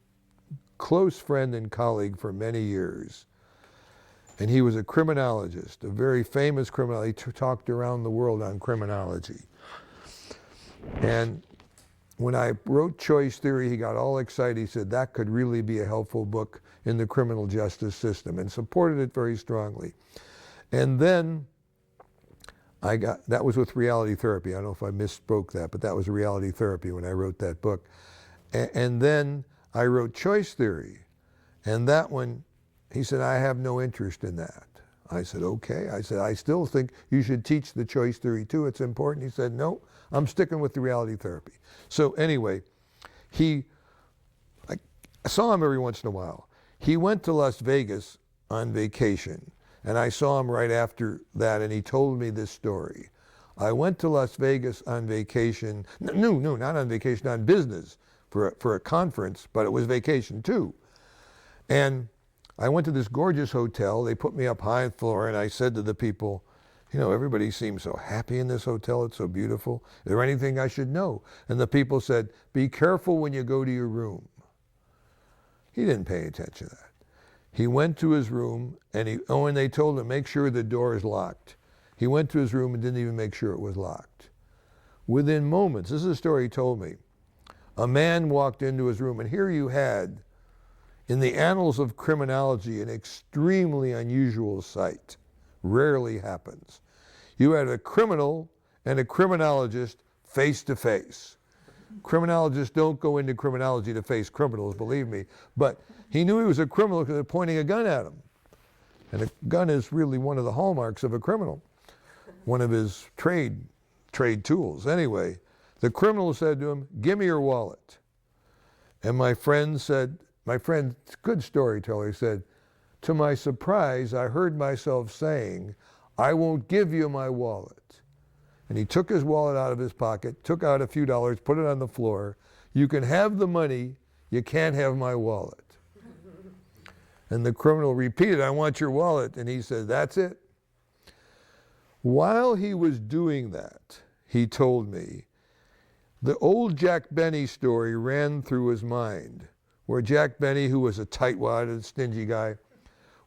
Speaker 1: close friend and colleague for many years. And he was a criminologist, a very famous criminologist. He talked around the world on criminology. And when I wrote Choice Theory, he got all excited. He said that could really be a helpful book in the criminal justice system, and supported it very strongly. And then that was with Reality Therapy. I don't know if I misspoke that, but that was Reality Therapy when I wrote that book. And then I wrote Choice Theory, and that one, he said, I have no interest in that. I said, okay. I said, I still think you should teach the Choice Theory too. It's important. He said, no, I'm sticking with the Reality Therapy. So anyway, I saw him every once in a while. He went to Las Vegas on vacation, and I saw him right after that, and he told me this story. I went to Las Vegas on vacation. No, not on vacation, on business for a conference, but it was vacation too. And I went to this gorgeous hotel. They put me up high floor, and I said to the people, you know, everybody seems so happy in this hotel. It's so beautiful. Is there anything I should know? And the people said, be careful when you go to your room. He didn't pay attention to that. He went to his room, and when they told him, make sure the door is locked. He went to his room and didn't even make sure it was locked. Within moments, this is a story he told me, a man walked into his room, and here you had, in the annals of criminology, an extremely unusual sight. Rarely happens. You had a criminal and a criminologist face to face. Criminologists don't go into criminology to face criminals, believe me, but he knew he was a criminal because they're pointing a gun at him. And a gun is really one of the hallmarks of a criminal, one of his trade tools. Anyway, the criminal said to him, give me your wallet. And my friend, good storyteller, said, to my surprise, I heard myself saying, I won't give you my wallet. And he took his wallet out of his pocket, took out a few dollars, put it on the floor. You can have the money, you can't have my wallet. And the criminal repeated, I want your wallet. And he said, that's it. While he was doing that, he told me, the old Jack Benny story ran through his mind, where Jack Benny, who was a tightwad, stingy guy,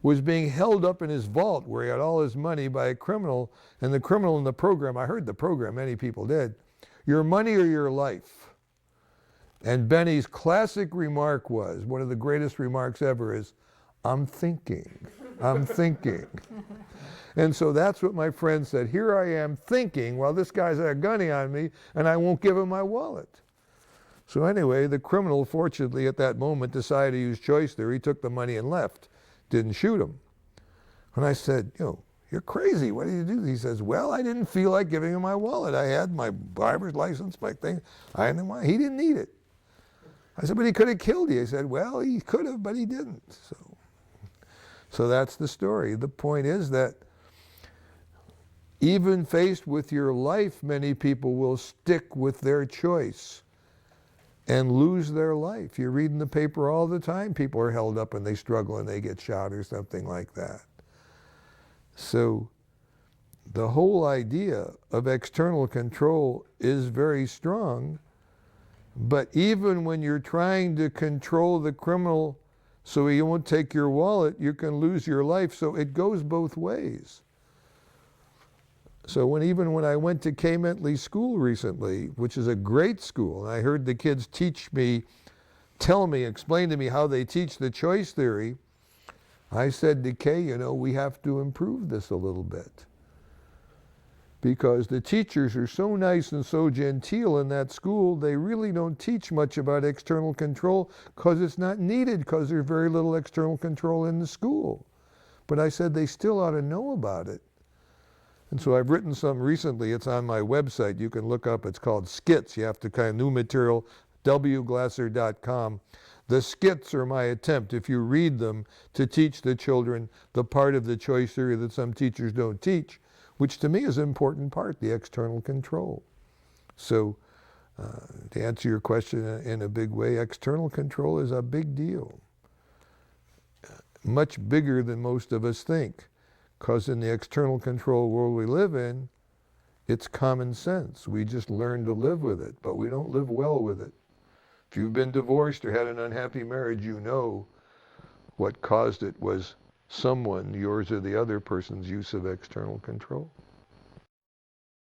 Speaker 1: was being held up in his vault where he had all his money by a criminal, and the criminal in the program, I heard the program, many people did, your money or your life. And Benny's classic remark was, one of the greatest remarks ever is, I'm thinking. And so that's what my friend said. Here I am thinking, while this guy's got a gunny on me, and I won't give him my wallet. So anyway, the criminal, fortunately, at that moment, decided to use choice theory, took the money and left. Didn't shoot him. And I said, you're crazy. What did you do? He says, well, I didn't feel like giving him my wallet. I had my driver's license, my thing. He didn't need it. I said, but he could have killed you. He said, well, he could have, but he didn't. So that's the story. The point is that even faced with your life, many people will stick with their choice and lose their life. You read in the paper all the time, people are held up and they struggle and they get shot or something like that. So the whole idea of external control is very strong, but even when you're trying to control the criminal so he won't take your wallet, you can lose your life. So it goes both ways. So even when I went to Kay Mentley School recently, which is a great school, and I heard the kids explain to me how they teach the choice theory, I said to Kay, we have to improve this a little bit. Because the teachers are so nice and so genteel in that school, they really don't teach much about external control because it's not needed, because there's very little external control in the school. But I said they still ought to know about it. And so I've written some recently. It's on my website. You can look up. It's called Skits. You have to new material, wglasser.com. The skits are my attempt, if you read them, to teach the children the part of the choice theory that some teachers don't teach, which to me is an important part, the external control. So to answer your question in a big way, external control is a big deal. Much bigger than most of us think. Because in the external control world we live in, it's common sense. We just learn to live with it, but we don't live well with it. If you've been divorced or had an unhappy marriage, you know what caused it was someone, yours or the other person's, use of external control.